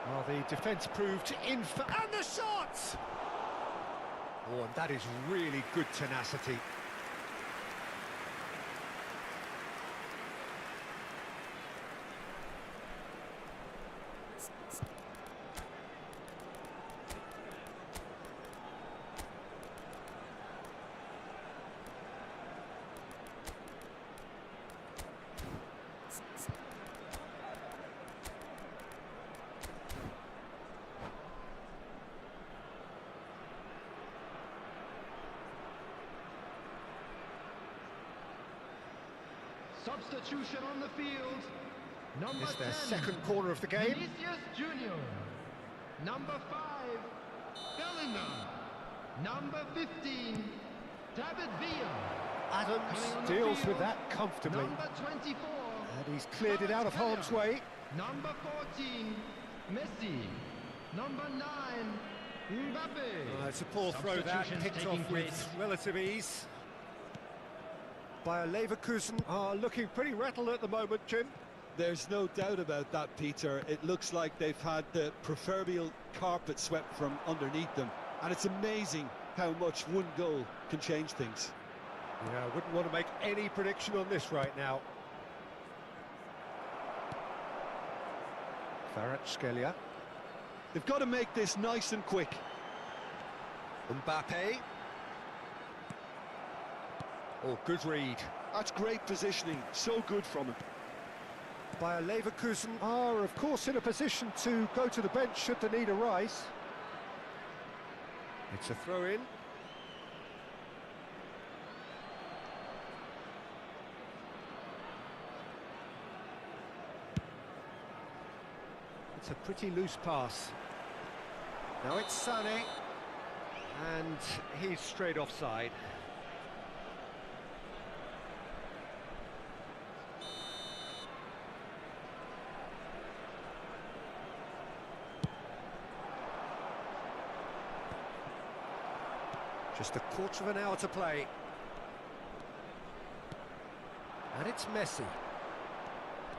A: Well, the defence proved and the shot! Oh, and that is really good tenacity.
C: Substitution on the field. Number
A: It's their
C: 10,
A: second corner of the game.
C: Vinicius Junior. Number 5, Bellingham. Number 15, David Villa.
A: Adams
C: Coming on the
A: deals
C: field,
A: with that comfortably.
C: Number 24,
A: And he's cleared it out of harm's way.
C: Number 14, Messi. Number 9, Mbappe.
A: It's a poor throw that,
C: Substitutions
A: picked
C: taking
A: off with
C: place.
A: relative ease. Bayer Leverkusen are looking pretty rattled at the moment, Jim.
E: There's no doubt about that, Peter. It looks like they've had the proverbial carpet swept from underneath them. And it's amazing how much one goal can change things.
A: Yeah, I wouldn't want to make any prediction on this right now. Kvaratskhelia.
B: They've got to make this nice and quick.
A: Mbappe. Oh, good read.
B: That's great positioning, so good from him.
A: Bayer Leverkusen are, of course, in a position to go to the bench should the need arise. It's a throw-in. It's a pretty loose pass. Now it's Sané, and he's straight offside. Just a quarter of an hour to play. And it's Messi.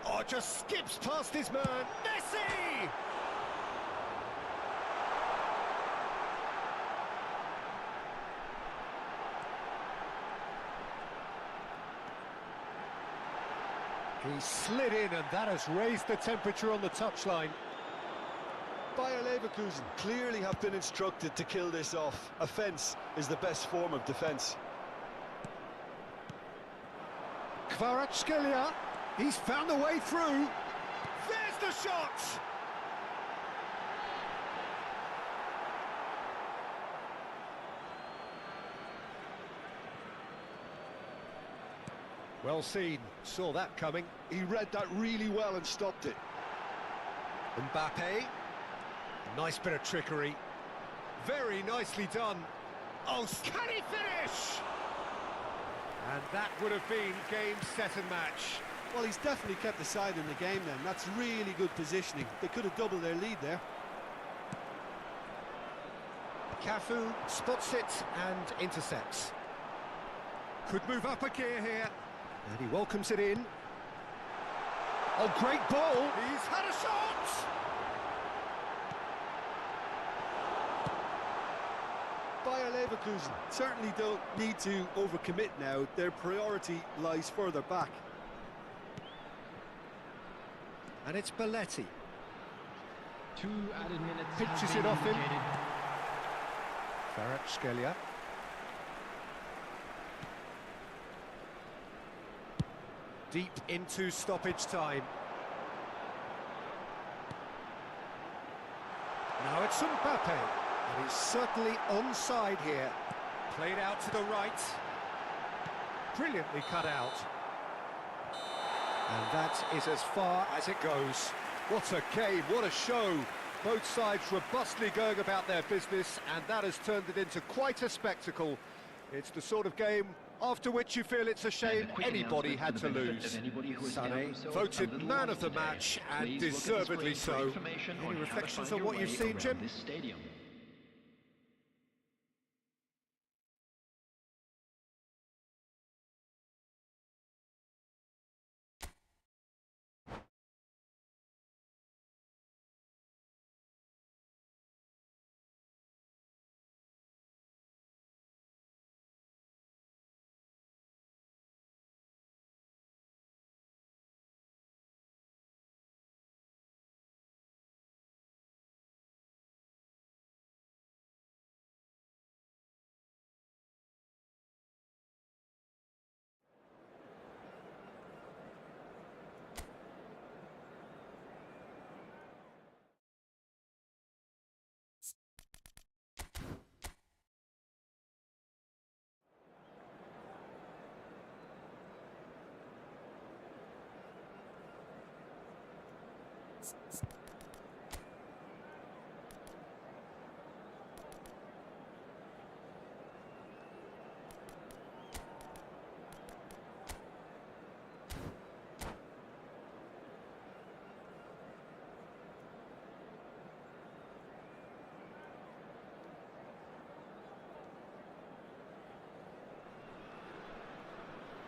A: Oh, just skips past his man. Messi! He slid in, and that has raised the temperature on the touchline.
B: Bayer Leverkusen clearly have been instructed to kill this off. Offence is the best form of defence.
A: Kvaratskhelia, he's found the way through. There's the shot! Well seen, saw that coming.
B: He read that really well and stopped it.
A: Mbappe, nice bit of trickery. Very nicely done. Oh, can he finish? And that would have been game, set and match.
E: Well, he's definitely kept the side in the game then. That's really good positioning. They could have doubled their lead there.
A: Cafu spots it and intercepts. Could move up a gear here. And he welcomes it in. Oh, great ball! He's had a shot!
E: Bayer Leverkusen certainly don't need to overcommit now. Their priority lies further back.
A: And it's Belletti.
C: 2 added minutes.
A: Pitches it off him. Kvaratskhelia. Deep into stoppage time. Now it's Mbappe, and he's certainly onside here. Played out to the right. Brilliantly cut out. And that is as far as it goes. What a game, what a show. Both sides robustly going about their business, and that has turned it into quite a spectacle. It's the sort of game after which you feel it's a shame anybody had to lose. Sané voted man of the match, and deservedly so. Any reflections on what you've seen, Jim?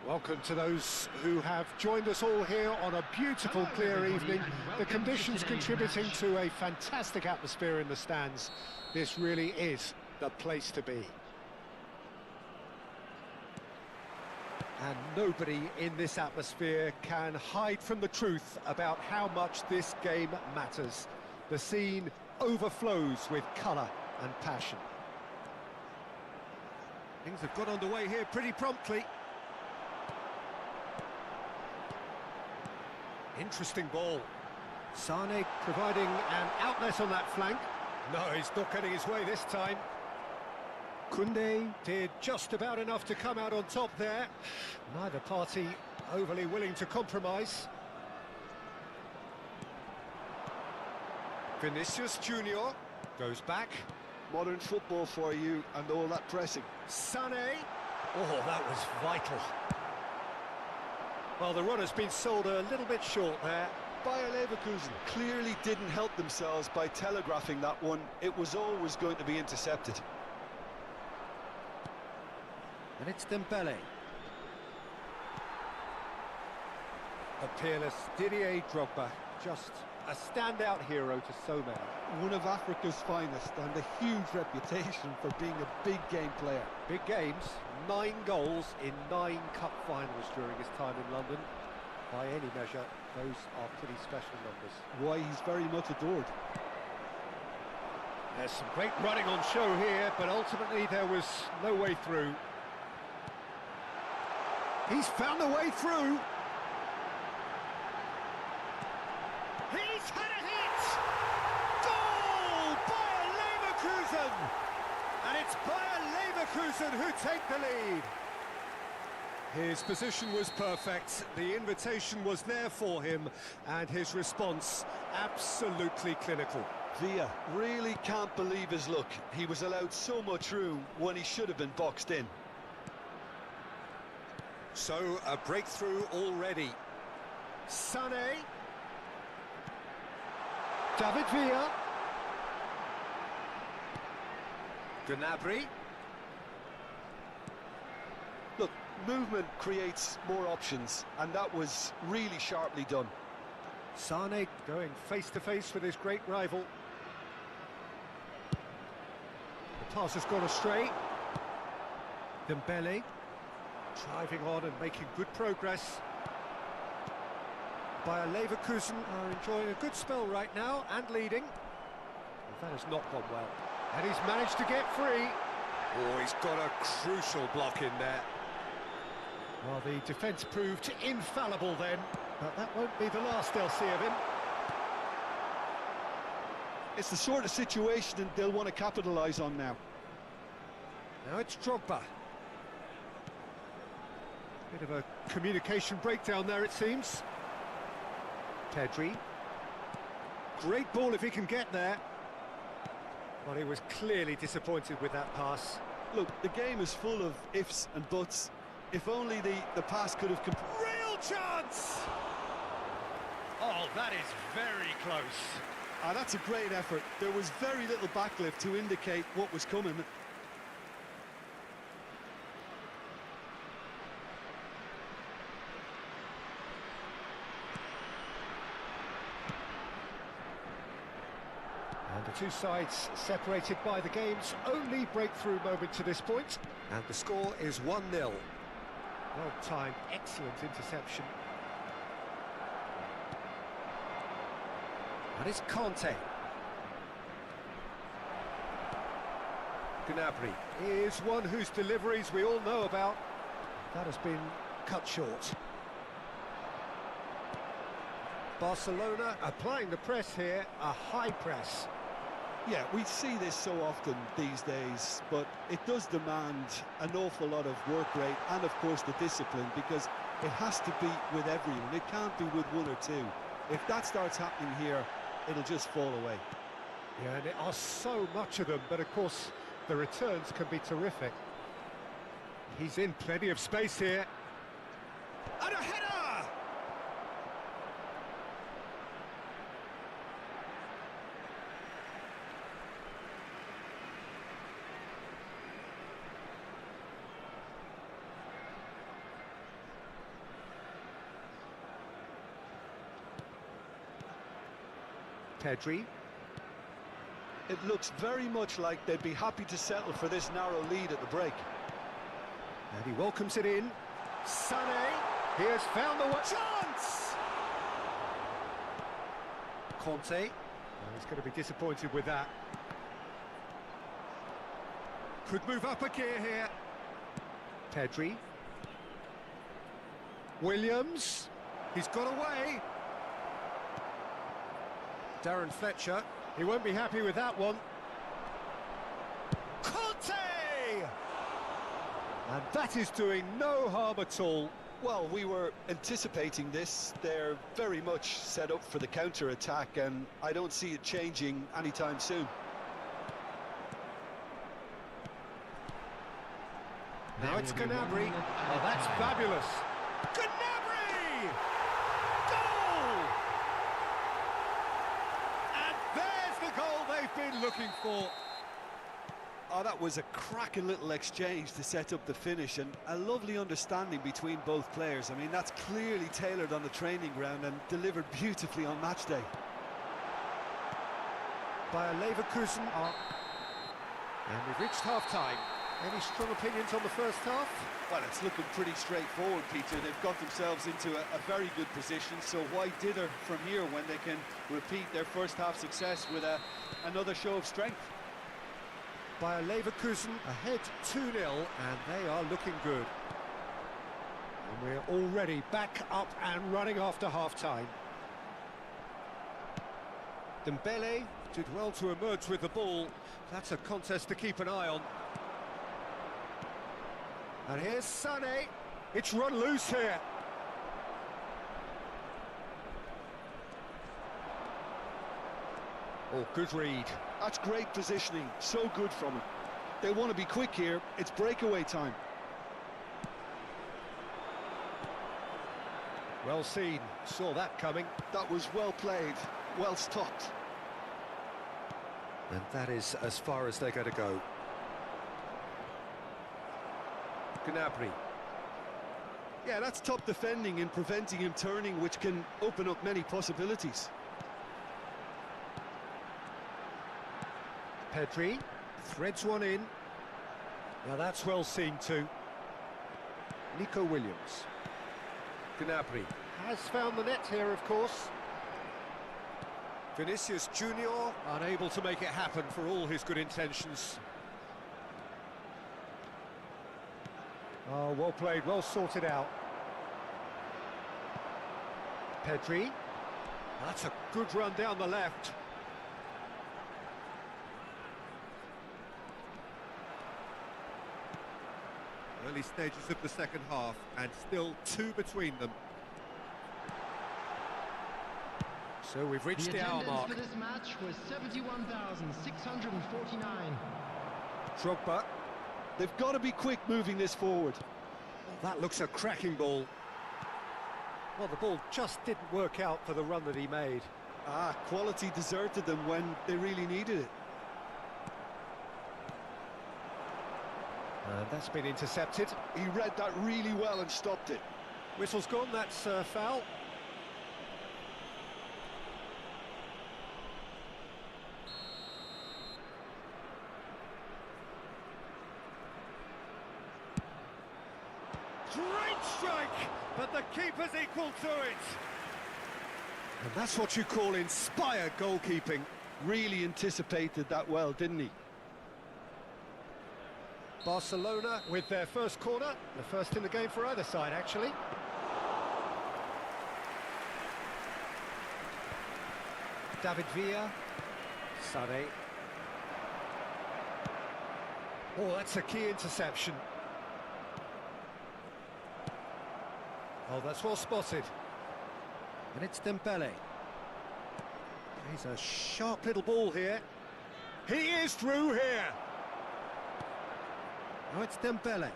A: Welcome to those who have joined us all here on a beautiful, clear evening. The conditions contributing to a fantastic atmosphere in the stands. This really is the place to be. And nobody in this atmosphere can hide from the truth about how much this game matters. The scene overflows with colour and passion. Things have got underway here pretty promptly. Interesting ball. Sané providing an outlet on that flank. No, he's not getting his way this time. Koundé did just about enough to come out on top there. Neither party overly willing to compromise. Vinicius Junior goes back.
E: Modern football for you and all that pressing.
A: Sané. Oh, that was vital. Well, the run has been sold a little bit short there.
E: Bayer Leverkusen clearly didn't help themselves by telegraphing that one. It was always going to be intercepted.
A: And it's Dembele. A peerless Didier Drogba, just a standout hero to so many.
E: One of Africa's finest and a huge reputation for being a big game player.
A: Big games, 9 goals in 9 cup finals during his time in London. By any measure, those are pretty special numbers.
E: Why, he's very much adored.
A: There's some great running on show here, but ultimately there was no way through. He's found a way through. He's had a hit! Goal! Bayer Leverkusen! And it's Bayer Leverkusen who take the lead. His position was perfect, the invitation was there for him, and his response absolutely clinical.
B: Villa really can't believe his luck. He was allowed so much room when he should have been boxed in.
A: So, a breakthrough already. Sané. David Villa. Gnabry.
B: Look, movement creates more options, and that was really sharply done.
A: Sane going face-to-face with his great rival. The pass has gone astray. Dembele driving on and making good progress. Bayer Leverkusen are enjoying a good spell right now and leading. Well, that has not gone well. And he's managed to get free. Oh, he's got a crucial block in there. Well, the defence proved infallible then, but that won't be the last they'll see of him.
E: It's the sort of situation they'll want to capitalise on now.
A: Now it's Drogba. Bit of a communication breakdown there, it seems. Pedri. Great ball if he can get there. Well, he was clearly disappointed with that pass.
E: Look, the game is full of ifs and buts. If only the pass could have...
A: Real chance! Oh, that is very close.
E: That's a great effort. There was very little backlift to indicate what was coming.
A: And the two sides separated by the game's only breakthrough moment to this point. And the score is 1-0. Well-timed, excellent interception. And it's Conte. Gnabry is one whose deliveries we all know about. That has been cut short. Barcelona applying the press here, a high press.
E: Yeah, we see this so often these days, but it does demand an awful lot of work rate and, of course, the discipline, because it has to be with everyone. It can't be with one or two. If that starts happening here, it'll just fall away.
A: Yeah, and there are so much of them, but of course, the returns can be terrific. He's in plenty of space here. And a header! Pedri.
E: It looks very much like they'd be happy to settle for this narrow lead at the break.
A: And he welcomes it in. Sane, he has found the chance! Conte, well, he's going to be disappointed with that. Could move up a gear here. Pedri. Williams, he's got away. Darren Fletcher, he won't be happy with that one. Conte! And that is doing no harm at all.
B: Well, we were anticipating this. They're very much set up for the counter-attack, and I don't see it changing anytime soon.
A: Now it's Gnabry. Oh, that's fabulous. Gnabry! Goal! And there's the goal they've been looking for.
E: Oh, that was a cracking little exchange to set up the finish, and a lovely understanding between both players. I mean, that's clearly tailored on the training ground and delivered beautifully on match day.
A: Bayer Leverkusen are... And we've reached half-time. Any strong opinions on the first half?
E: Well, it's looking pretty straightforward, Peter. They've got themselves into a very good position, so why dither from here when they can repeat their first half success with another show of strength?
A: Bayer Leverkusen ahead 2-0, and they are looking good. And we're already back up and running after half-time. Dembele did well to emerge with the ball. That's a contest to keep an eye on. And here's Sane. It's run loose here. Oh, good read.
E: That's great positioning, so good from him. They want to be quick here, it's breakaway time.
A: Well seen, saw that coming.
E: That was well played, well stopped.
A: And that is as far as they're going to go. Gnabry.
E: Yeah, that's top defending and preventing him turning, which can open up many possibilities.
A: Pedri threads one in. Now that's well seen too. Nico Williams. Gnabry has found the net here, of course. Vinicius Junior unable to make it happen for all his good intentions. Oh, well played, well sorted out. Pedri. That's a good run down the left. Early stages of the second half, and still 2 between them. So we've reached the hour mark.
C: For this match was 71,649.
A: Drogba.
E: They've got to be quick moving this forward.
A: That looks a cracking ball. Well, the ball just didn't work out for the run that he made.
E: Quality deserted them when they really needed it.
A: And that's been intercepted.
E: He read that really well and stopped it.
A: Whistle's gone, that's foul. Great strike, but the keeper's equal to it. And that's what you call inspired goalkeeping.
E: Really anticipated that well, didn't he?
A: Barcelona with their first corner, the first in the game for either side, actually. David Villa, Sane. Oh, that's a key interception. Oh, that's well spotted. And it's Dembele. He's a sharp little ball here. He is through here. Oh, it's Dembele.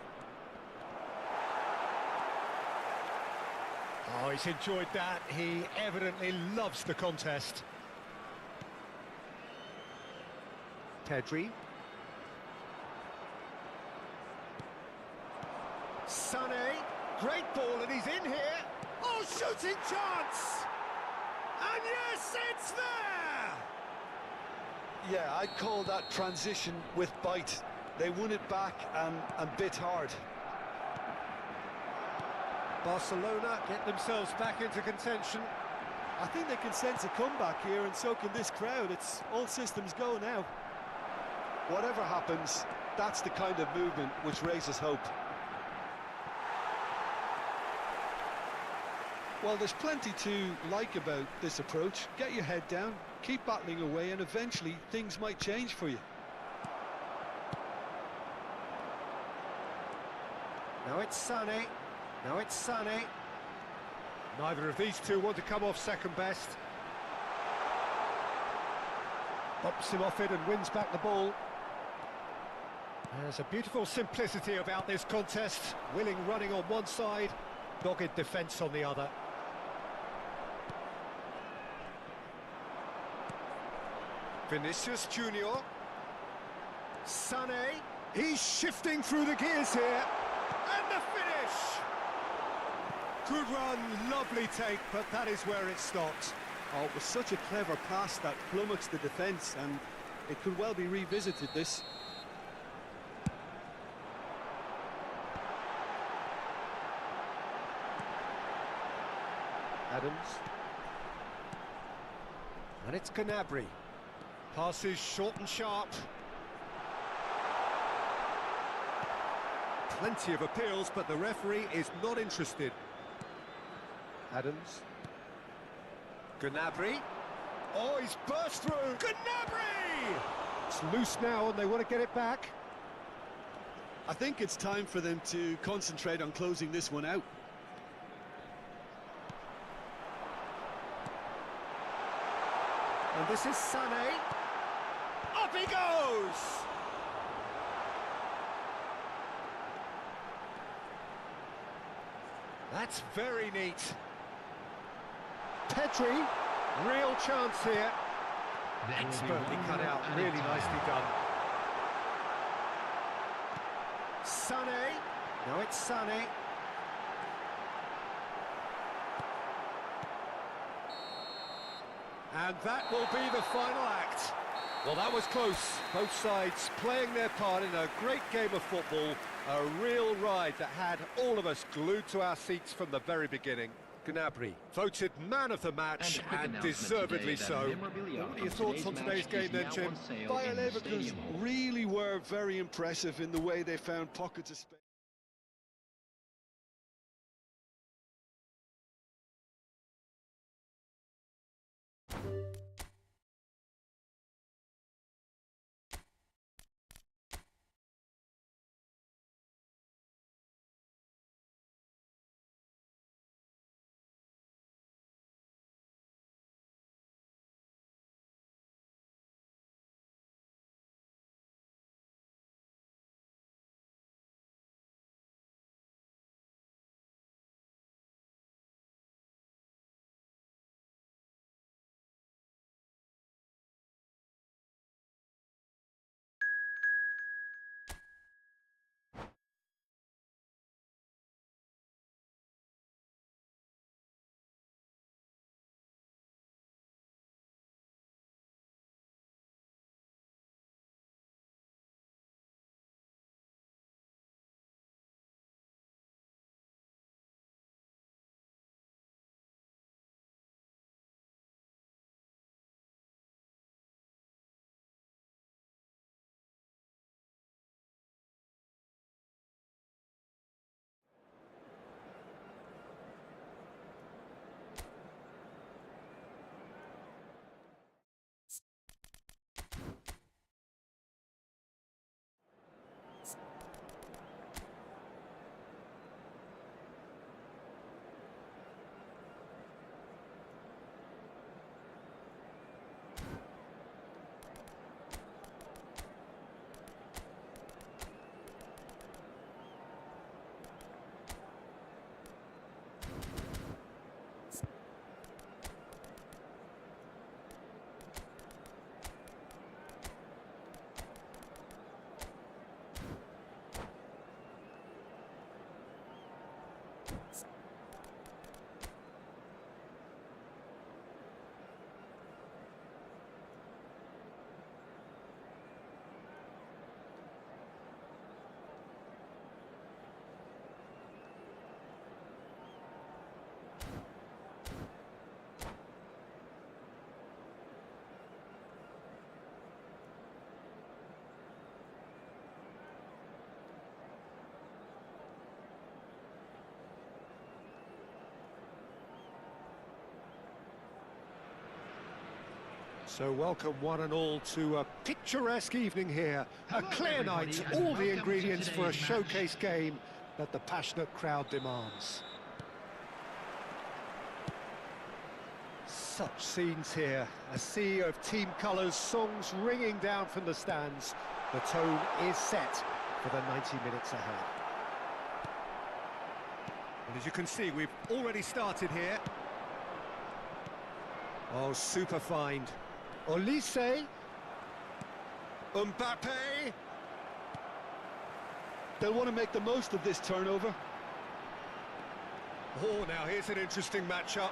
A: Oh, he's enjoyed that. He evidently loves the contest. Pedri. Sané. Great ball, and he's in here. Oh, shooting chance! And yes, it's there!
E: Yeah, I'd call that transition with bite. They won it back and bit hard.
A: Barcelona get themselves back into contention.
E: I think they can sense a comeback here, and so can this crowd. It's all systems go now. Whatever happens, that's the kind of movement which raises hope. Well, there's plenty to like about this approach. Get your head down, keep battling away, and eventually things might change for you.
A: Now it's Sané. Now it's Sané. Neither of these two want to come off second best. Bops him off it and wins back the ball. There's a beautiful simplicity about this contest. Willing running on one side, dogged defence on the other. Vinicius Junior. Sané. He's shifting through the gears here. And the finish! Good run, lovely take, but that is where it stopped.
E: Oh, it was such a clever pass that flummoxed the defence, and it could well be revisited, this.
A: Adams. And it's Gnabry. Passes short and sharp. Plenty of appeals, but the referee is not interested. Adams. Gnabry. Oh, he's burst through. Gnabry! It's loose now and they want to get it back.
E: I think it's time for them to concentrate on closing this one out.
A: And this is Sané. Up he goes! That's very neat. Pedri, real chance here. Expertly cut out, really nicely done. Sané, Now it's Sané. And that will be the final act. Well, that was close. Both sides playing their part in a great game of football. A real ride that had all of us glued to our seats from the very beginning. Gnabry, voted man of the match, and deservedly so. What are your thoughts on today's game then, Jim?
E: Bayer Leverkusen really were very impressive in the way they found pockets of space.
A: So welcome one and all to a picturesque evening here. A clear night, all the ingredients for a showcase game that the passionate crowd demands. Such scenes here, a sea of team colours, songs ringing down from the stands. The tone is set for the 90 minutes ahead. And as you can see, we've already started here. Oh, super find. Olise, Mbappe.
E: They'll want to make the most of this turnover.
A: Oh, now here's an interesting matchup.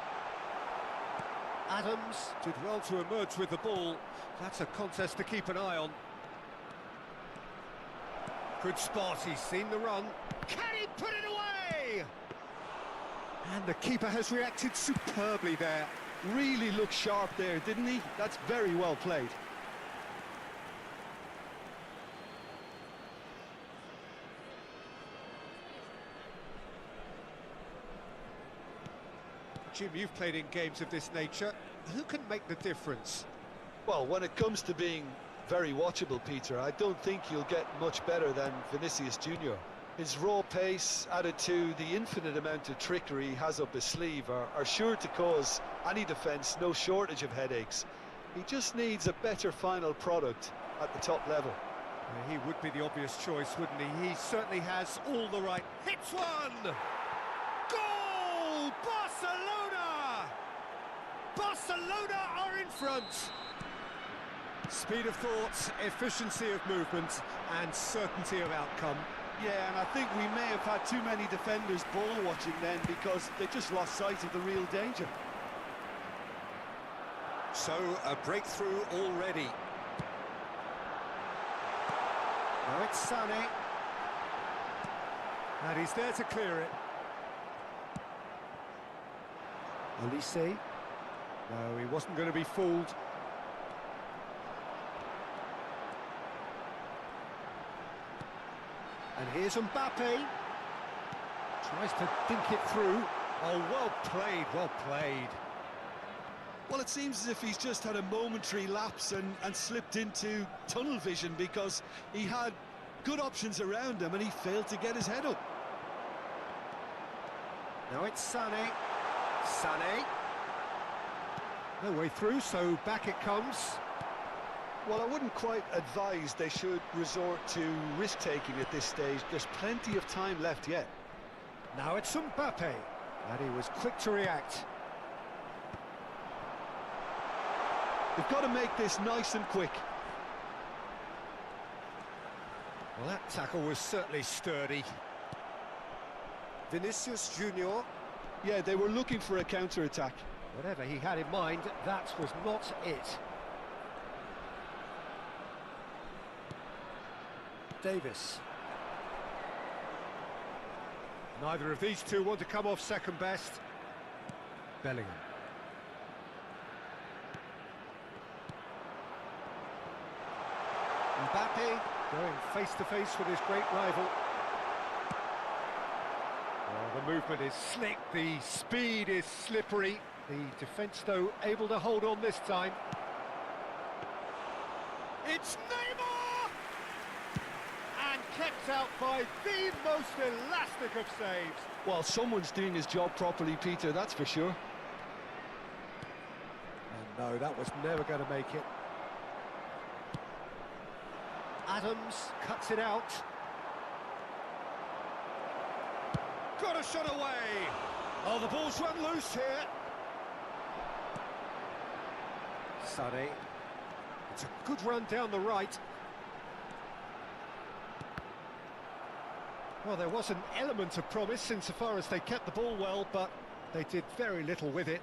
A: Adams did well to emerge with the ball. That's a contest to keep an eye on. Good spot, he's seen the run. Can he put it away? And the keeper has reacted superbly there.
E: Really looked sharp there, didn't he? That's very well played.
A: Jim, you've played in games of this nature. Who can make the difference?
B: Well, when it comes to being very watchable, Peter, I don't think you'll get much better than Vinicius Junior. His raw pace, added to the infinite amount of trickery he has up his sleeve, are sure to cause any defence no shortage of headaches. He just needs a better final product at the top level.
A: Yeah, he would be the obvious choice, wouldn't he? He certainly has all the right... Hits one! Goal! Barcelona! Barcelona are in front! Speed of thought, efficiency of movement, and certainty of outcome.
E: Yeah, and I think we may have had too many defenders ball watching then because they just lost sight of the real danger.
F: So, a breakthrough already. Now it's Sané. And he's there to clear it. Olise. No, he wasn't going to be fooled. And here's Mbappe. Tries to dink it through. Oh, well played, well played.
E: Well, it seems as if he's just had a momentary lapse and slipped into tunnel vision because he had good options around him and he failed to get his head up.
F: Now it's Sané. Sané. No way through, so back it comes.
B: Well, I wouldn't quite advise they should resort to risk-taking at this stage. There's plenty of time left yet.
F: Now it's Mbappe, and he was quick to react.
E: They've got to make this nice and quick.
F: Well, that tackle was certainly sturdy. Vinicius Junior.
E: Yeah, they were looking for a counter-attack.
F: Whatever he had in mind, that was not it. Davis. Neither of these two want to come off second best. Bellingham. Mbappe going face-to-face with his great rival. Oh, the movement is slick, the speed is slippery. The defence, though, able to hold on this time. It's Neymar! And kept out by the most elastic of saves.
E: Well, someone's doing his job properly, Peter, that's for sure.
F: And no, that was never going to make it. Adams cuts it out. Got a shot away. Oh, the ball's run loose here. Sané. It's a good run down the right. Well, there was an element of promise insofar as they kept the ball well, but they did very little with it.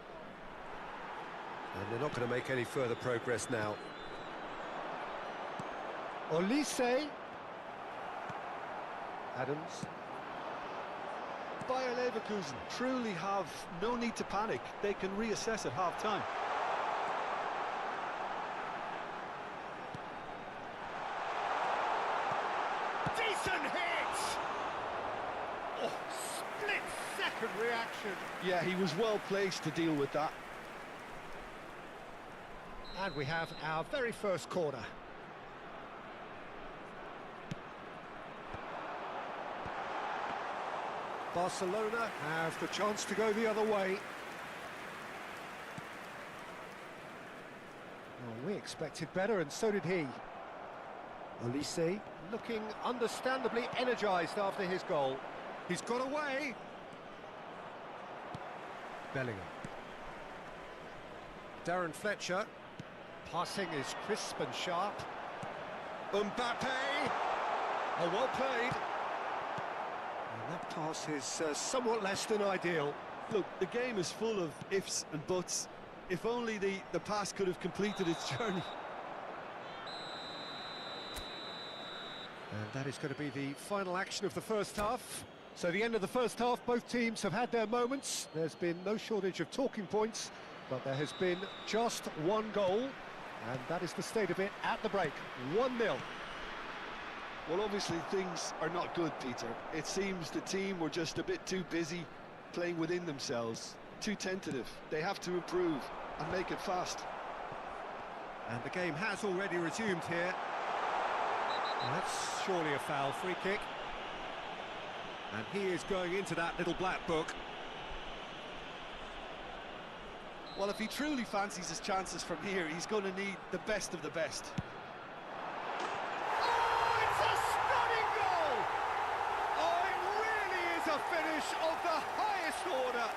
F: And they're not going to make any further progress now. Olise. Adams.
E: Bayer Leverkusen truly have no need to panic. They can reassess at half-time.
F: Decent hit! Oh, split-second reaction.
E: Yeah, he was well placed to deal with that.
F: And we have our very first corner. Barcelona have the chance to go the other way. Well, we expected better, and so did he. Olise looking understandably energised after his goal. He's got away. Bellingham. Darren Fletcher. Passing is crisp and sharp. Mbappe! Oh, well played. And that pass is somewhat less than ideal.
E: Look, the game is full of ifs and buts. If only the pass could have completed its journey.
F: And that is going to be the final action of the first half. So the end of the first half, both teams have had their moments. There's been no shortage of talking points, but there has been just one goal, and that is the state of it at the break. 1-0.
E: Well, obviously things are not good, Peter. It seems the team were just a bit too busy playing within themselves, too tentative. They have to improve and make it fast.
F: And the game has already resumed here. And that's surely a foul. Free kick. And he is going into that little black book.
E: Well, if he truly fancies his chances from here, he's going to need the best of the best.
F: Finish of the highest order.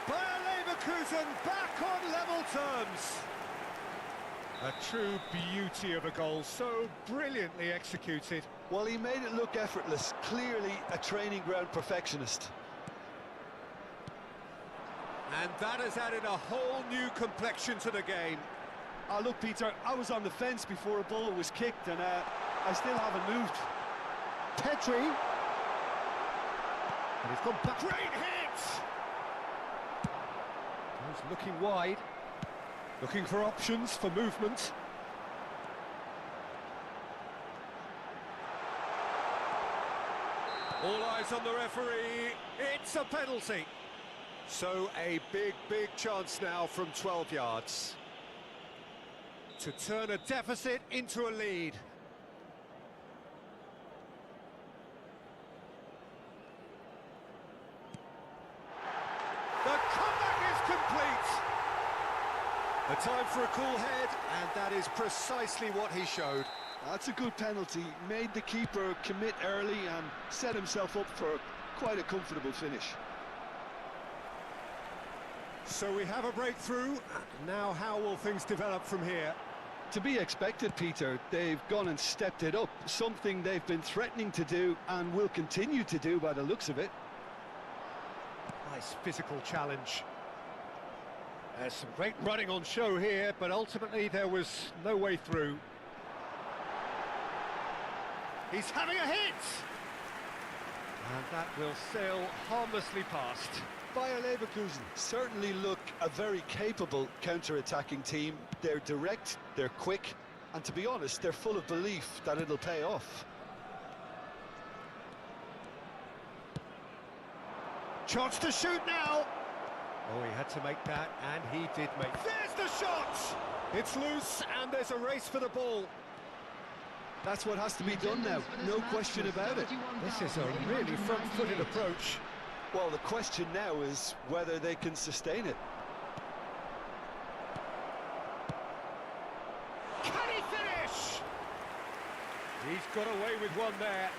F: Bayer Leverkusen back on level terms.
A: A true beauty of a goal, so brilliantly executed.
B: Well, he made it look effortless, clearly a training ground perfectionist.
A: And that has added a whole new complexion to the game.
E: Oh, look, Peter, I was on the fence before a ball was kicked, and I still haven't moved.
A: Pedri. And he's gone back. Great hit! He's looking wide. Looking for options for movement. All eyes on the referee. It's a penalty. So a big chance now from 12 yards. To turn a deficit into a lead. The comeback is complete. A time for a cool head, and that is precisely what he showed.
E: That's a good penalty. Made the keeper commit early and set himself up for quite a comfortable finish.
A: So we have a breakthrough. Now how will things develop from here?
E: To be expected, Peter. They've gone and stepped it up, something they've been threatening to do and will continue to do by the looks of it.
A: Nice physical challenge. There's some great running on show here, but ultimately there was no way through. He's having a hit! And that will sail harmlessly past.
E: Bayer Leverkusen
B: Certainly look a very capable counter-attacking team. They're direct, they're quick, and to be honest, they're full of belief that it'll pay off.
A: Chance to shoot now! Oh, he had to make that, and he did make... There's the shot! It's loose, and there's a race for the ball.
E: That's what has to be done now, no question about it.
A: This is a really front-footed approach.
B: Well, the question now is whether they can sustain it.
A: Can he finish? He's got away with one there.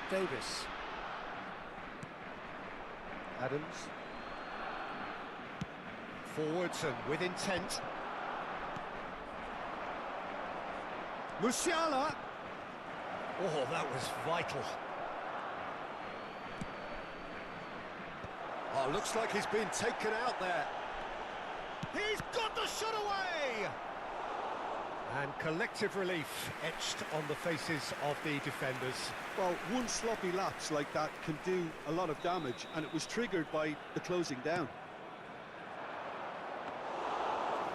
A: Davis. Adams. Forwards and with intent. Musiala. Oh, that was vital. Oh, looks like he's been taken out there. He's got the shot away! And collective relief etched on the faces of the defenders.
E: Well, one sloppy lapse like that can do a lot of damage, and it was triggered by the closing down.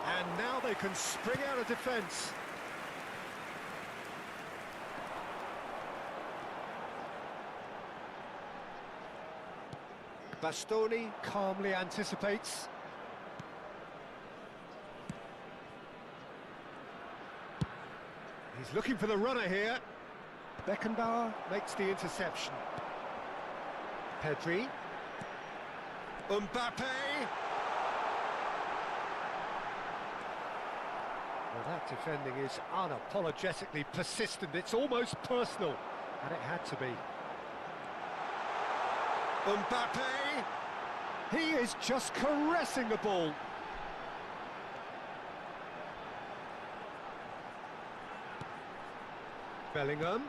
A: And now they can spring out of defence. Bastoni calmly anticipates. He's looking for the runner here. Beckenbauer makes the interception. Pedri. Mbappe. Well, that defending is unapologetically persistent. It's almost personal, and it had to be. Mbappe! He is just caressing the ball. Bellingham.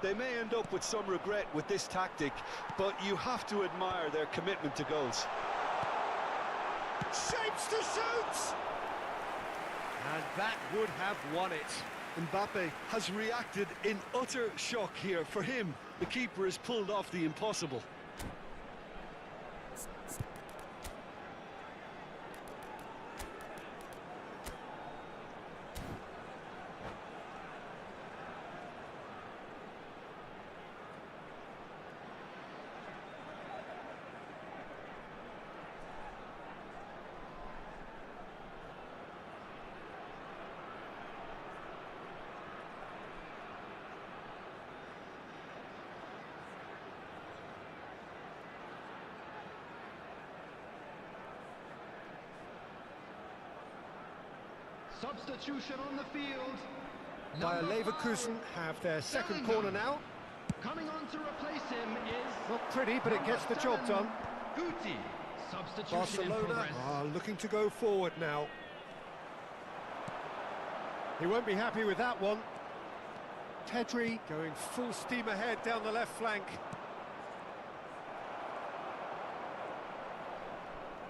B: They may end up with some regret with this tactic, but you have to admire their commitment to goals.
A: Shapes to shoot! And that would have won it.
E: Mbappe has reacted in utter shock here. For him, the keeper has pulled off the impossible.
C: Substitution on the field.
F: Bayer
C: Number
F: Leverkusen
C: 5,
F: have their second
C: Bellingham.
F: corner now.
C: Coming on to replace him is
F: Not pretty, but it gets the job
C: 7,
F: done.
C: Guti. Substitution in
F: Barcelona
C: progress.
F: are looking to go forward now. He won't be happy with that one. Pedri going full steam ahead down the left flank.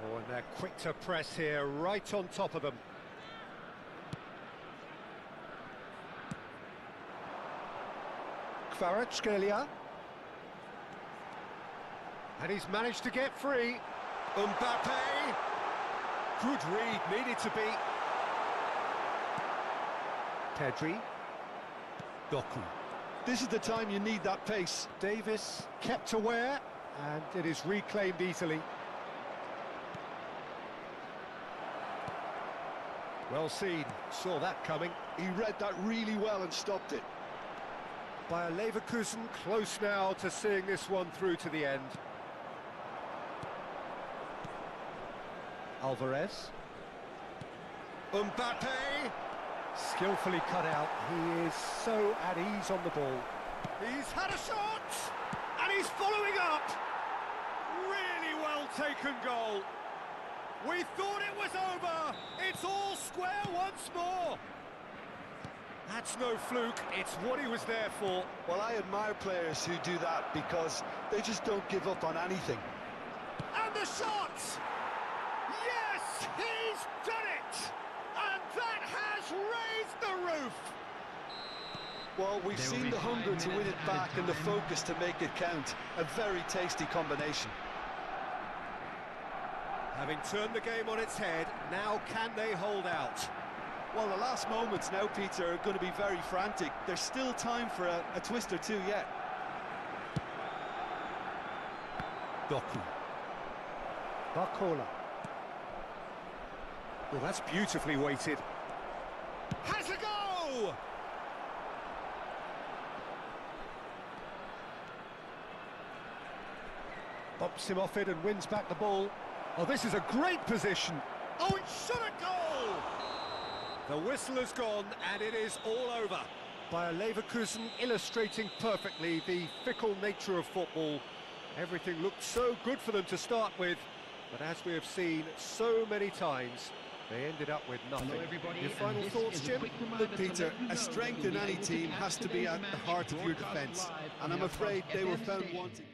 F: Oh, and they're quick to press here, right on top of them. Kvaratskhelia. And he's managed to get free. Mbappe. Good read, needed to be. Pedri. Doku.
E: This is the time you need that pace.
F: Davis kept aware, and it is reclaimed easily. Well seen, saw that coming.
E: He read that really well and stopped it.
F: Bayer Leverkusen close now to seeing this one through to the end. Alvarez. Mbappe! Skillfully cut out. He is so at ease on the ball. He's had a shot! And he's following up! Really well taken goal. We thought it was over. It's all square once more. That's no fluke, it's what he was there for.
E: Well, I admire players who do that because they just don't give up on anything.
F: And the shot! Yes, he's done it! And that has raised the roof!
E: Well, we've
C: There will
E: seen
C: be
E: the hunger
C: 5
E: to win
C: minutes
E: it back
C: added
E: and the
C: time.
E: focus to make it count. A very tasty combination.
F: Having turned the game on its head, now can they hold out?
E: Well, the last moments now, Peter, are going to be very frantic. There's still time for a twist or two yet.
F: Doku. Barcola. Well, that's beautifully weighted. Has a go! Bumps him off it and wins back the ball. Oh, this is a great position. Oh, it should have goal! The whistle has gone and it is all over. Bayer Leverkusen illustrating perfectly the fickle nature of football. Everything looked so good for them to start with, but as we have seen so many times, they ended up with nothing.
C: Hello everybody,
F: Your
C: and
F: final
C: this
F: thoughts,
C: is a
F: Jim?
C: quick reminder
E: Look,
C: to
E: Peter,
C: let you know
E: a strength
C: you'll
E: in
C: be
E: any
C: able to
E: team
C: catch
E: has to be
C: today's
E: at the
C: match
E: heart of your
C: broadcast
E: defence.
C: live
E: And
C: on
E: I'm
C: the
E: afraid
C: Club
E: they were
C: FM
E: found
C: station.
E: wanting.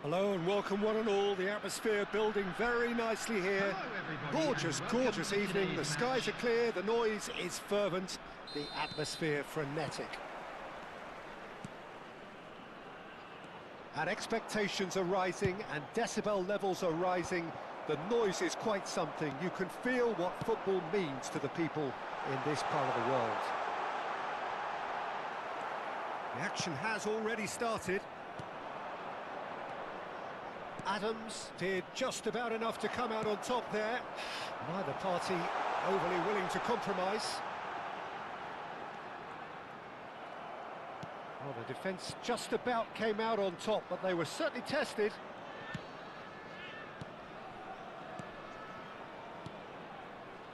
F: Hello and welcome one and all. The atmosphere building very nicely here.
C: Hello, everybody,
F: Gorgeous,
C: and welcome
F: gorgeous
C: to
F: evening. The
C: today's
F: skies are
C: match.
F: clear, the noise is fervent, the atmosphere frenetic. And expectations are rising and decibel levels are rising. The noise is quite something. You can feel what football means to the people in this part of the world. The action has already started. Adams did just about enough to come out on top there. Neither party overly willing to compromise. Well, Well, the defence just about came out on top, but they were certainly tested.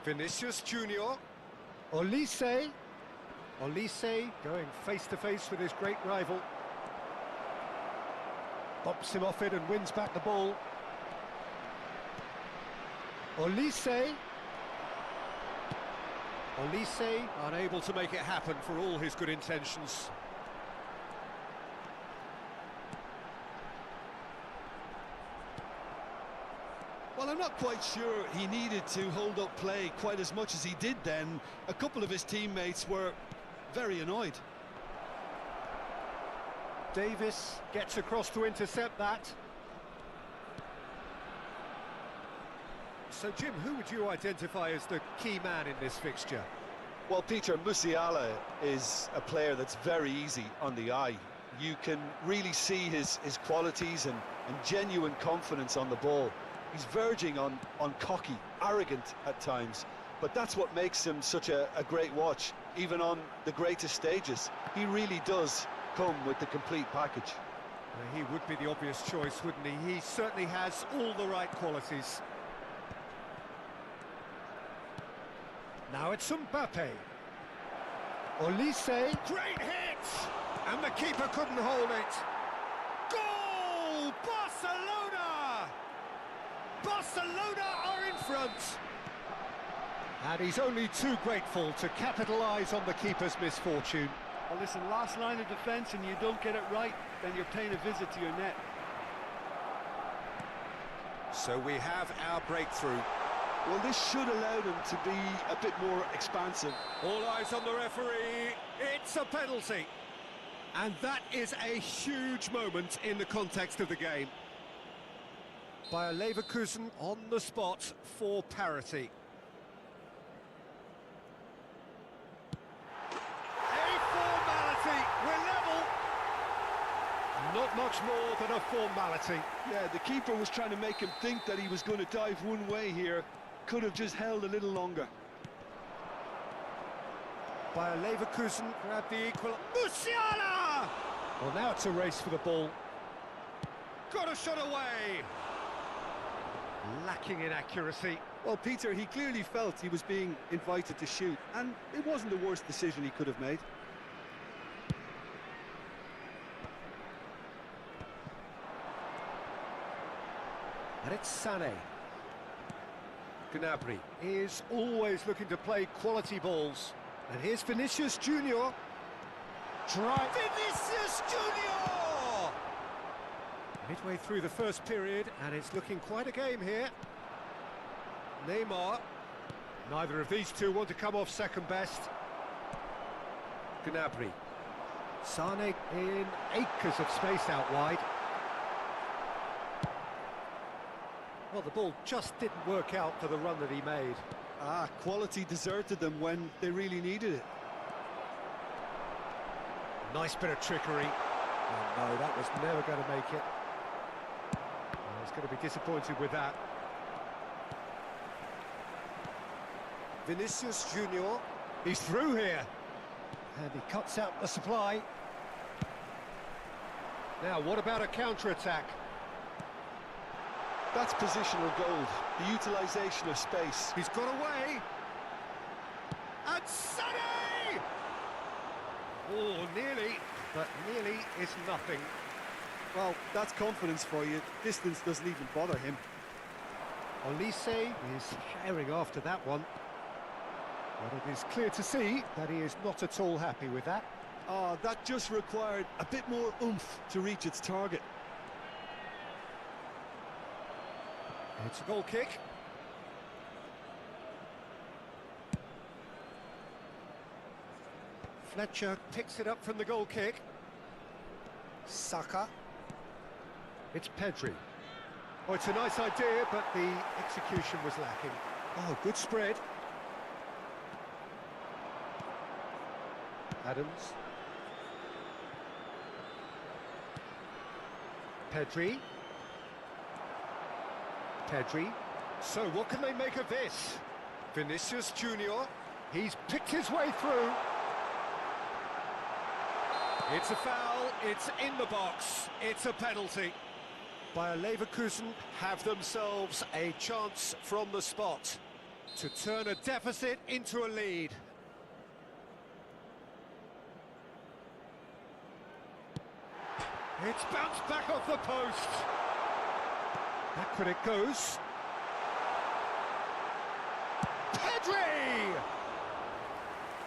F: Vinicius Junior. Olise. Olise going face-to-face with his great rival. Bops him off it and wins back the ball. Olise. Olise unable to make it happen for all his good intentions.
E: Well, I'm not quite sure he needed to hold up play quite as much as he did then. A couple of his teammates were very annoyed.
F: Davis gets across to intercept that. So, Jim, who would you identify as the key man in this fixture?
B: Well, Peter, Musiala is a player that's very easy on the eye. You can really see his qualities and genuine confidence on the ball. He's verging on cocky, arrogant at times, but that's what makes him such a great watch, even on the greatest stages. He really does come with the complete package.
F: He would be the obvious choice, wouldn't he? He certainly has all the right qualities. Now it's Mbappe. Olise, great hit! And the keeper couldn't hold it. Goal! Barcelona! Barcelona are in front. And he's only too grateful to capitalise on the keeper's misfortune.
E: Well, listen, last line of defence and you don't get it right, then you're paying a visit to your net.
F: So we have our breakthrough.
E: Well, this should allow them to be a bit more expansive.
F: All eyes on the referee. It's a penalty. And that is a huge moment in the context of the game. Bayer Leverkusen on the spot for parity. A formality. We're level. Not much more than a formality.
E: Yeah, the keeper was trying to make him think that he was going to dive one way here. Could have just held a little longer.
F: Bayer Leverkusen grabbed the equal. Musiala! Well, now it's a race for the ball. Got a shot away. Lacking in accuracy.
E: Well, Peter, he clearly felt he was being invited to shoot, and it wasn't the worst decision he could have made.
F: And it's Sané. Gnabry is always looking to play quality balls. And here's Vinicius Junior. Vinicius Junior! Midway through the first period, and it's looking quite a game here. Neymar. Neither of these two want to come off second best. Gnabry. Sané in acres of space out wide. Well, the ball just didn't work out for the run that he made.
E: Quality deserted them when they really needed it.
F: Nice bit of trickery. Oh, no, that was never going to make it. Oh, he's going to be disappointed with that. Vinicius Junior. He's through here. And he cuts out the supply. Now, what about a counter-attack?
E: That's positional gold, the utilisation of space.
F: He's got away. And Sané! Oh, nearly, but nearly is nothing.
E: Well, that's confidence for you. Distance doesn't even bother him.
F: Olise is firing after that one. But it is clear to see that he is not at all happy with that.
E: That just required a bit more oomph to reach its target.
F: It's a goal kick. Fletcher picks it up from the goal kick. Saka. It's Pedri. Oh, it's a nice idea, but the execution was lacking. Oh, good spread. Adams. Pedri. Pedri. So what can they make of this? Vinicius Junior. He's picked his way through. It's a foul, it's in the box, it's a penalty. Bayer Leverkusen have themselves a chance from the spot to turn a deficit into a lead. It's bounced back off the post. Backward it goes. Pedri!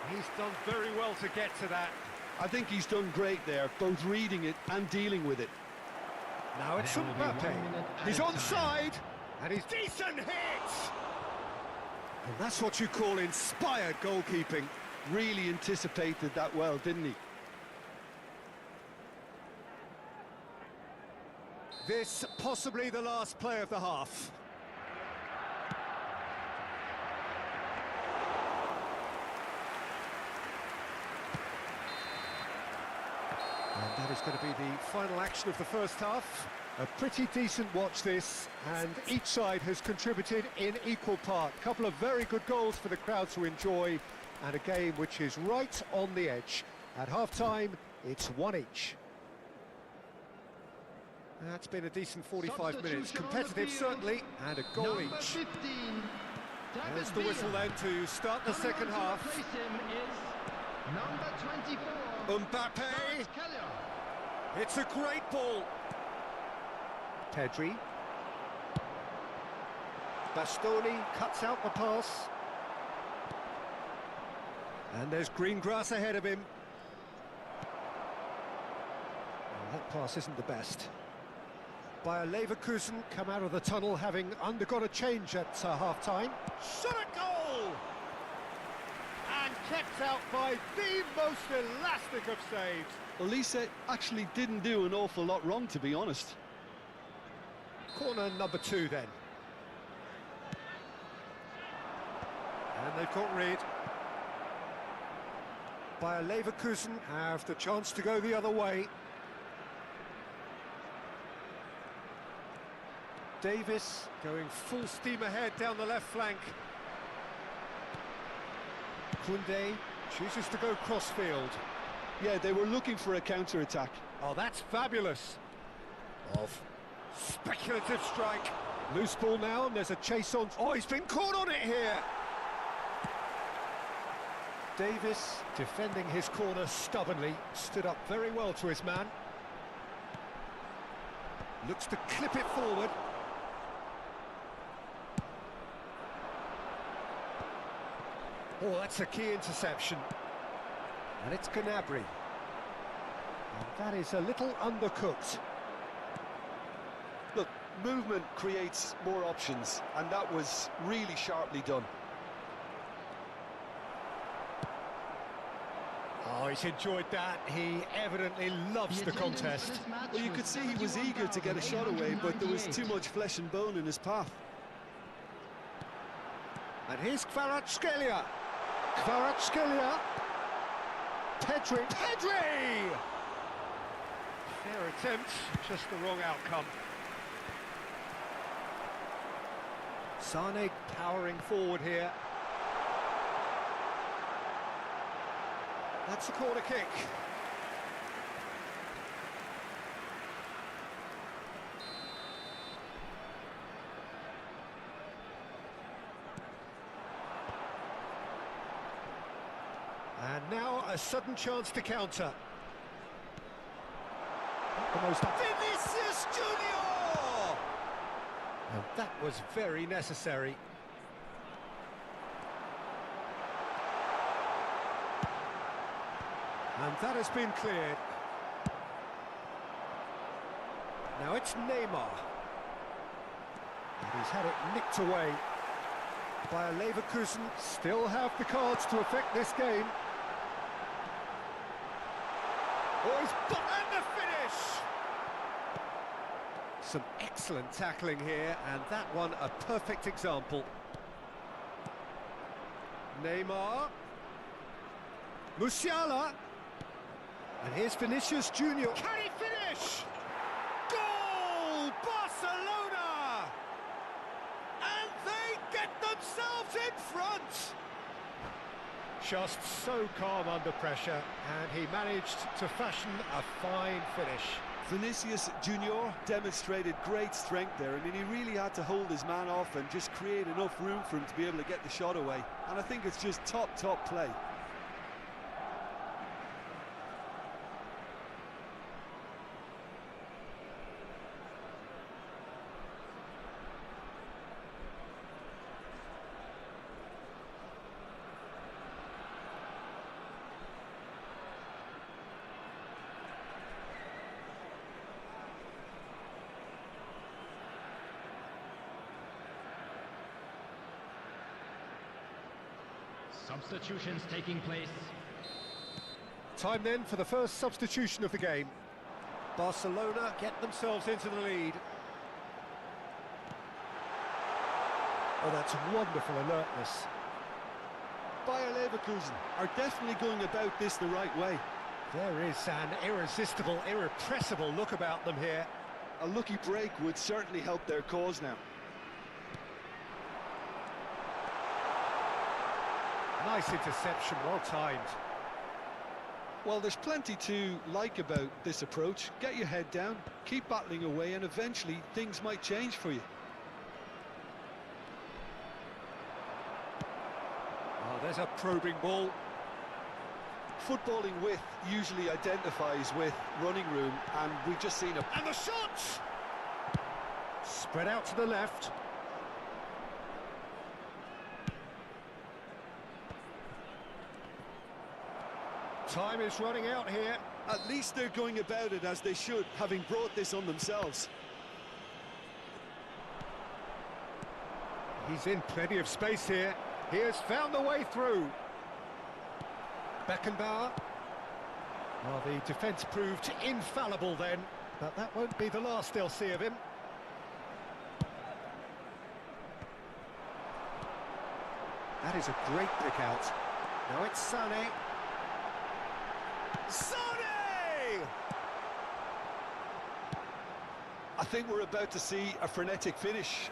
F: He's done very well to get to that.
B: I think he's done great there, both reading it and dealing with it.
F: Now it's
C: There will be 1
F: Mbappe.
C: minute
F: He's
C: added
F: onside, and he's decent hit! And that's what you call inspired goalkeeping.
B: Really anticipated that well, didn't he?
F: This possibly the last play of the half. And that is going to be the final action of the first half. A pretty decent watch this, and each side has contributed in equal part. A couple of very good goals for the crowd to enjoy, and a game which is right on the edge. At half-time, it's 1 each. That's been a decent 45 minutes.
C: Substitution on the
F: Competitive,
C: field.
F: certainly, and a goal
C: Number
F: each.
C: 15,
F: There's
C: David
F: the whistle
C: Villa.
F: then to start the
C: Coming
F: second
C: on to
F: half.
C: replace him is number 24,
F: Mbappe!
C: Keller.
F: It's a great ball. Pedri. Bastoni cuts out the pass. And there's green grass ahead of him. Well, that pass isn't the best. Bayer Leverkusen come out of the tunnel having undergone a change at half-time. Shot a goal! And kept out by the most elastic of saves.
B: Elise actually didn't do an awful lot wrong, to be honest.
F: Corner number 2 then. And they've got rid. Bayer Leverkusen have the chance to go the other way. Davis going full steam ahead down the left flank. Koundé chooses to go crossfield.
B: Yeah, they were looking for a counter-attack.
F: Oh, that's fabulous. Off. Speculative strike. Loose ball now, and there's a chase on. Oh, he's been caught on it here. Davis, defending his corner stubbornly, stood up very well to his man. Looks to clip it forward. Oh, that's a key interception. And it's Gnabry. And that is a little undercooked.
B: Look, movement creates more options, and that was really sharply done.
F: Oh, he's enjoyed that. He evidently loves the contest.
B: Well, you could see he was eager to get a shot away, but there was too much flesh and bone in his path.
F: And here's Kvaratskhelia. Kvaratskhelia. Pedri. Pedri! Fair attempt, just the wrong outcome. Sane powering forward here. That's a corner kick. And now a sudden chance to counter. Vinicius Junior! And that was very necessary. And that has been cleared. Now it's Neymar. And he's had it nicked away. Bayer Leverkusen still have the cards to affect this game. Oh, he's and the finish! Some excellent tackling here, and that one a perfect example. Neymar. Musiala. And here's Vinicius Junior. Can he finish? Goal! Barcelona! And they get themselves in front!
A: just so calm under pressure, and he managed to fashion a fine finish.
E: Vinicius Junior demonstrated great strength there. I mean, he really had to hold his man off and just create enough room for him to be able to get the shot away. And I think it's just top play.
C: Substitutions taking place.
A: Time then for the first substitution of the game. Barcelona get themselves into the lead. Oh, that's wonderful alertness.
E: Bayer Leverkusen are definitely going about this the right way.
A: There is an irresistible, irrepressible look about them here.
E: A lucky break would certainly help their cause now.
A: Nice interception, well timed.
E: Well, there's plenty to like about this approach. Get your head down, keep battling away, and eventually things might change for you.
A: Oh, there's a probing ball.
E: Footballing width usually identifies with running room, and we've just seen a...
A: And the shot! Spread out to the left. Time is running out here.
E: At least they're going about it as they should, having brought this on themselves.
A: He's in plenty of space here. He has found the way through. Beckenbauer. Well, the defence proved infallible then, but that won't be the last they'll see of him. That is a great pick out. Now it's Sané. Sané!
E: I think we're about to see a frenetic finish.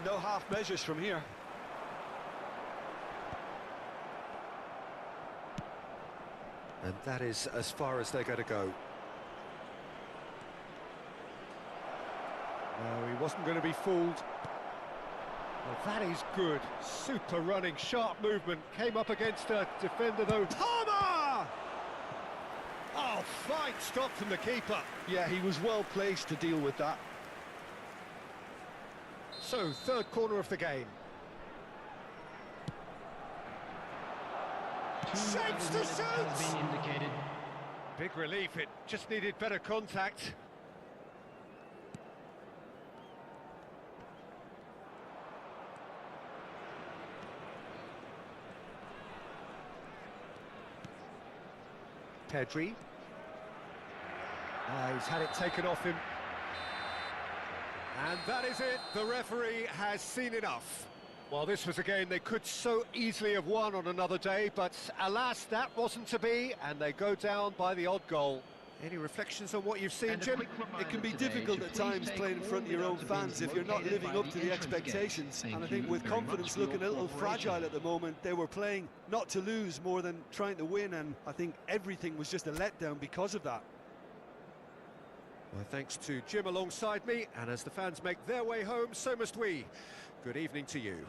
E: No half measures from here.
A: And that is as far as they're going to go. No, he wasn't going to be fooled. Well, that is good. Super running, sharp movement. Came up against a defender, though. Palmer! Oh, fine stop from the keeper.
E: Yeah, he was well placed to deal with that.
A: So, third corner of the game. Shapes to shoot! Big relief, it just needed better contact. Pedri. He's had it taken off him. And that is it. The referee has seen enough. Well, this was a game they could so easily have won on another day, but alas, that wasn't to be, and they go down by the odd goal. Any reflections on what you've seen, Jim?
E: It can be difficult at times playing in front of your own fans if you're not living up to the expectations. And I think with confidence looking a little fragile at the moment, they were playing not to lose more than trying to win, and I think everything was just a letdown because of that.
A: Well, thanks to Jim alongside me, and as the fans make their way home, so must we. Good evening to you.